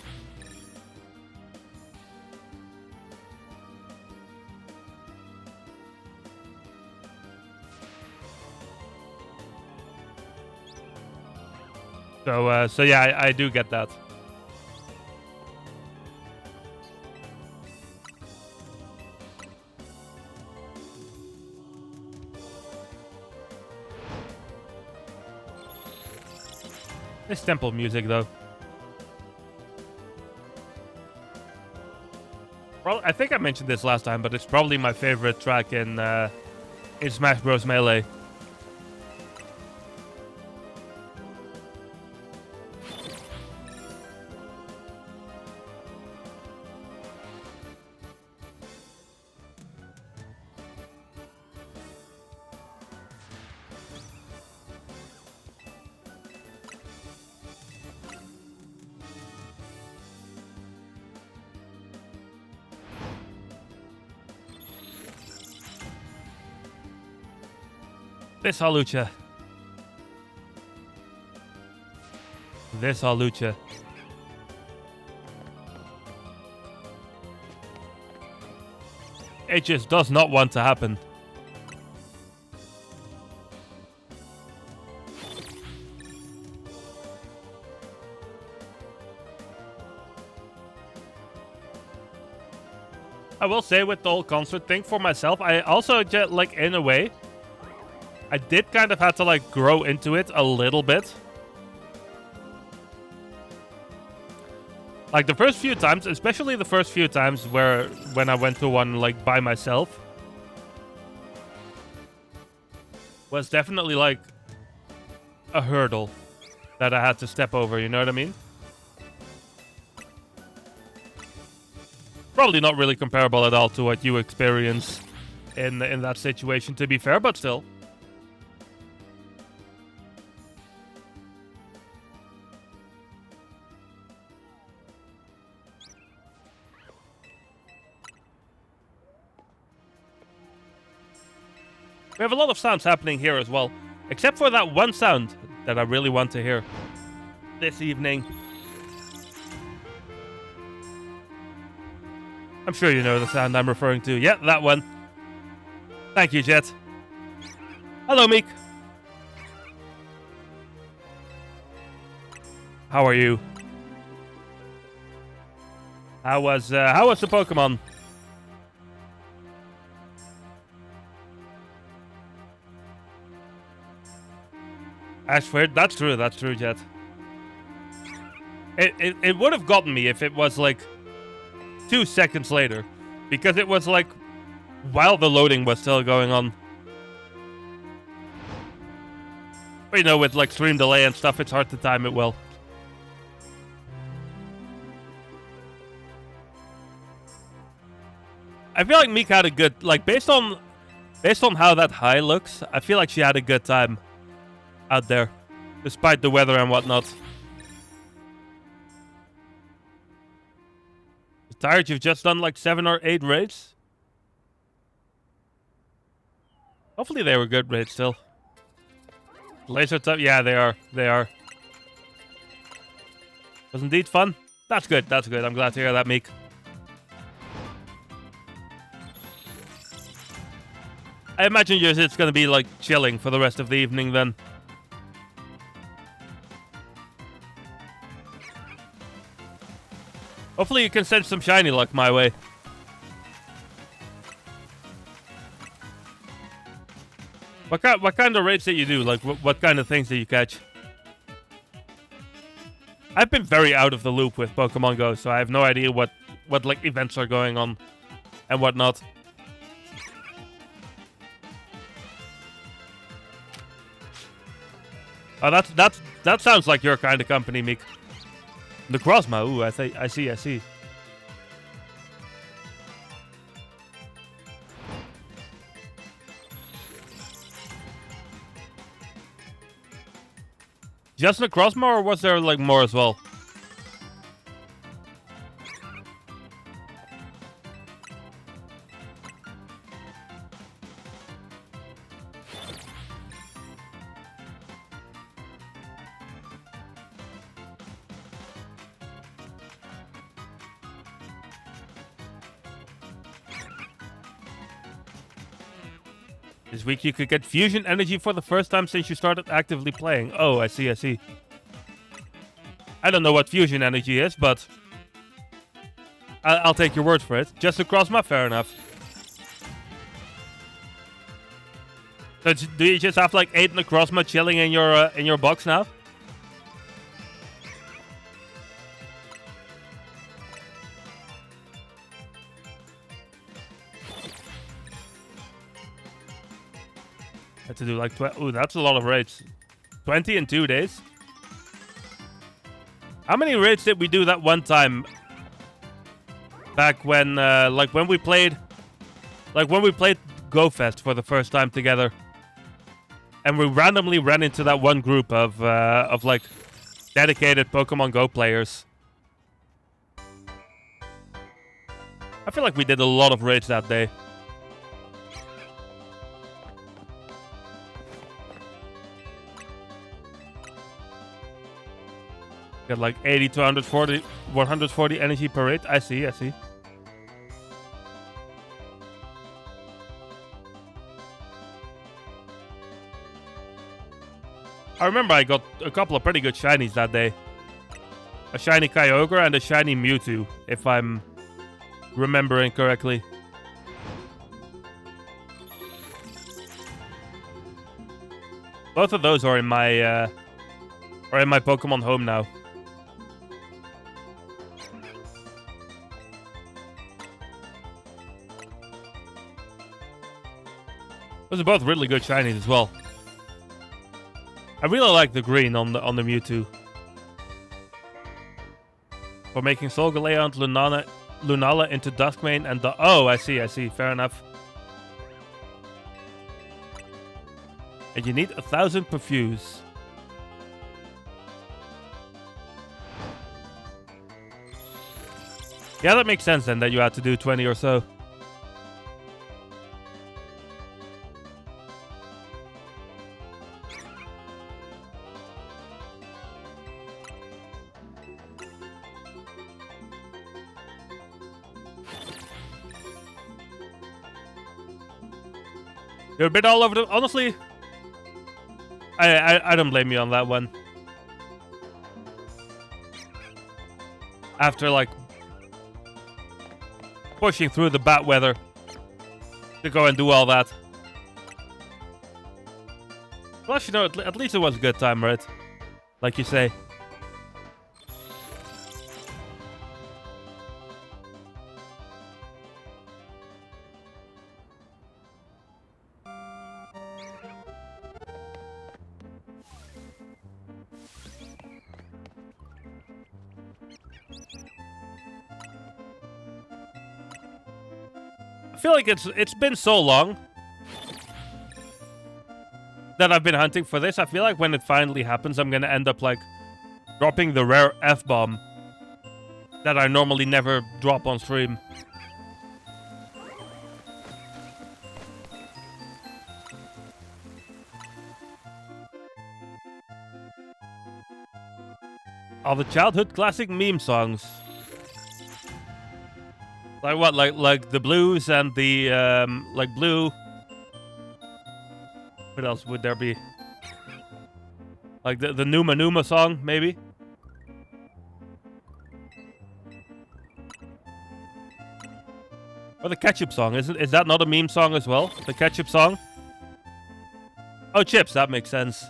So yeah, I do get that. This temple music, though. Well, I think I mentioned this last time, but it's probably my favorite track in Smash Bros. Melee. This Halucha. This Halucha. It just does not want to happen. I will say with the whole concert thing for myself, I also just, like, in a way, I did kind of have to, like, grow into it a little bit. Like, the first few times, especially the first few times when I went to one, like, by myself, was definitely, like, a hurdle that I had to step over, you know what I mean? Probably not really comparable at all to what you experience in that situation, to be fair, but still. We have a lot of sounds happening here as well, except for that one sound that I really want to hear this evening. I'm sure you know the sound I'm referring to. Yeah, that one. Thank you, Jet. Hello, Meek. How are you? How was the Pokemon? Ashford, that's true, Jet. It would have gotten me if it was like 2 seconds later, because it was like while the loading was still going on. But you know, with like stream delay and stuff, it's hard to time it well. I feel like Meek had a good, like, based on how that high looks, I feel like she had a good time out there, despite the weather and whatnot. Tired? You've just done like 7 or 8 raids? Hopefully they were good raids still. Laser type? Yeah, they are. They are. Was indeed fun. That's good. That's good. I'm glad to hear that, Meek. I imagine it's going to be like chilling for the rest of the evening then. Hopefully you can send some shiny luck my way. What kind of raids did you do? Like, what kind of things did you catch? I've been very out of the loop with Pokemon Go, so I have no idea what like events are going on and whatnot. Oh, that sounds like your kind of company, Meek. The Crossma, ooh, I see. Just the Crossma, or was there like more as well? This week you could get fusion energy for the first time since you started actively playing. Oh, I see. I don't know what fusion energy is, but I'll take your word for it. Just across my, fair enough. So do you just have like 8 Necrozma chilling in your box now? Had to do like 20. Ooh, that's a lot of raids. 20 in 2 days. How many raids did we do that one time? Back when, like when we played GoFest for the first time together, and we randomly ran into that one group of like dedicated Pokemon Go players. I feel like we did a lot of raids that day. Get like 80 to 140 energy per rate. I see. I remember I got a couple of pretty good shinies that day. A shiny Kyogre and a shiny Mewtwo, if I'm remembering correctly. Both of those are in my Pokemon home now. Those are both really good shinies as well. I really like the green on the Mewtwo. For making Solgaleo and Lunala into Duskmane and the... Oh, I see. Fair enough. And you need 1,000 Perfuse. Yeah, that makes sense then, that you had to do 20 or so. You're a bit all over the... Honestly, I don't blame you on that one. After, like, pushing through the bad weather to go and do all that. Plus, you know, at least it was a good time, right? Like you say. I feel like it's been so long that I've been hunting for this. I feel like when it finally happens, I'm gonna end up like dropping the rare F-bomb that I normally never drop on stream. All the childhood classic meme songs. Like what? Like the blues and the like blue. What else would there be? Like the Numa Numa song, maybe? Or the ketchup song, is that not a meme song as well? The ketchup song? Oh, chips, that makes sense.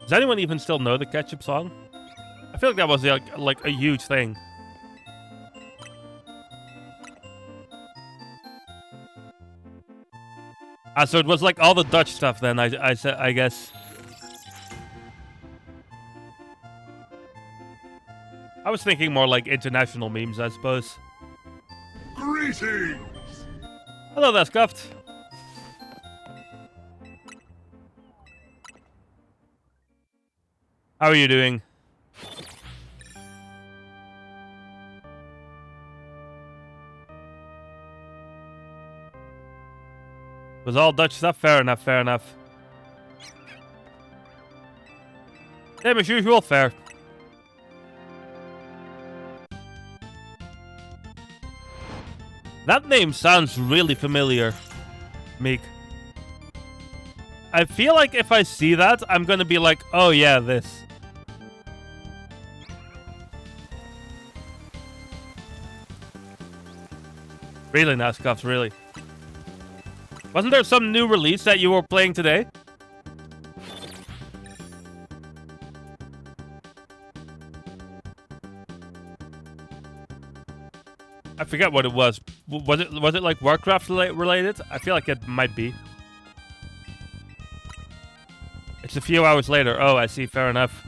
Does anyone even still know the ketchup song? I feel like that was like a huge thing. Ah, so it was like all the Dutch stuff then, I guess. I was thinking more like international memes, I suppose. Greetings! Hello there, Scuffed. How are you doing? Was all Dutch stuff? Fair enough, fair enough. Same as usual, fair. That name sounds really familiar, Meek. I feel like if I see that, I'm gonna be like, oh yeah, this. Really nice, Scuffs, really. Wasn't there some new release that you were playing today? I forget what it was. Was it like Warcraft related? I feel like it might be. It's a few hours later. Oh, I see. Fair enough.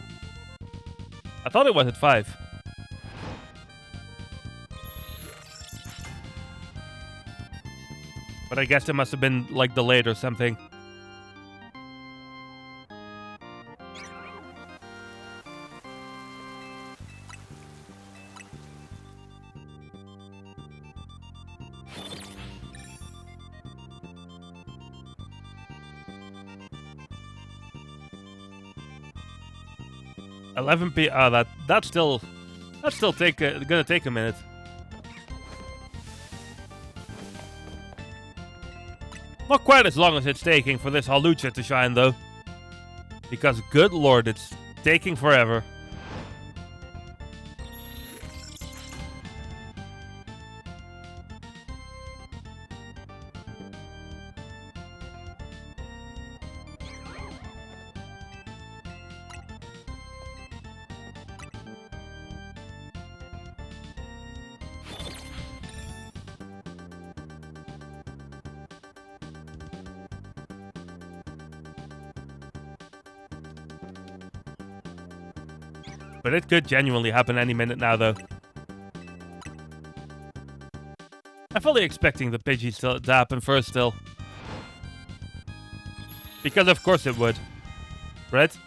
I thought it was at 5. But I guess it must have been like delayed or something. 11 p. That's still gonna take a minute. Not quite as long as it's taking for this Halucha to shine though, because good lord, it's taking forever. But it could genuinely happen any minute now, though. I'm fully expecting the Pidgey to happen first still. Because of course it would. Right?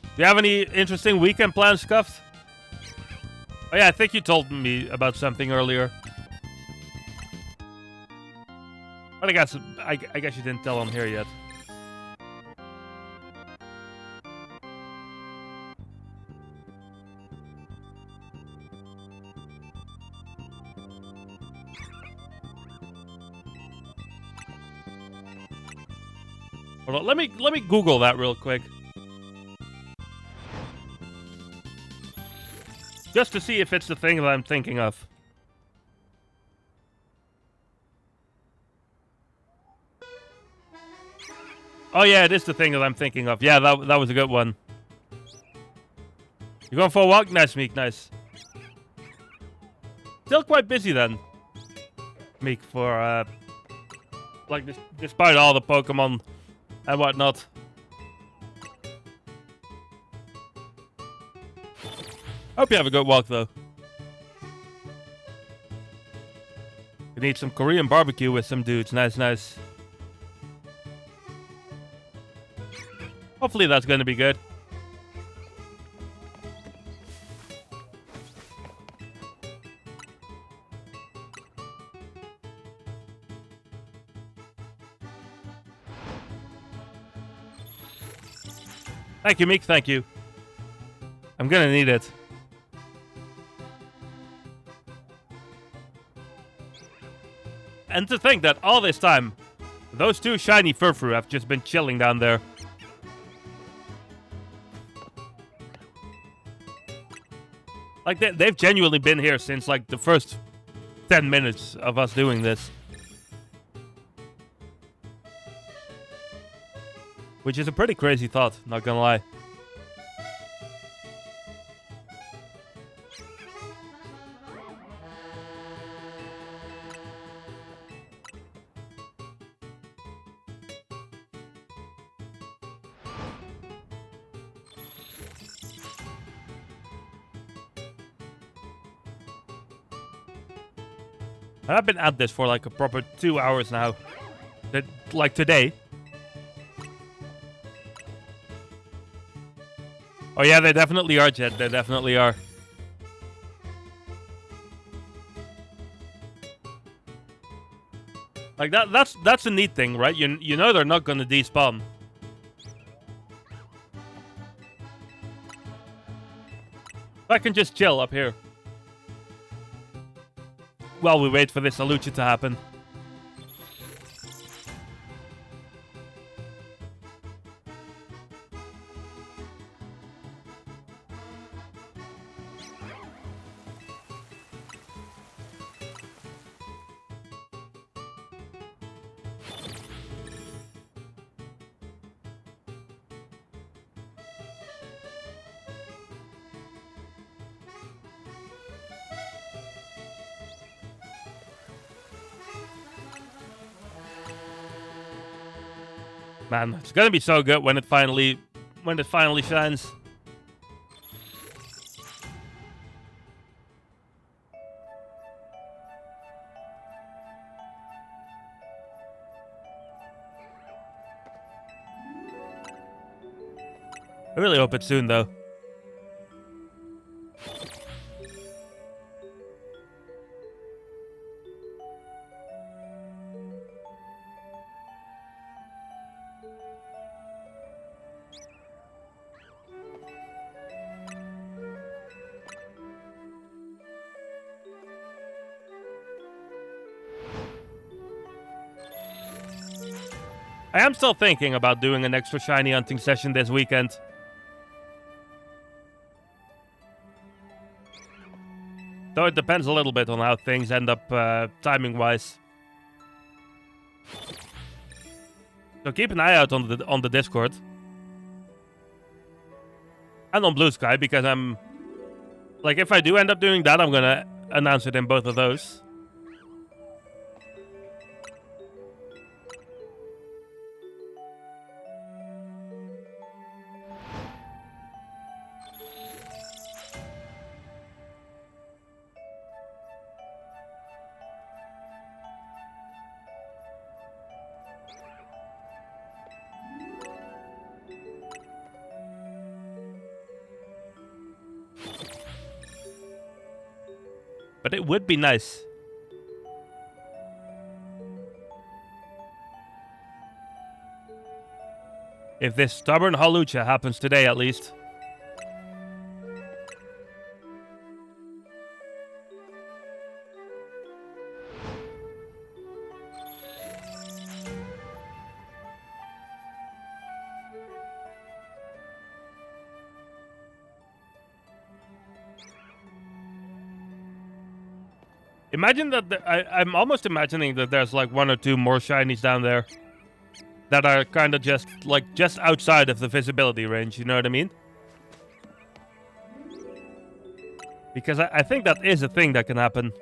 Do you have any interesting weekend plans, Scuffed? Oh yeah, I think you told me about something earlier. But I guess you didn't tell on here yet. Hold on, let me Google that real quick. Just to see if it's the thing that I'm thinking of. Oh yeah, it is the thing that I'm thinking of. Yeah, that was a good one. You going for a walk? Nice, Meek, nice. Still quite busy then, Meek, for like despite all the Pokemon and whatnot. Hope you have a good walk though. We need some Korean barbecue with some dudes. Nice, nice. Hopefully that's going to be good. Thank you, Meek. Thank you. I'm gonna need it. And to think that all this time, those two shiny Furfru have just been chilling down there. Like, they've genuinely been here since, like, the first 10 minutes of us doing this. Which is a pretty crazy thought, not gonna lie. And I've been at this for like a proper 2 hours now. Like today. Oh yeah, they definitely are, Jet. They definitely are. Like that's a neat thing, right? You know they're not gonna despawn. I can just chill up here while we wait for this Alucha to happen. Man, it's gonna be so good when it finally shines. I really hope it's soon, though. I am still thinking about doing an extra shiny hunting session this weekend. Though it depends a little bit on how things end up timing-wise. So keep an eye out on the Discord. And on Blue Sky, because I'm... Like, if I do end up doing that, I'm gonna announce it in both of those. But it would be nice. If this stubborn Halucha happens today, at least. Imagine that I'm almost imagining that there's like 1 or 2 more shinies down there that are kind of just outside of the visibility range, you know what I mean? Because I think that is a thing that can happen.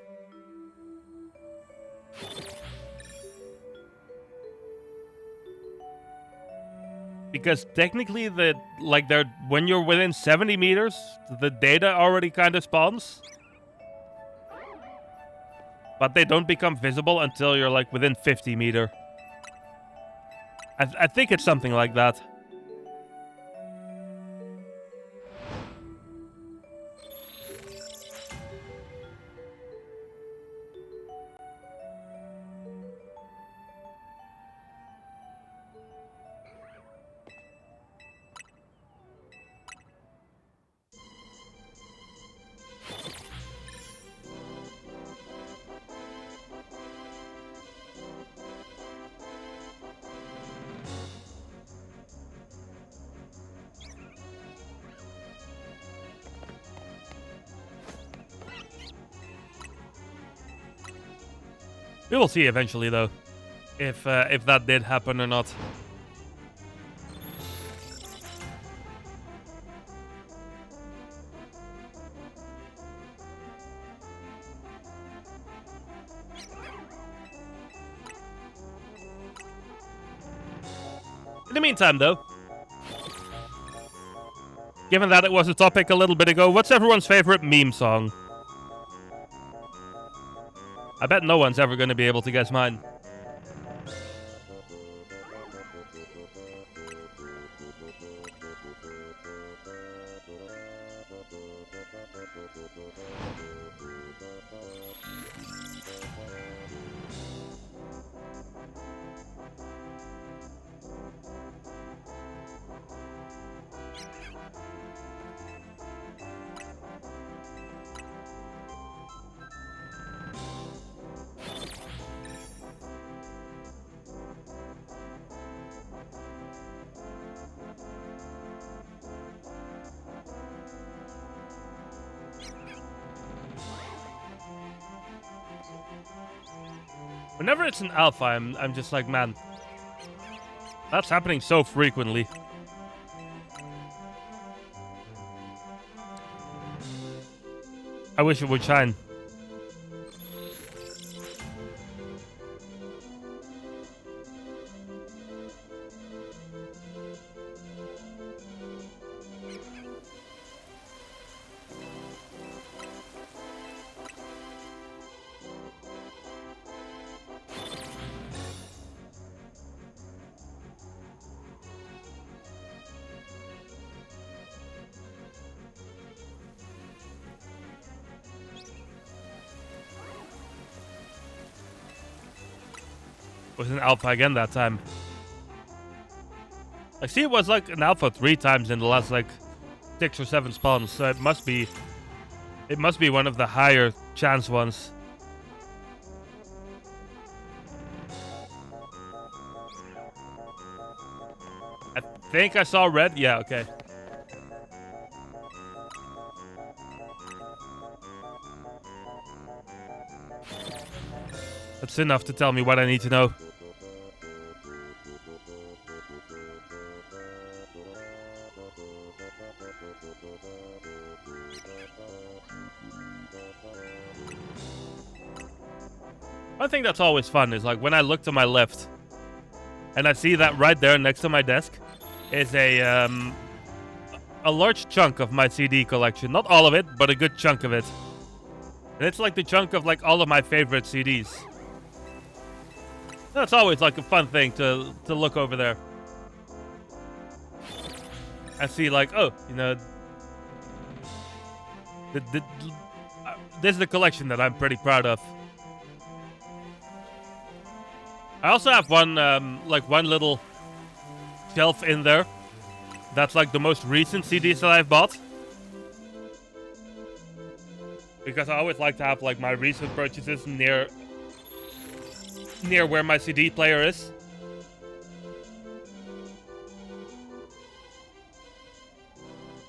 Because technically when you're within 70 meters, the data already kind of spawns. But they don't become visible until you're like within 50 meter. I think it's something like that. We will see eventually, though, if that did happen or not. In the meantime, though, given that it was a topic a little bit ago, what's everyone's favorite meme song? I bet no one's ever going to be able to guess mine. Whenever it's an alpha, I'm just like, man, that's happening so frequently. I wish it would shine. Was an alpha again that time. I see it was like an alpha 3 times in the last like 6 or 7 spawns, so it must be one of the higher chance ones. I think I saw red. Yeah, okay. That's enough to tell me what I need to know. One thing that's always fun is like when I look to my left and I see that right there next to my desk is a large chunk of my CD collection. Not all of it, but a good chunk of it. And it's like the chunk of like all of my favorite CDs. That's always like a fun thing to look over there. And see like, oh, you know, this is the collection that I'm pretty proud of. I also have one little shelf in there. That's like the most recent CDs that I've bought. Because I always like to have like my recent purchases near where my CD player is.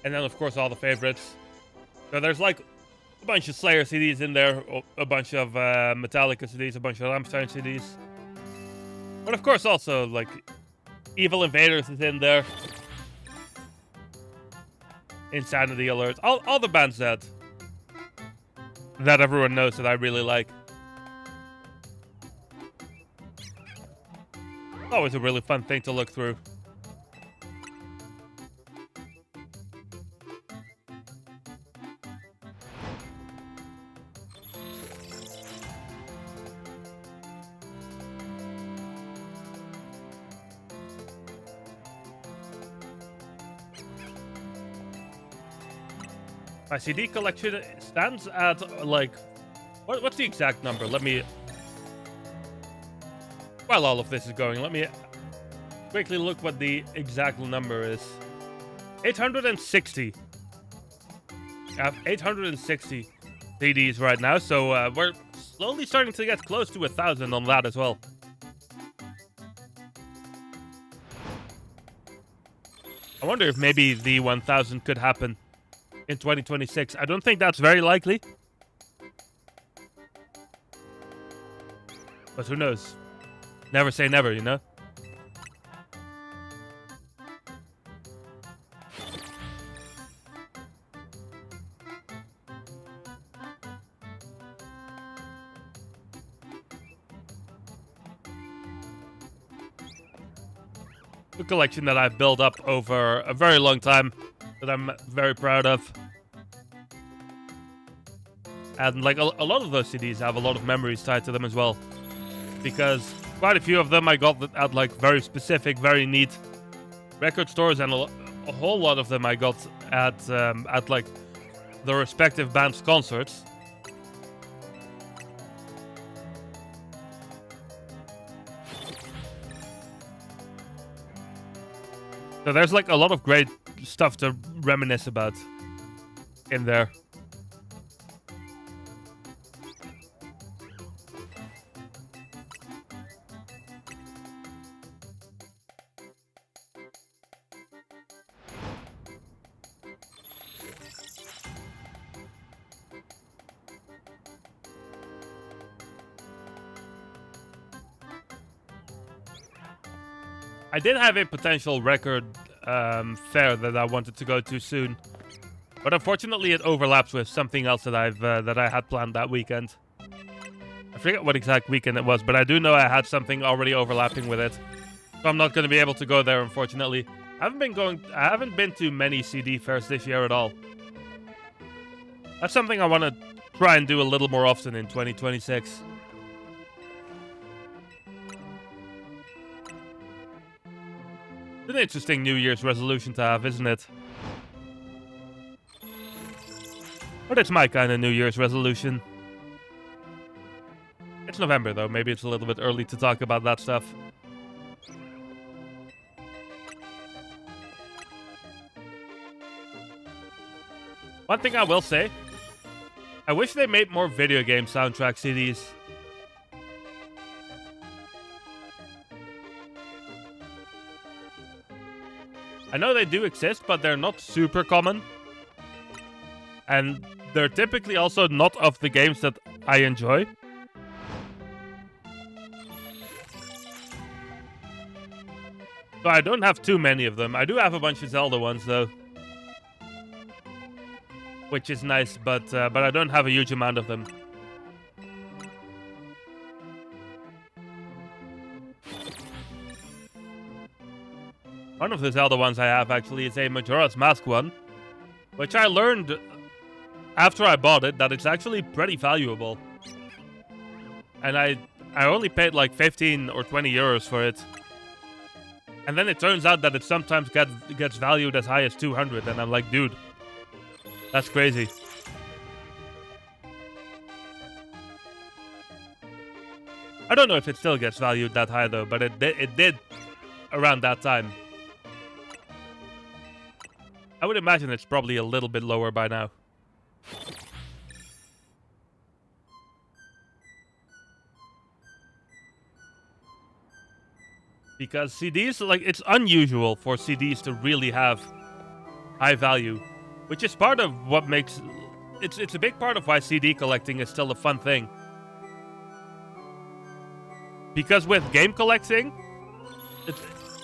And then of course all the favorites. So there's like a bunch of Slayer CDs in there, a bunch of Metallica CDs, a bunch of Rammstein CDs. But of course also like Evil Invaders is in there. Insanity Alert. All the bands that everyone knows that I really like. Always a really fun thing to look through. My CD collection stands at like... What's the exact number? Let me... While all of this is going, let me quickly look what the exact number is. 860. I have 860 CDs right now, so we're slowly starting to get close to 1,000 on that as well. I wonder if maybe the 1,000 could happen in 2026. I don't think that's very likely. But who knows? Never say never, you know? A collection that I've built up over a very long time that I'm very proud of. And like a lot of those CDs have a lot of memories tied to them as well. Because quite a few of them I got at like very specific, very neat record stores, and a whole lot of them I got at like the respective band's concerts. So there's like a lot of great stuff to reminisce about in there. I did have a potential record fair that I wanted to go to soon, but unfortunately it overlaps with something else that I had planned that weekend. I forget what exact weekend it was, but I do know I had something already overlapping with it, so I'm not going to be able to go there, unfortunately. I haven't been to many CD fairs this year at all. That's something I want to try and do a little more often in 2026. It's an interesting New Year's resolution to have, isn't it? But it's my kind of New Year's resolution. It's November, though. Maybe it's a little bit early to talk about that stuff. One thing I will say, I wish they made more video game soundtrack CDs. I know they do exist, but they're not super common. And they're typically also not of the games that I enjoy. So I don't have too many of them. I do have a bunch of Zelda ones, though. Which is nice, but I don't have a huge amount of them. One of the Zelda ones I have, actually, is a Majora's Mask one. Which I learned after I bought it that it's actually pretty valuable. And I only paid like 15 or 20 euros for it. And then it turns out that it sometimes gets valued as high as 200. And I'm like, dude, that's crazy. I don't know if it still gets valued that high, though, but it did around that time. I would imagine it's probably a little bit lower by now. Because CDs, like, it's unusual for CDs to really have high value. Which is part of what makes... It's a big part of why CD collecting is still a fun thing. Because with game collecting...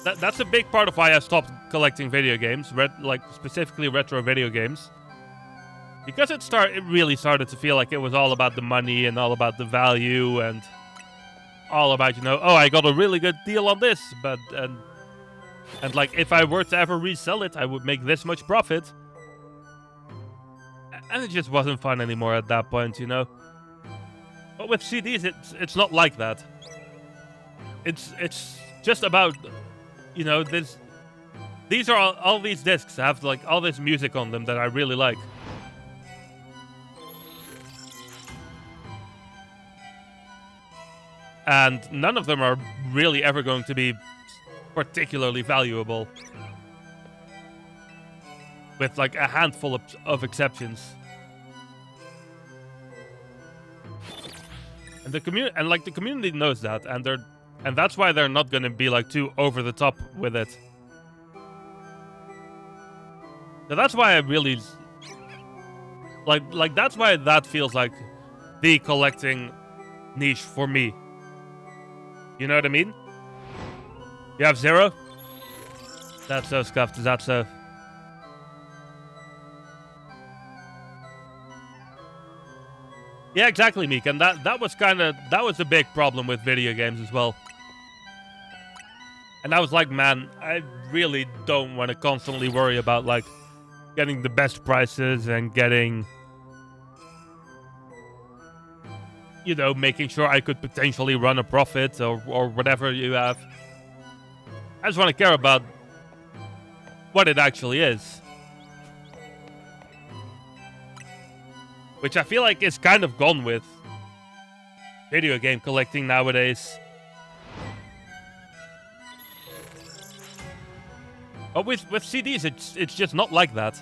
That's a big part of why I stopped collecting video games, like specifically retro video games. Because it really started to feel like it was all about the money and all about the value and all about, you know, oh, I got a really good deal on this, but and like if I were to ever resell it, I would make this much profit. And it just wasn't fun anymore at that point, you know. But with CDs, it's not like that. It's just about, you know, these are all these discs have like all this music on them that I really like. And none of them are really ever going to be particularly valuable. With like a handful of exceptions. And the community knows that, and that's why they're not gonna be like too over the top with it. So that's why I really like that's why that feels like the collecting niche for me. You know what I mean? You have 0? That's so scuffed, is that so? Yeah, exactly, Meek, and that was a big problem with video games as well. And I was like, man, I really don't want to constantly worry about like getting the best prices and getting, you know, making sure I could potentially run a profit or whatever you have. I just want to care about what it actually is. Which I feel like is kind of gone with video game collecting nowadays. But with CDs, it's just not like that.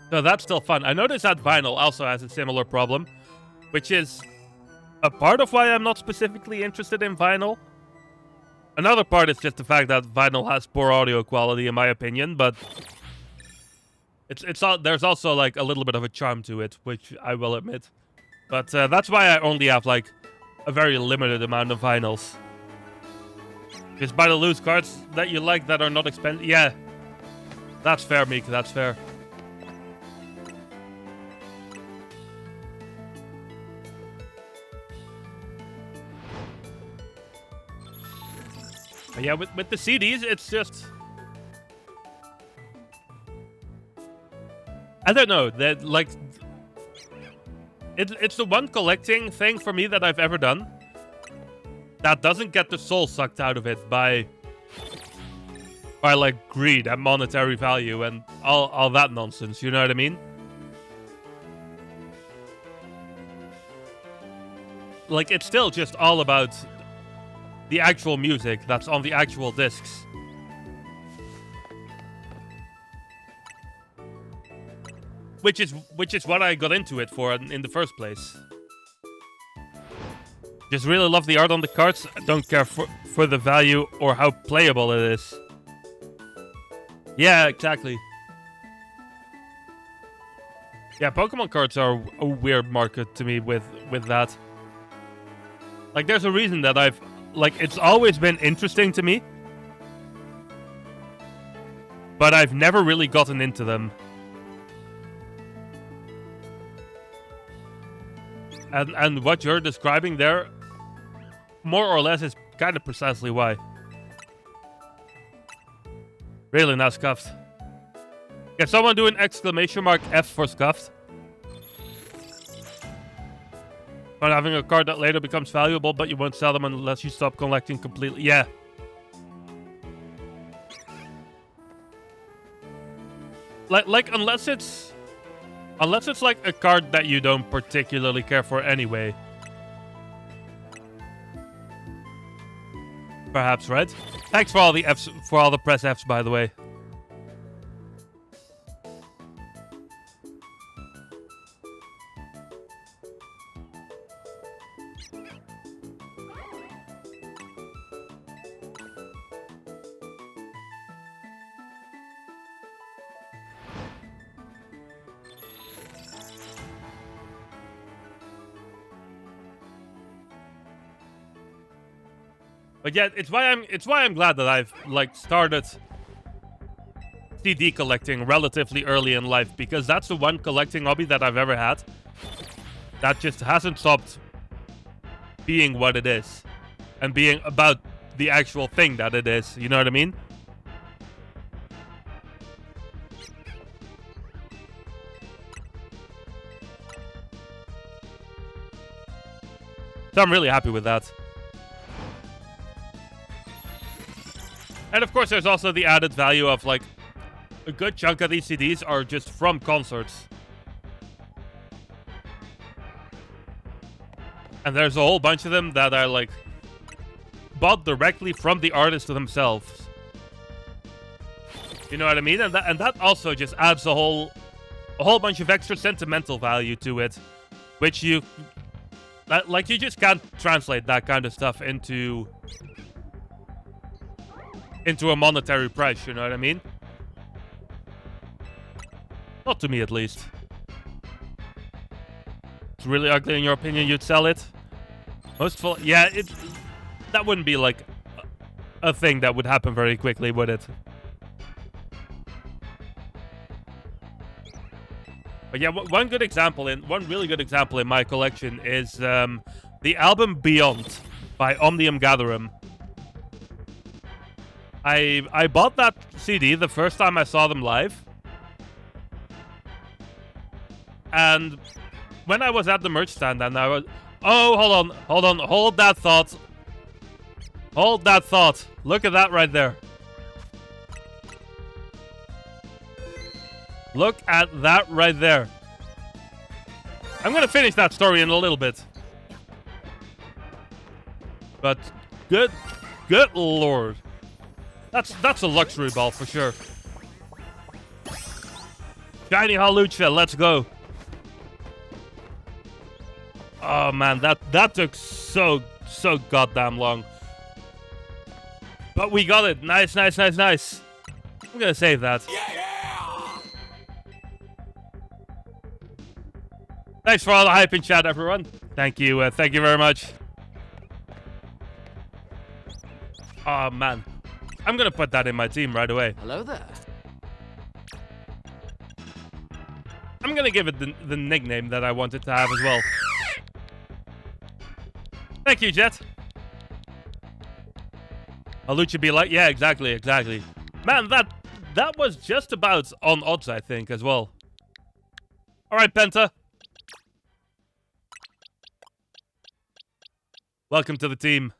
So that's still fun. I noticed that vinyl also has a similar problem, which is a part of why I'm not specifically interested in vinyl. Another part is just the fact that vinyl has poor audio quality, in my opinion, but there's also like a little bit of a charm to it, which I will admit. But that's why I only have like a very limited amount of vinyls. Just buy the loose cards that you like that are not expensive. Yeah, that's fair, Meek. That's fair. But yeah, with the CDs, it's just... I don't know, that like... It's the one collecting thing for me that I've ever done that doesn't get the soul sucked out of it by like greed and monetary value and all that nonsense, you know what I mean? Like, it's still just all about the actual music that's on the actual discs. Which is what I got into it for in the first place. Just really love the art on the cards. I don't care for the value or how playable it is. Yeah, exactly. Yeah, Pokemon cards are a weird market to me with that. Like, there's a reason that I've... Like, it's always been interesting to me. But I've never really gotten into them. And what you're describing there, more or less, is kind of precisely why. Really not scuffed. Can someone do an exclamation mark F for scuffed? But having a card that later becomes valuable, but you won't sell them unless you stop collecting completely. Yeah. Like unless it's like a card that you don't particularly care for anyway. Perhaps, right? Thanks for all the Fs, for all the press Fs, by the way. But yeah, it's why I'm glad that I've like started CD collecting relatively early in life, because that's the one collecting hobby that I've ever had that just hasn't stopped being what it is and being about the actual thing that it is. You know what I mean? So I'm really happy with that. And of course, there's also the added value of, like, a good chunk of these CDs are just from concerts. And there's a whole bunch of them that are, like, bought directly from the artists themselves. You know what I mean? And that also just adds a whole bunch of extra sentimental value to it, which you just can't translate that kind of stuff into a monetary price, you know what I mean? Not to me, at least. It's really ugly in your opinion, you'd sell it? Yeah, that wouldn't be, like, a thing that would happen very quickly, would it? But yeah, one really good example in my collection is the album Beyond by Omnium Gatherum. I bought that CD the first time I saw them live. And when I was at the merch stand and I was... Oh, hold on. Hold that thought. Hold that thought. Look at that right there. Look at that right there. I'm gonna finish that story in a little bit. But good lord. That's a luxury ball for sure. Shiny Halucha, let's go. Oh man, that took so goddamn long. But we got it. Nice. I'm gonna save that. Yeah! Thanks for all the hype in chat, everyone. Thank you very much. Oh man. I'm gonna put that in my team right away. Hello there. I'm gonna give it the nickname that I wanted to have as well. Thank you, Jet. Alucha be like, yeah, exactly. Man, that was just about on odds, I think, as well. Alright, Penta. Welcome to the team.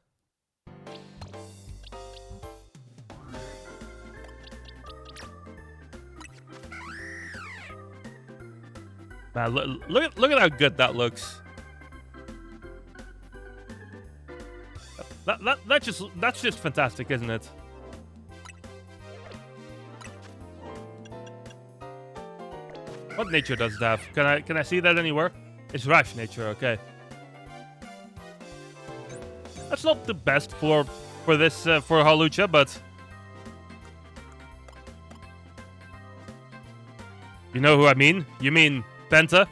Man, look at how good that looks. That's just fantastic, isn't it? What nature does it have? Can I see that anywhere? It's rash nature, okay. That's not the best for this for Hawlucha, but you know who I mean. You mean Penta?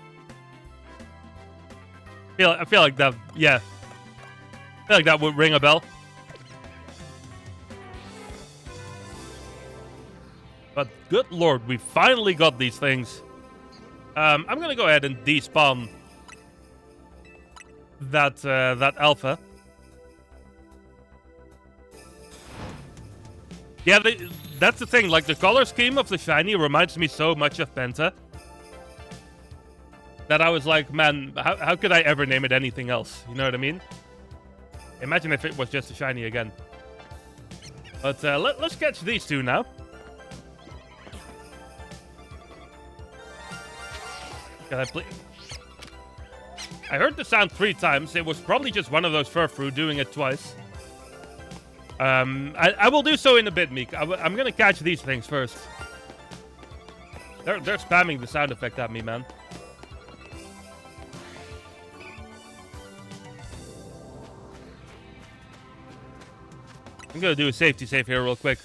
I feel like that. Yeah, I feel like that would ring a bell. But good lord, we finally got these things. I'm gonna go ahead and despawn that alpha. Yeah, that's the thing. Like, the color scheme of the shiny reminds me so much of Penta that I was like, man, how could I ever name it anything else? You know what I mean? Imagine if it was just a shiny again. But let's catch these two now. Can I please? I heard the sound 3 times. It was probably just one of those Furfrou doing it twice. I will do so in a bit, Meek. I'm gonna catch these things first. They're spamming the sound effect at me, man. I'm gonna do a safety save here real quick.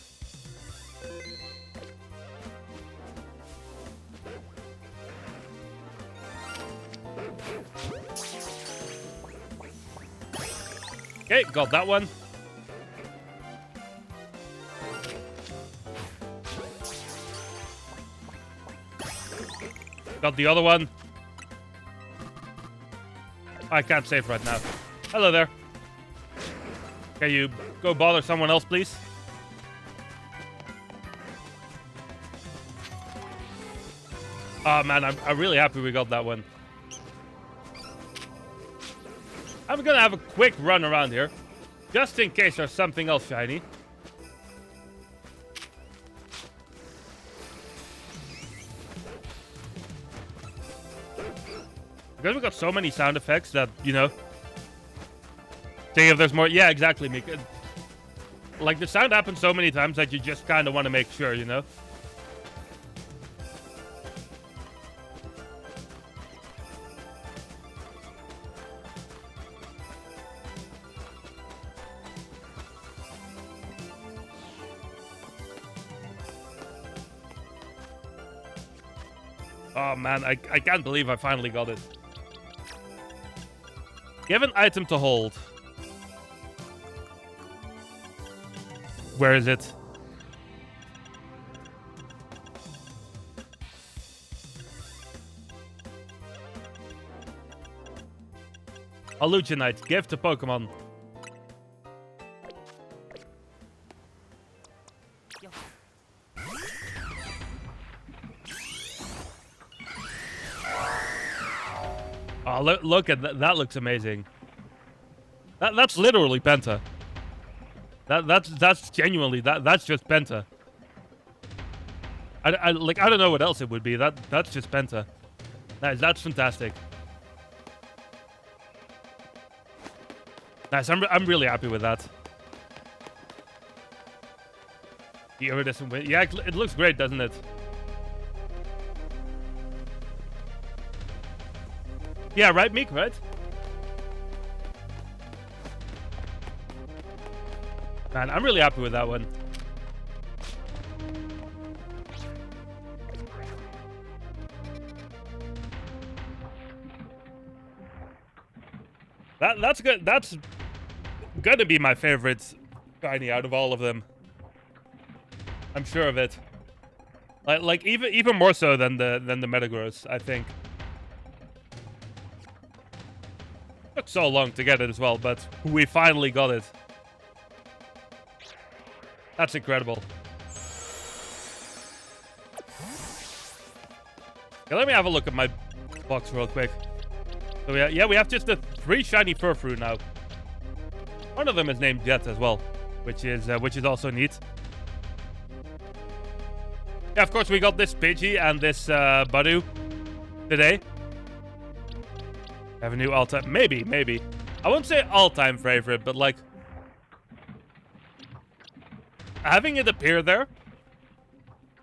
Okay, got that one. Got the other one. I can't save right now. Hello there. Can you go bother someone else, please? Oh man, I'm really happy we got that one. I'm gonna have a quick run around here, just in case there's something else shiny. Because we got so many sound effects that, you know. See if there's more. Yeah, exactly, Meek. Like, the sound happens so many times that you just kind of want to make sure, you know. Oh man, I can't believe I finally got it. Give an item to hold. Where is it? Hallucinate. Give to Pokemon. Oh, look at that. That looks amazing. That's literally Penta. That's genuinely that's just Penta. I don't know what else it would be. That's just Penta. Nice, that's fantastic. Nice, I'm really happy with that. The iridescent wind. Yeah, it looks great, doesn't it? Yeah, right, Meek, right? Man, I'm really happy with that one. That's good. That's gonna be my favorite shiny out of all of them. I'm sure of it. Like even more so than the Metagross, I think. Took so long to get it as well, but we finally got it. That's incredible. Okay, let me have a look at my box real quick. So we have just the 3 shiny Furfrou now. One of them is named Jet as well, which is also neat. Yeah, of course we got this Pidgey and this Badu today. Have a new all-time, maybe. I wouldn't say all-time favorite, but like having it appear there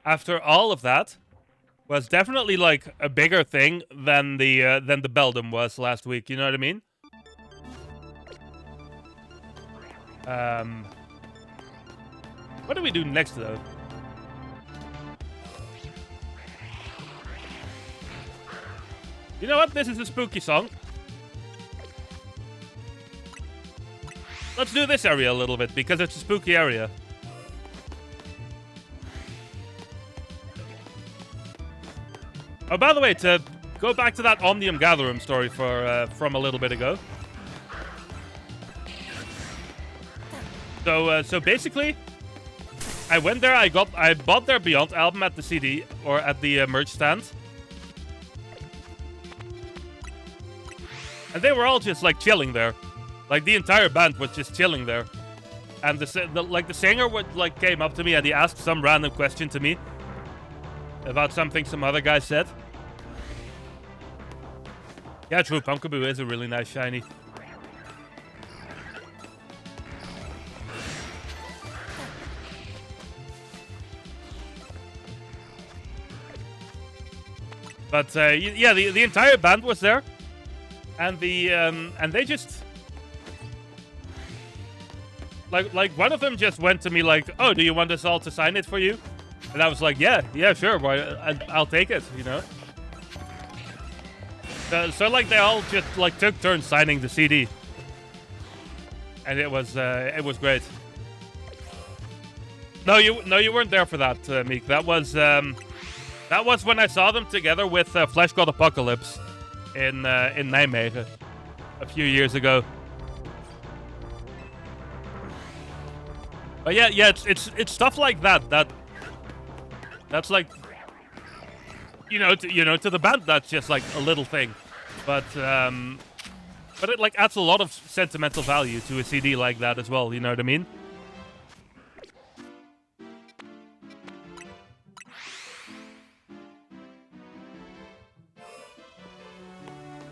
after all of that was definitely like a bigger thing than the Beldum was last week. You know what I mean? What do we do next, though? You know what? This is a spooky song. Let's do this area a little bit, because it's a spooky area. Oh, by the way, to go back to that Omnium Gatherum story from a little bit ago. So basically, I went there. I bought their Beyond album at the CD or at the merch stand, and they were all just like chilling there, like the entire band was just chilling there. And the singer came up to me and he asked some random question to me about something some other guy said. Yeah, true. Pumpkaboo is a really nice shiny. But yeah, the entire band was there, and they just like one of them just went to me like, "Oh, do you want us all to sign it for you?" And I was like, "Yeah, sure. Why? I'll take it." You know. So like they all just like took turns signing the CD, and it was great. No, you weren't there for that, Meek. That was when I saw them together with Flesh God Apocalypse in Nijmegen a few years ago. But yeah, it's stuff like that's like you know to the band that's just like a little thing, but it like adds a lot of sentimental value to a CD like that as well. You know what I mean?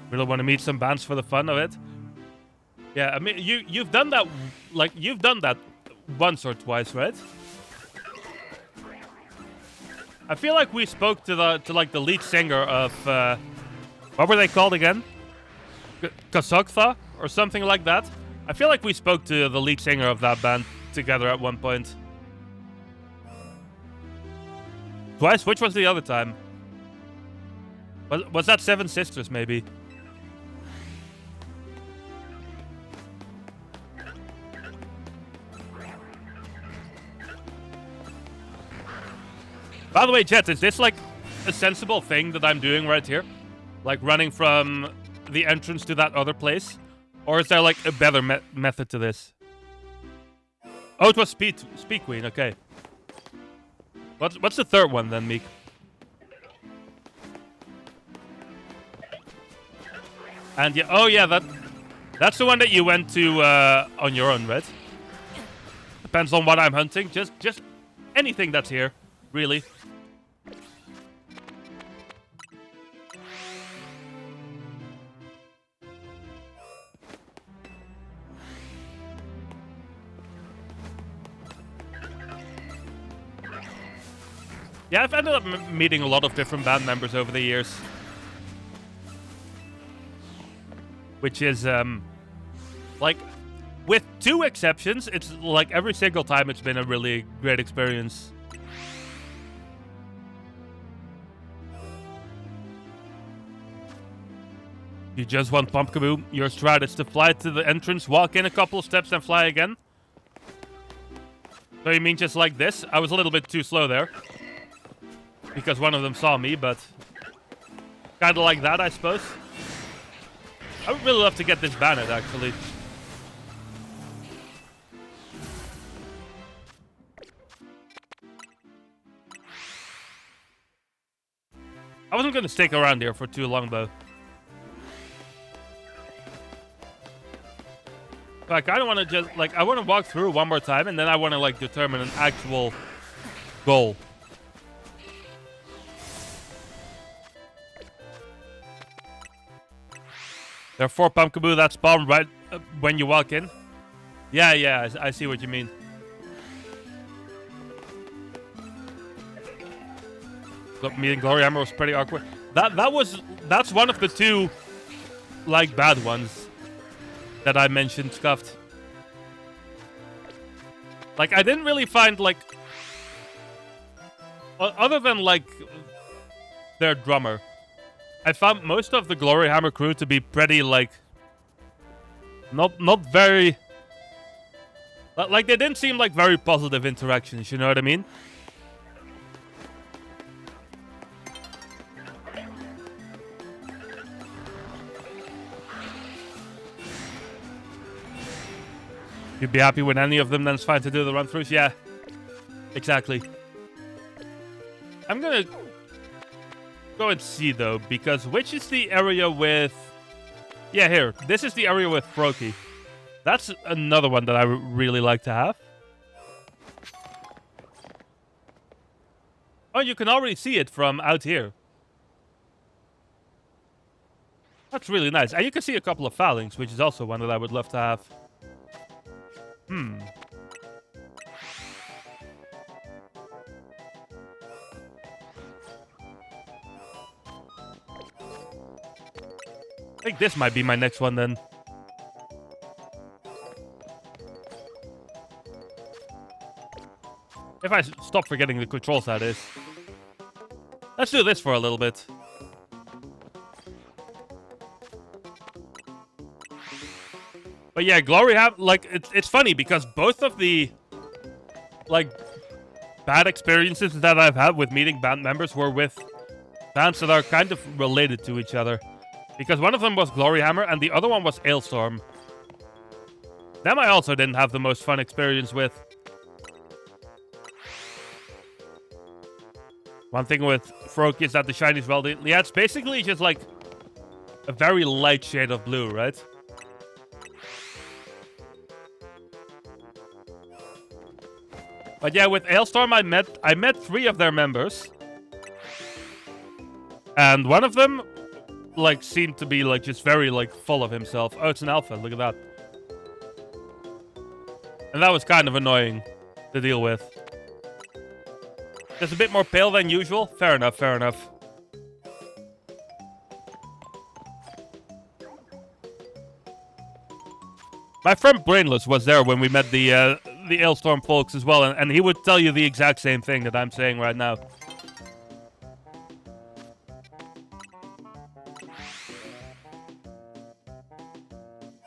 Really want to meet some bands for the fun of it. Yeah, I mean you've done that once or twice, right? I feel like we spoke to the lead singer of what were they called again? Kasoktha or something like that. I feel like we spoke to the lead singer of that band together at one point. Twice? Which was the other time? Was that Seven Sisters maybe? By the way, Jet, is this like a sensible thing that I'm doing right here? Like running from the entrance to that other place? Or is there like a better method to this? Oh, it was Speed Queen, okay. What's the third one then, Meek? And yeah, oh yeah, that's the one that you went to on your own, right? Depends on what I'm hunting. Just anything that's here, really. Yeah, I've ended up meeting a lot of different band members over the years. Which is, like, with two exceptions, it's like every single time it's been a really great experience. You just want Pumpkaboo, your strat is to fly to the entrance, walk in a couple of steps, and fly again? So you mean just like this? I was a little bit too slow there. Because one of them saw me, but kind of like that, I suppose. I would really love to get this banned, actually. I wasn't going to stick around here for too long, though. But I kind of want to just, like, I want to walk through one more time, and then I want to, like, determine an actual goal. There are 4 Pumpkaboo that spawn right when you walk in. Yeah, I see what you mean. Look, meeting Gloryhammer was pretty awkward. That's one of the 2, like, bad ones that I mentioned, Scuffed. Like, I didn't really find, like... Other than, like, their drummer, I found most of the Gloryhammer crew to be pretty, like... Not very... Like, they didn't seem like very positive interactions, you know what I mean? You'd be happy with any of them, then it's fine to do the run-throughs? Yeah, exactly. I'm gonna go and see, though, because which is the area with... Yeah, here. This is the area with Froakie. That's another one that I would really like to have. Oh, you can already see it from out here. That's really nice. And you can see a couple of Falings, which is also one that I would love to have. I think this might be my next one then. If I stop forgetting the controls, that is. Let's do this for a little bit. But yeah, like, it's funny because both of the, like, bad experiences that I've had with meeting band members were with bands that are kind of related to each other. Because one of them was Gloryhammer and the other one was Ailstorm. Them I also didn't have the most fun experience with. One thing with Froakie is that the shinies, well, yeah, it's basically just like a very light shade of blue, right? But yeah, with Ailstorm, I met 3 of their members. And one of them, like, seemed to be, like, just very, like, full of himself. Oh, it's an alpha. Look at that. And that was kind of annoying to deal with. Just a bit more pale than usual. Fair enough, fair enough. My friend Brainless was there when we met the Ailstorm folks as well, and he would tell you the exact same thing that I'm saying right now.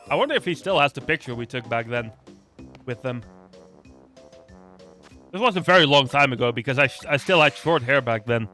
I wonder if he still has the picture we took back then with them. This was a very long time ago because I still had short hair back then.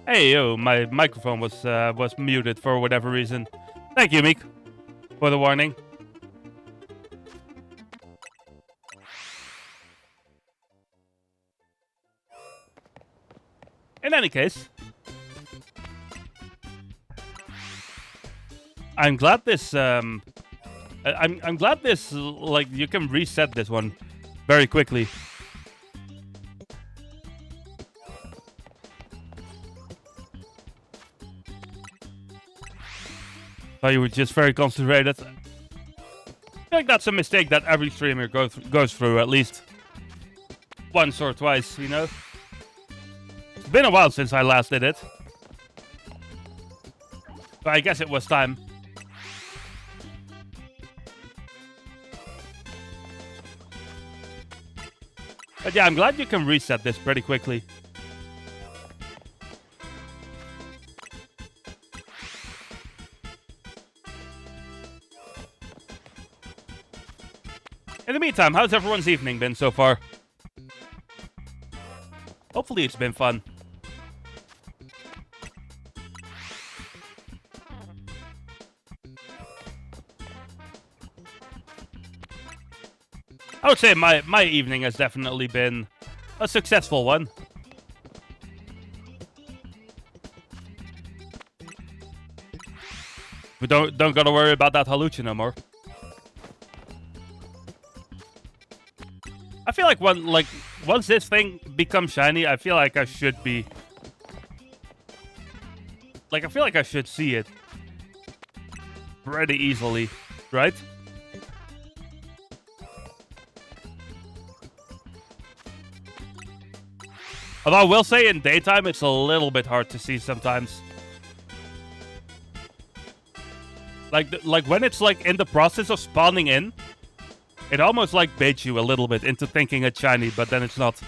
Hey, yo, my microphone was muted for whatever reason. Thank you, Meek, for the warning. In any case, I'm glad this I'm glad this like you can reset this one very quickly. So you were just very concentrated. I feel like that's a mistake that every streamer goes through at least once or twice, you know? It's been a while since I last did it. But I guess it was time. But yeah, I'm glad you can reset this pretty quickly. In the meantime, how's everyone's evening been so far? Hopefully it's been fun. I would say my evening has definitely been a successful one. We don't gotta worry about that hallucin no more. I feel like once this thing becomes shiny, I feel like I should be I feel like I should see it pretty easily, right? Although I will say in daytime it's a little bit hard to see sometimes. Like when it's like in the process of spawning in, it almost like baits you a little bit into thinking it's shiny, but then it's not.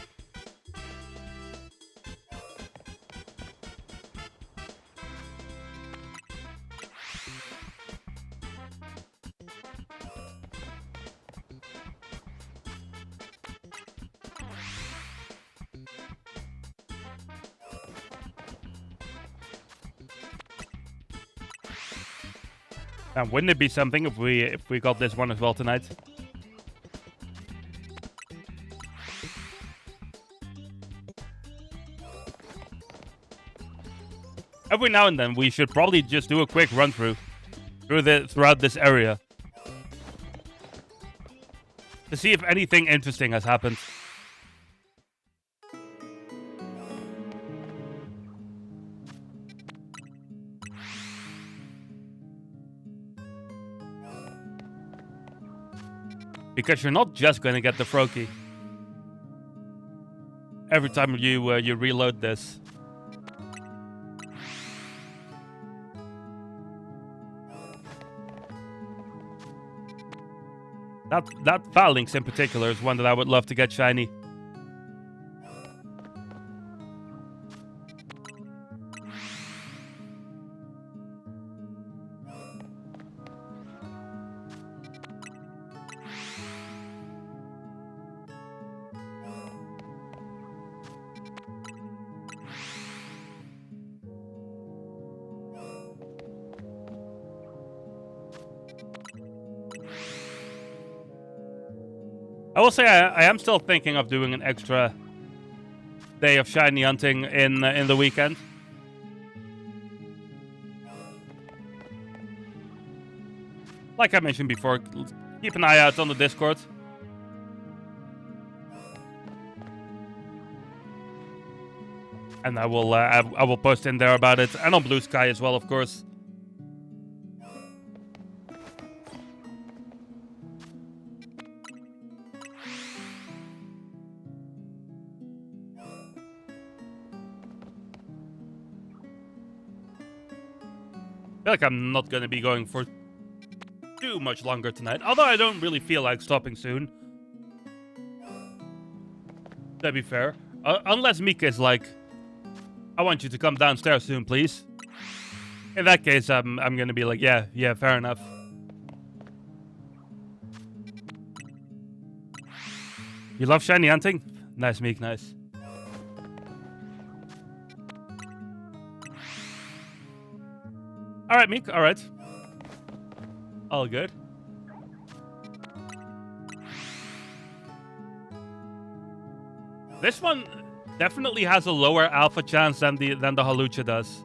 And wouldn't it be something if we got this one as well tonight? Every now and then we should probably just do a quick run throughout this area to see if anything interesting has happened. Because you're not just gonna get the Froakie every time you reload this. That Phalanx in particular is one that I would love to get shiny. I will say I am still thinking of doing an extra day of shiny hunting in the weekend. Like I mentioned before, keep an eye out on the Discord. And I will post in there about it, and on Blue Sky as well, of course. I feel like I'm not going to be going for too much longer tonight, although I don't really feel like stopping soon. To be fair. Unless Mika is like, I want you to come downstairs soon, please. In that case, I'm going to be like, yeah, fair enough. You love shiny hunting? Nice, Meek, nice. Alright, Meek, alright. All good. This one definitely has a lower alpha chance than the Halucha does.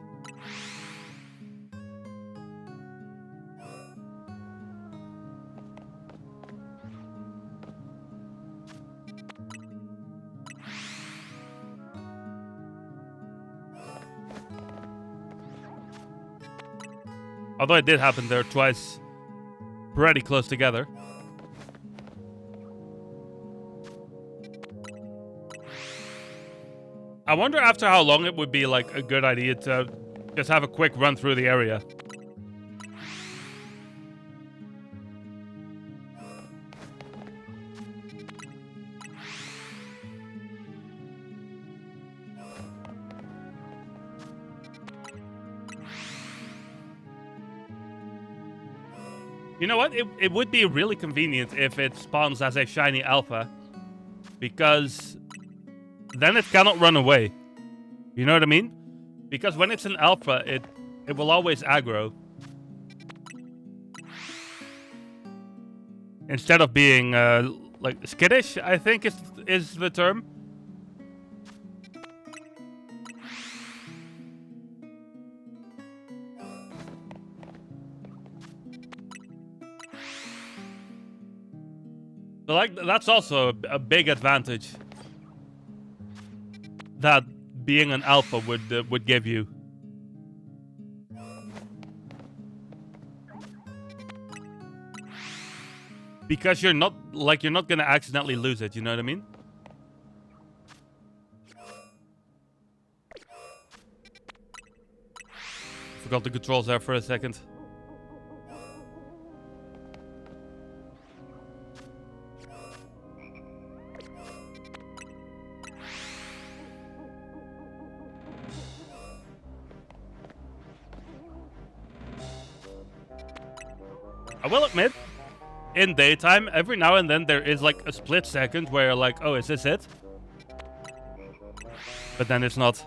Although it did happen there twice, pretty close together. I wonder after how long it would be like a good idea to just have a quick run through the area. You know what? It would be really convenient if it spawns as a shiny alpha, because then it cannot run away. You know what I mean? Because when it's an alpha, it will always aggro. Instead of being like skittish, I think is the term. So like that's also a big advantage that being an alpha would give you. Because you're not gonna accidentally lose it, you know what I mean? Forgot the controls there for a second. I will admit, in daytime, every now and then there is like a split second where you're like, oh, is this it? But then it's not.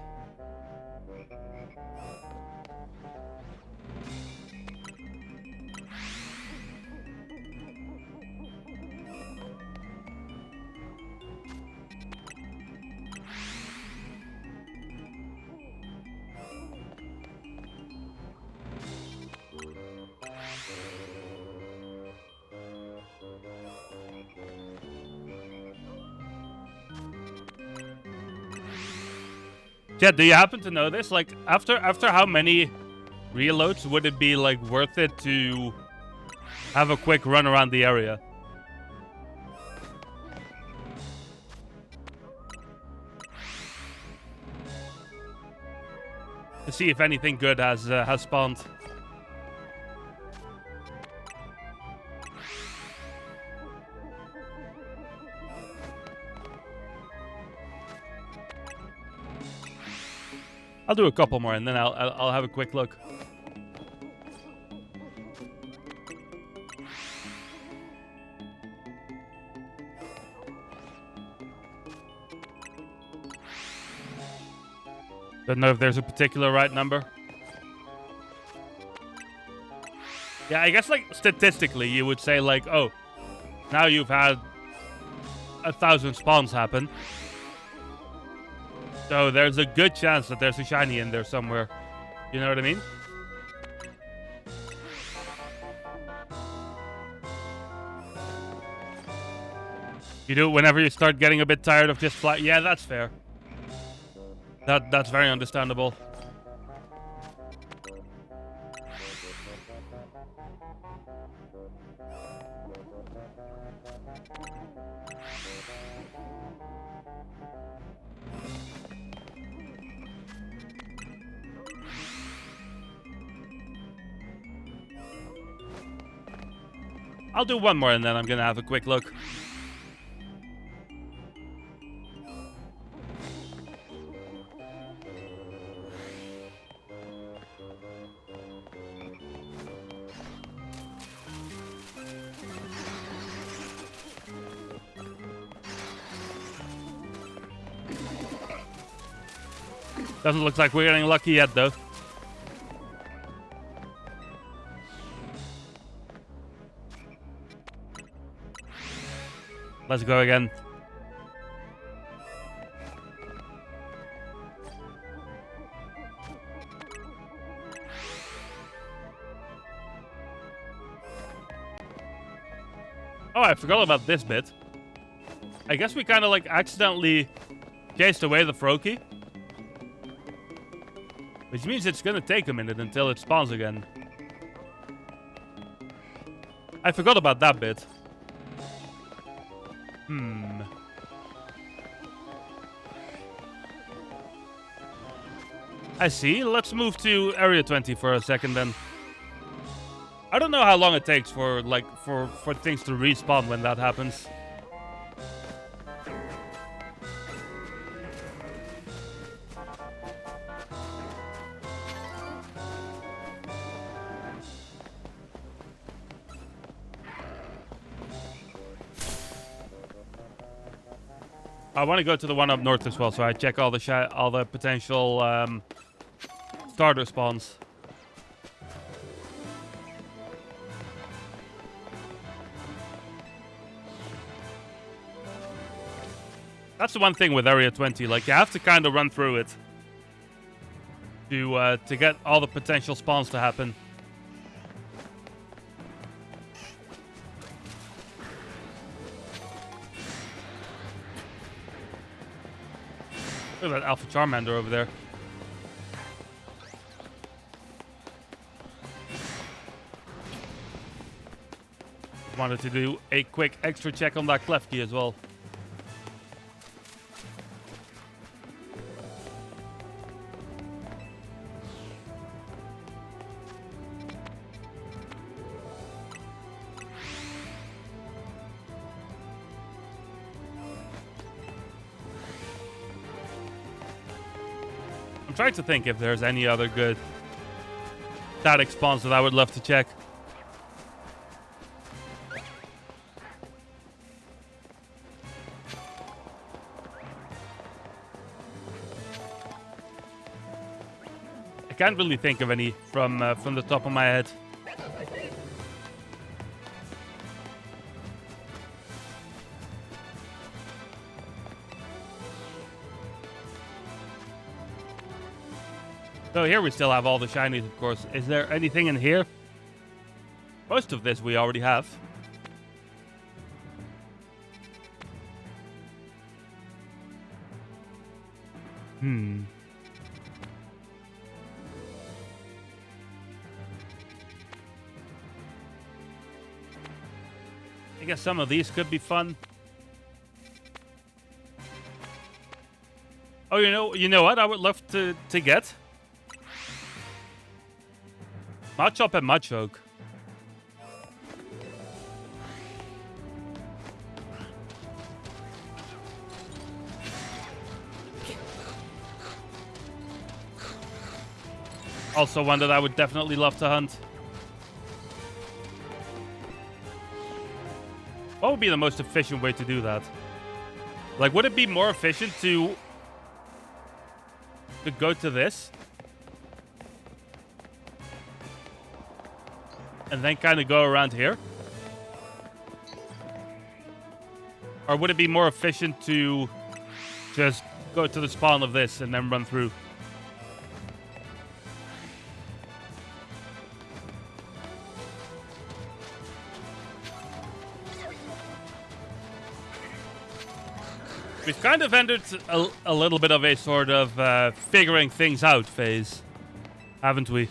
Yeah, do you happen to know this? Like, after how many reloads would it be, like, worth it to have a quick run around the area? To see if anything good has spawned. I'll do a couple more and then I'll have a quick look. Don't know if there's a particular right number. Yeah, I guess like statistically you would say like, oh, now you've had 1,000 spawns happen. So there's a good chance that there's a shiny in there somewhere. You know what I mean? You do it whenever you start getting a bit tired of just fly. Yeah, that's fair. That's very understandable. I'll do one more and then I'm gonna have a quick look. Doesn't look like we're getting lucky yet, though. Let's go again. Oh, I forgot about this bit. I guess we kind of like accidentally chased away the Froakie. Which means it's gonna take a minute until it spawns again. I forgot about that bit. I see. Let's move to Area 20 for a second then. I don't know how long it takes for things to respawn when that happens. I want to go to the one up north as well, so I check all the potential starter spawns. That's the one thing with Area 20. Like, you have to kind of run through it to get all the potential spawns to happen. Look at that Alpha Charmander over there. Wanted to do a quick extra check on that Klefki as well. I'm trying to think if there's any other good static spawns that I would love to check. I can't really think of any from the top of my head. So here we still have all the shinies, of course. Is there anything in here? Most of this we already have. I guess some of these could be fun. Oh, you know what I would love to get? Machop and Machoke. Also one that I would definitely love to hunt. What would be the most efficient way to do that? Like, would it be more efficient to go to this? And then kind of go around here? Or would it be more efficient to just go to the spawn of this and then run through? We've kind of entered a little bit of a sort of figuring things out phase, haven't we?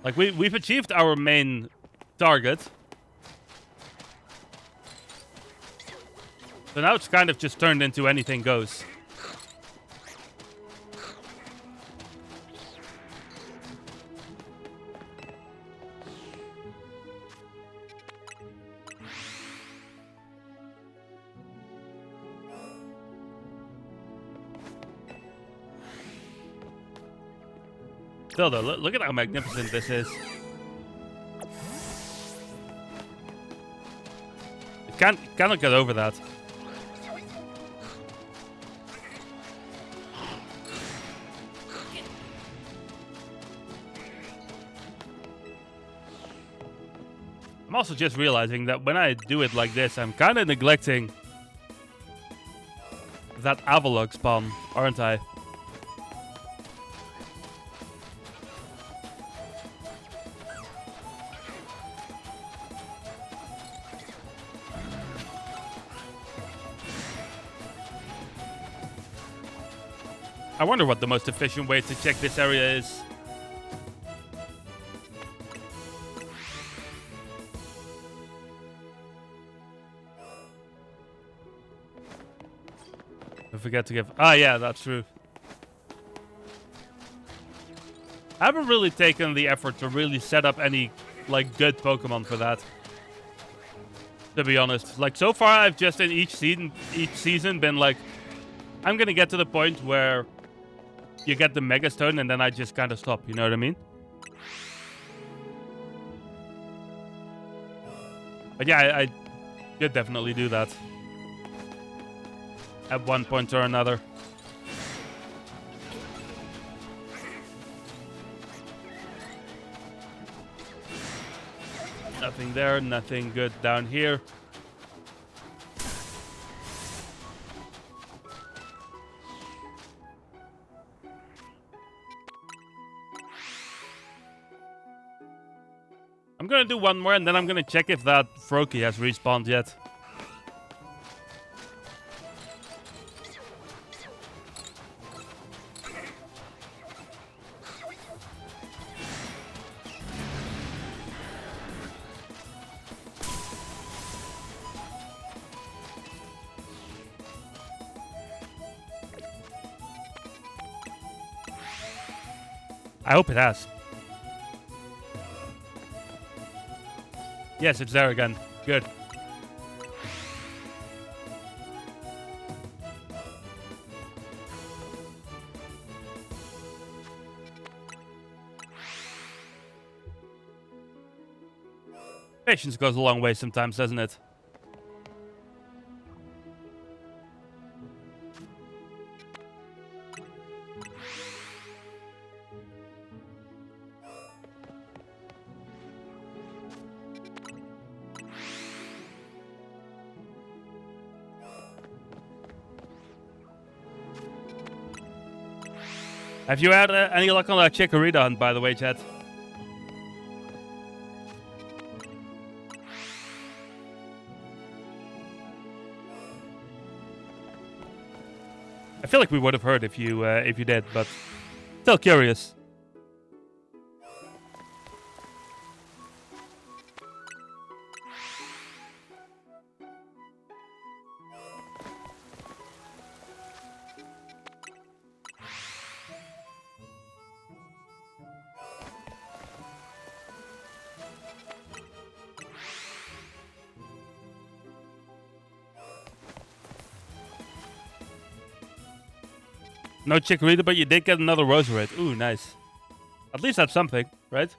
Like, we've achieved our main target. So now it's kind of just turned into anything goes. Still though, look at how magnificent this is. It cannot get over that. I'm also just realizing that when I do it like this, I'm kind of neglecting that Avalok spawn, aren't I? I wonder what the most efficient way to check this area is. Don't forget to give... Ah, yeah, that's true. I haven't really taken the effort to really set up any, like, good Pokemon for that. To be honest. Like, so far I've just in each season been like, I'm gonna get to the point where you get the Mega Stone and then I just kind of stop, you know what I mean? But yeah, I did definitely do that. At one point or another. Nothing there, nothing good down here. I'm gonna do one more and then I'm gonna check if that Froakie has respawned yet. I hope it has. Yes, it's there again. Good. Patience goes a long way sometimes, doesn't it? Have you had any luck on that Chikorita hunt, by the way, chat? I feel like we would have heard if you did, but still curious. No Chikorita, but you did get another Roserade. Ooh, nice. At least that's something, right?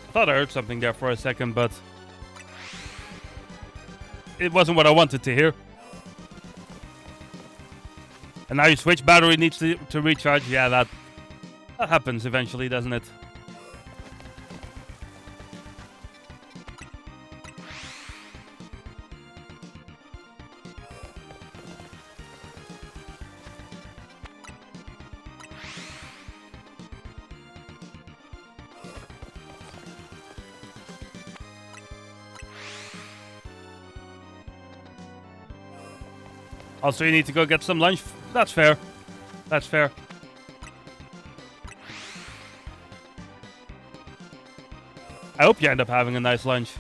I thought I heard something there for a second, but it wasn't what I wanted to hear. And now your Switch battery needs to recharge. Yeah, that happens eventually, doesn't it? Also, you need to go get some lunch. That's fair. That's fair. I hope you end up having a nice lunch.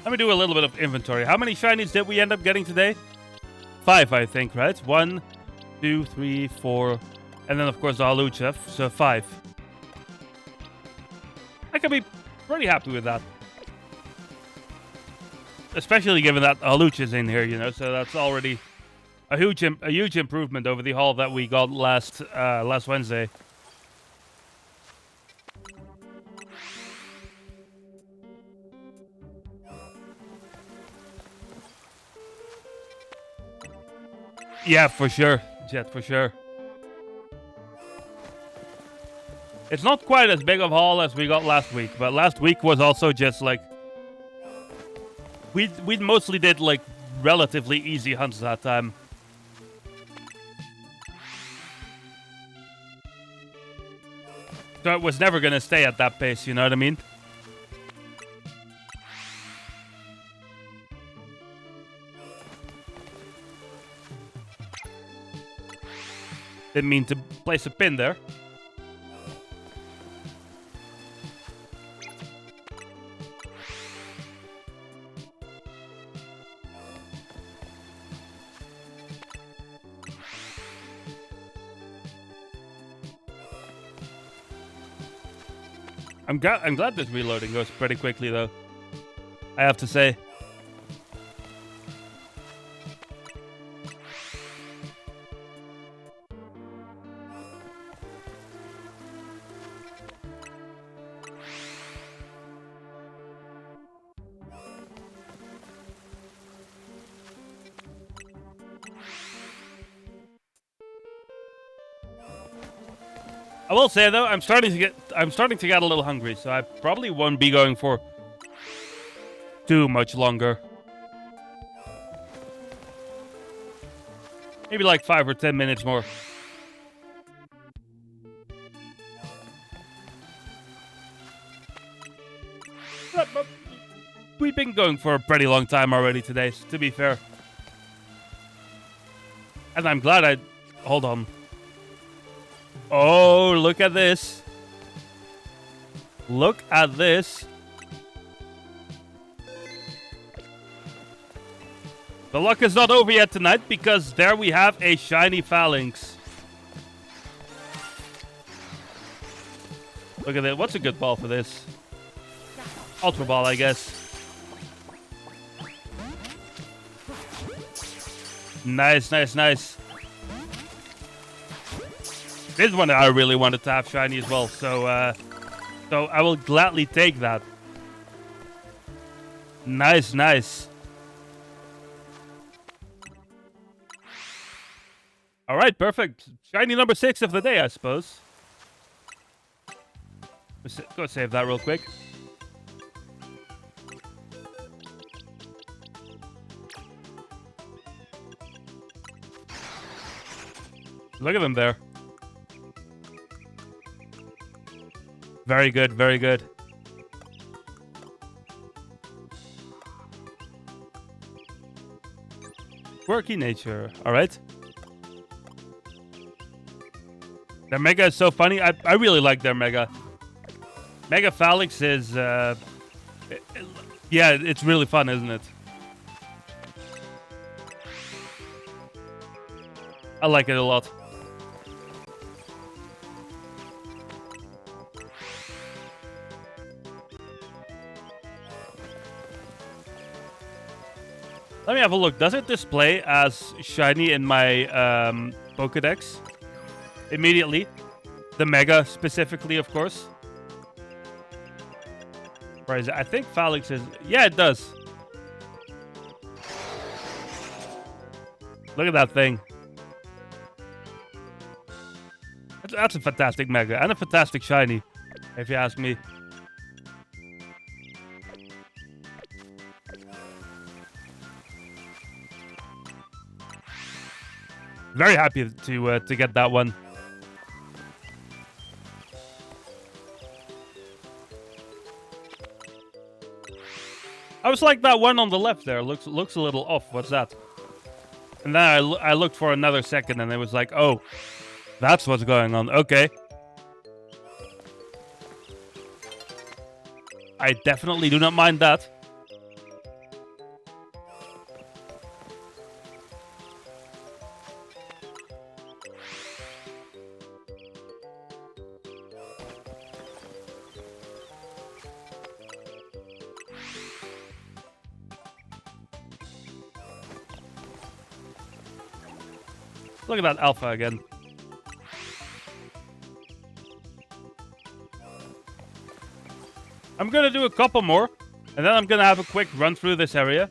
Let me do a little bit of inventory. How many shinies did we end up getting today? 5, I think, right? 1, 2, 3, 4, and then of course the Haluchef, so 5. I can be pretty happy with that. Especially given that Haluch is in here, you know, so that's already a huge improvement over the haul that we got last Wednesday. Yeah, for sure, Jet, for sure. It's not quite as big of a haul as we got last week, but last week was also just like we mostly did like relatively easy hunts that time. So it was never gonna stay at that pace, you know what I mean? Didn't mean to place a pin there. I'm glad this reloading goes pretty quickly, though. I have to say. I will say though, I'm starting to get a little hungry, so I probably won't be going for too much longer. Maybe like 5 or 10 minutes more. But we've been going for a pretty long time already today, to be fair. And I'm glad hold on. Oh, look at this. Look at this. The luck is not over yet tonight because there we have a shiny Phalanx. Look at that. What's a good ball for this? Ultra Ball, I guess. Nice, nice, nice. This one I really wanted to have shiny as well, so I will gladly take that. Nice, nice. All right, perfect. Shiny number 6 of the day, I suppose. Go save that real quick. Look at them there. Very good, very good. Quirky nature. All right. Their Mega is so funny. I really like their Mega. Mega Phalanx is... yeah, it's really fun, isn't it? I like it a lot. Let me have a look. Does it display as shiny in my Pokedex immediately? The Mega specifically, of course. Where is it? I think Phalix is... Yeah, it does. Look at that thing. That's a fantastic Mega. And a fantastic shiny, if you ask me. Very happy to get that one. I was like, that one on the left there looks a little off. What's that? And then I looked for another second, and it was like, oh, that's what's going on. Okay. I definitely do not mind that. Look at that alpha again. I'm gonna do a couple more, and then I'm gonna have a quick run through this area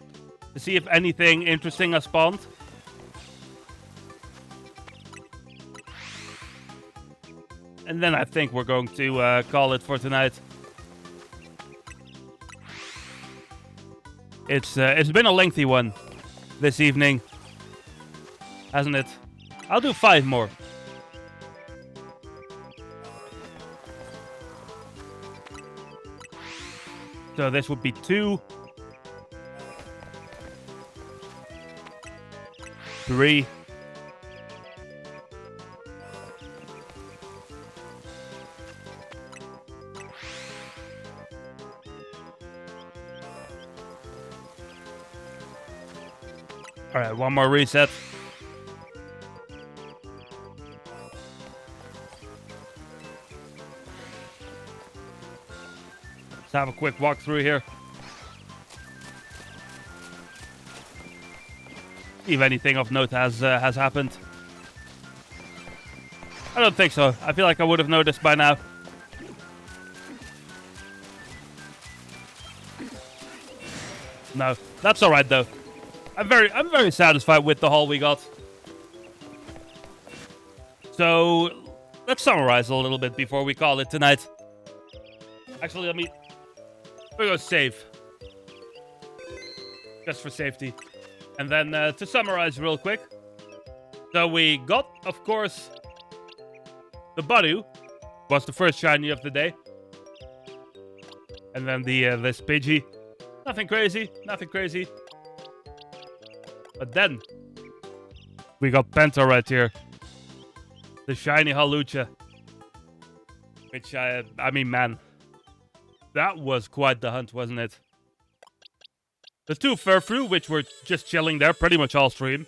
to see if anything interesting has spawned. And then I think we're going to call it for tonight. It's been a lengthy one this evening, hasn't it? I'll do 5 more. So this would be 2, 3, 1 more reset. Let's have a quick walk through here. See if anything of note has happened. I don't think so. I feel like I would have noticed by now. No, that's all right though. I'm very satisfied with the haul we got. So let's summarize a little bit before we call it tonight. Actually, we're gonna save, just for safety. And then to summarize real quick. So we got, of course, the Badu was the first shiny of the day. And then this Pidgey. Nothing crazy, nothing crazy. But then we got Penta right here. The shiny Halucha. Which, I mean, man. That was quite the hunt, wasn't it? The 2 Furfrou, which were just chilling there pretty much all stream.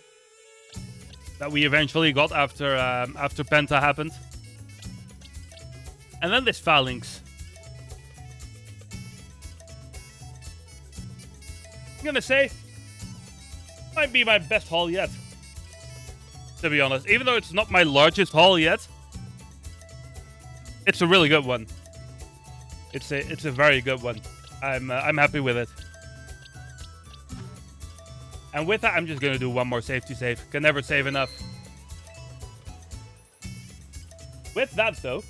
That we eventually got after Penta happened. And then this Phalanx. I'm gonna say, might be my best haul yet. To be honest, even though it's not my largest haul yet, it's a really good one. It's a very good one. I'm happy with it. And with that, I'm just gonna do 1 more safety save. Can never save enough. With that though,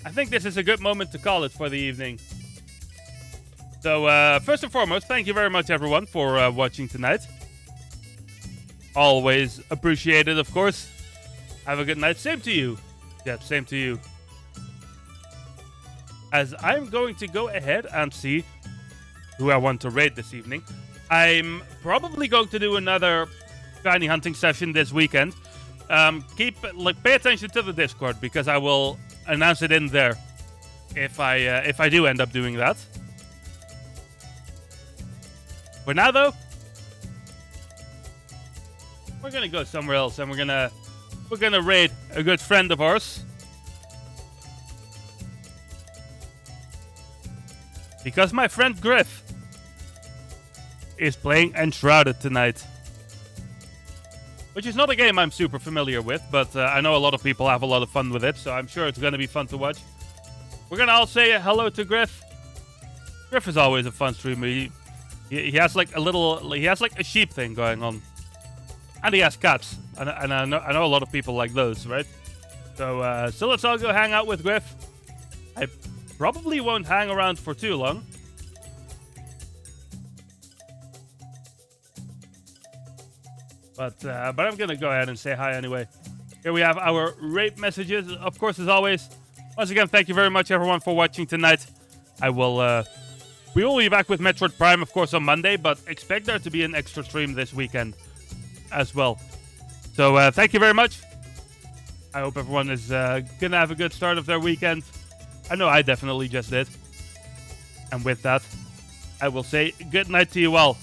I think this is a good moment to call it for the evening. So first and foremost, thank you very much everyone for watching tonight. Always appreciated, of course. Have a good night. Same to you. Yep, same to you. As I'm going to go ahead and see who I want to raid this evening. I'm probably going to do another shiny hunting session this weekend. Pay attention to the Discord because I will announce it in there if I do end up doing that. For now though, we're gonna go somewhere else, and we're gonna raid a good friend of ours. Because my friend Griff is playing Enshrouded tonight. Which is not a game I'm super familiar with, but I know a lot of people have a lot of fun with it, so I'm sure it's gonna be fun to watch. We're gonna all say hello to Griff. Griff is always a fun streamer. He has like a sheep thing going on. And he has cats. And I know a lot of people like those, right? So let's all go hang out with Griff. I probably won't hang around for too long. But I'm gonna go ahead and say hi anyway. Here we have our raid messages. Of course, as always, once again, thank you very much everyone for watching tonight. We will be back with Metroid Prime, of course, on Monday, but expect there to be an extra stream this weekend as well. So thank you very much. I hope everyone is gonna have a good start of their weekend. I know I definitely just did. And with that, I will say good night to you all.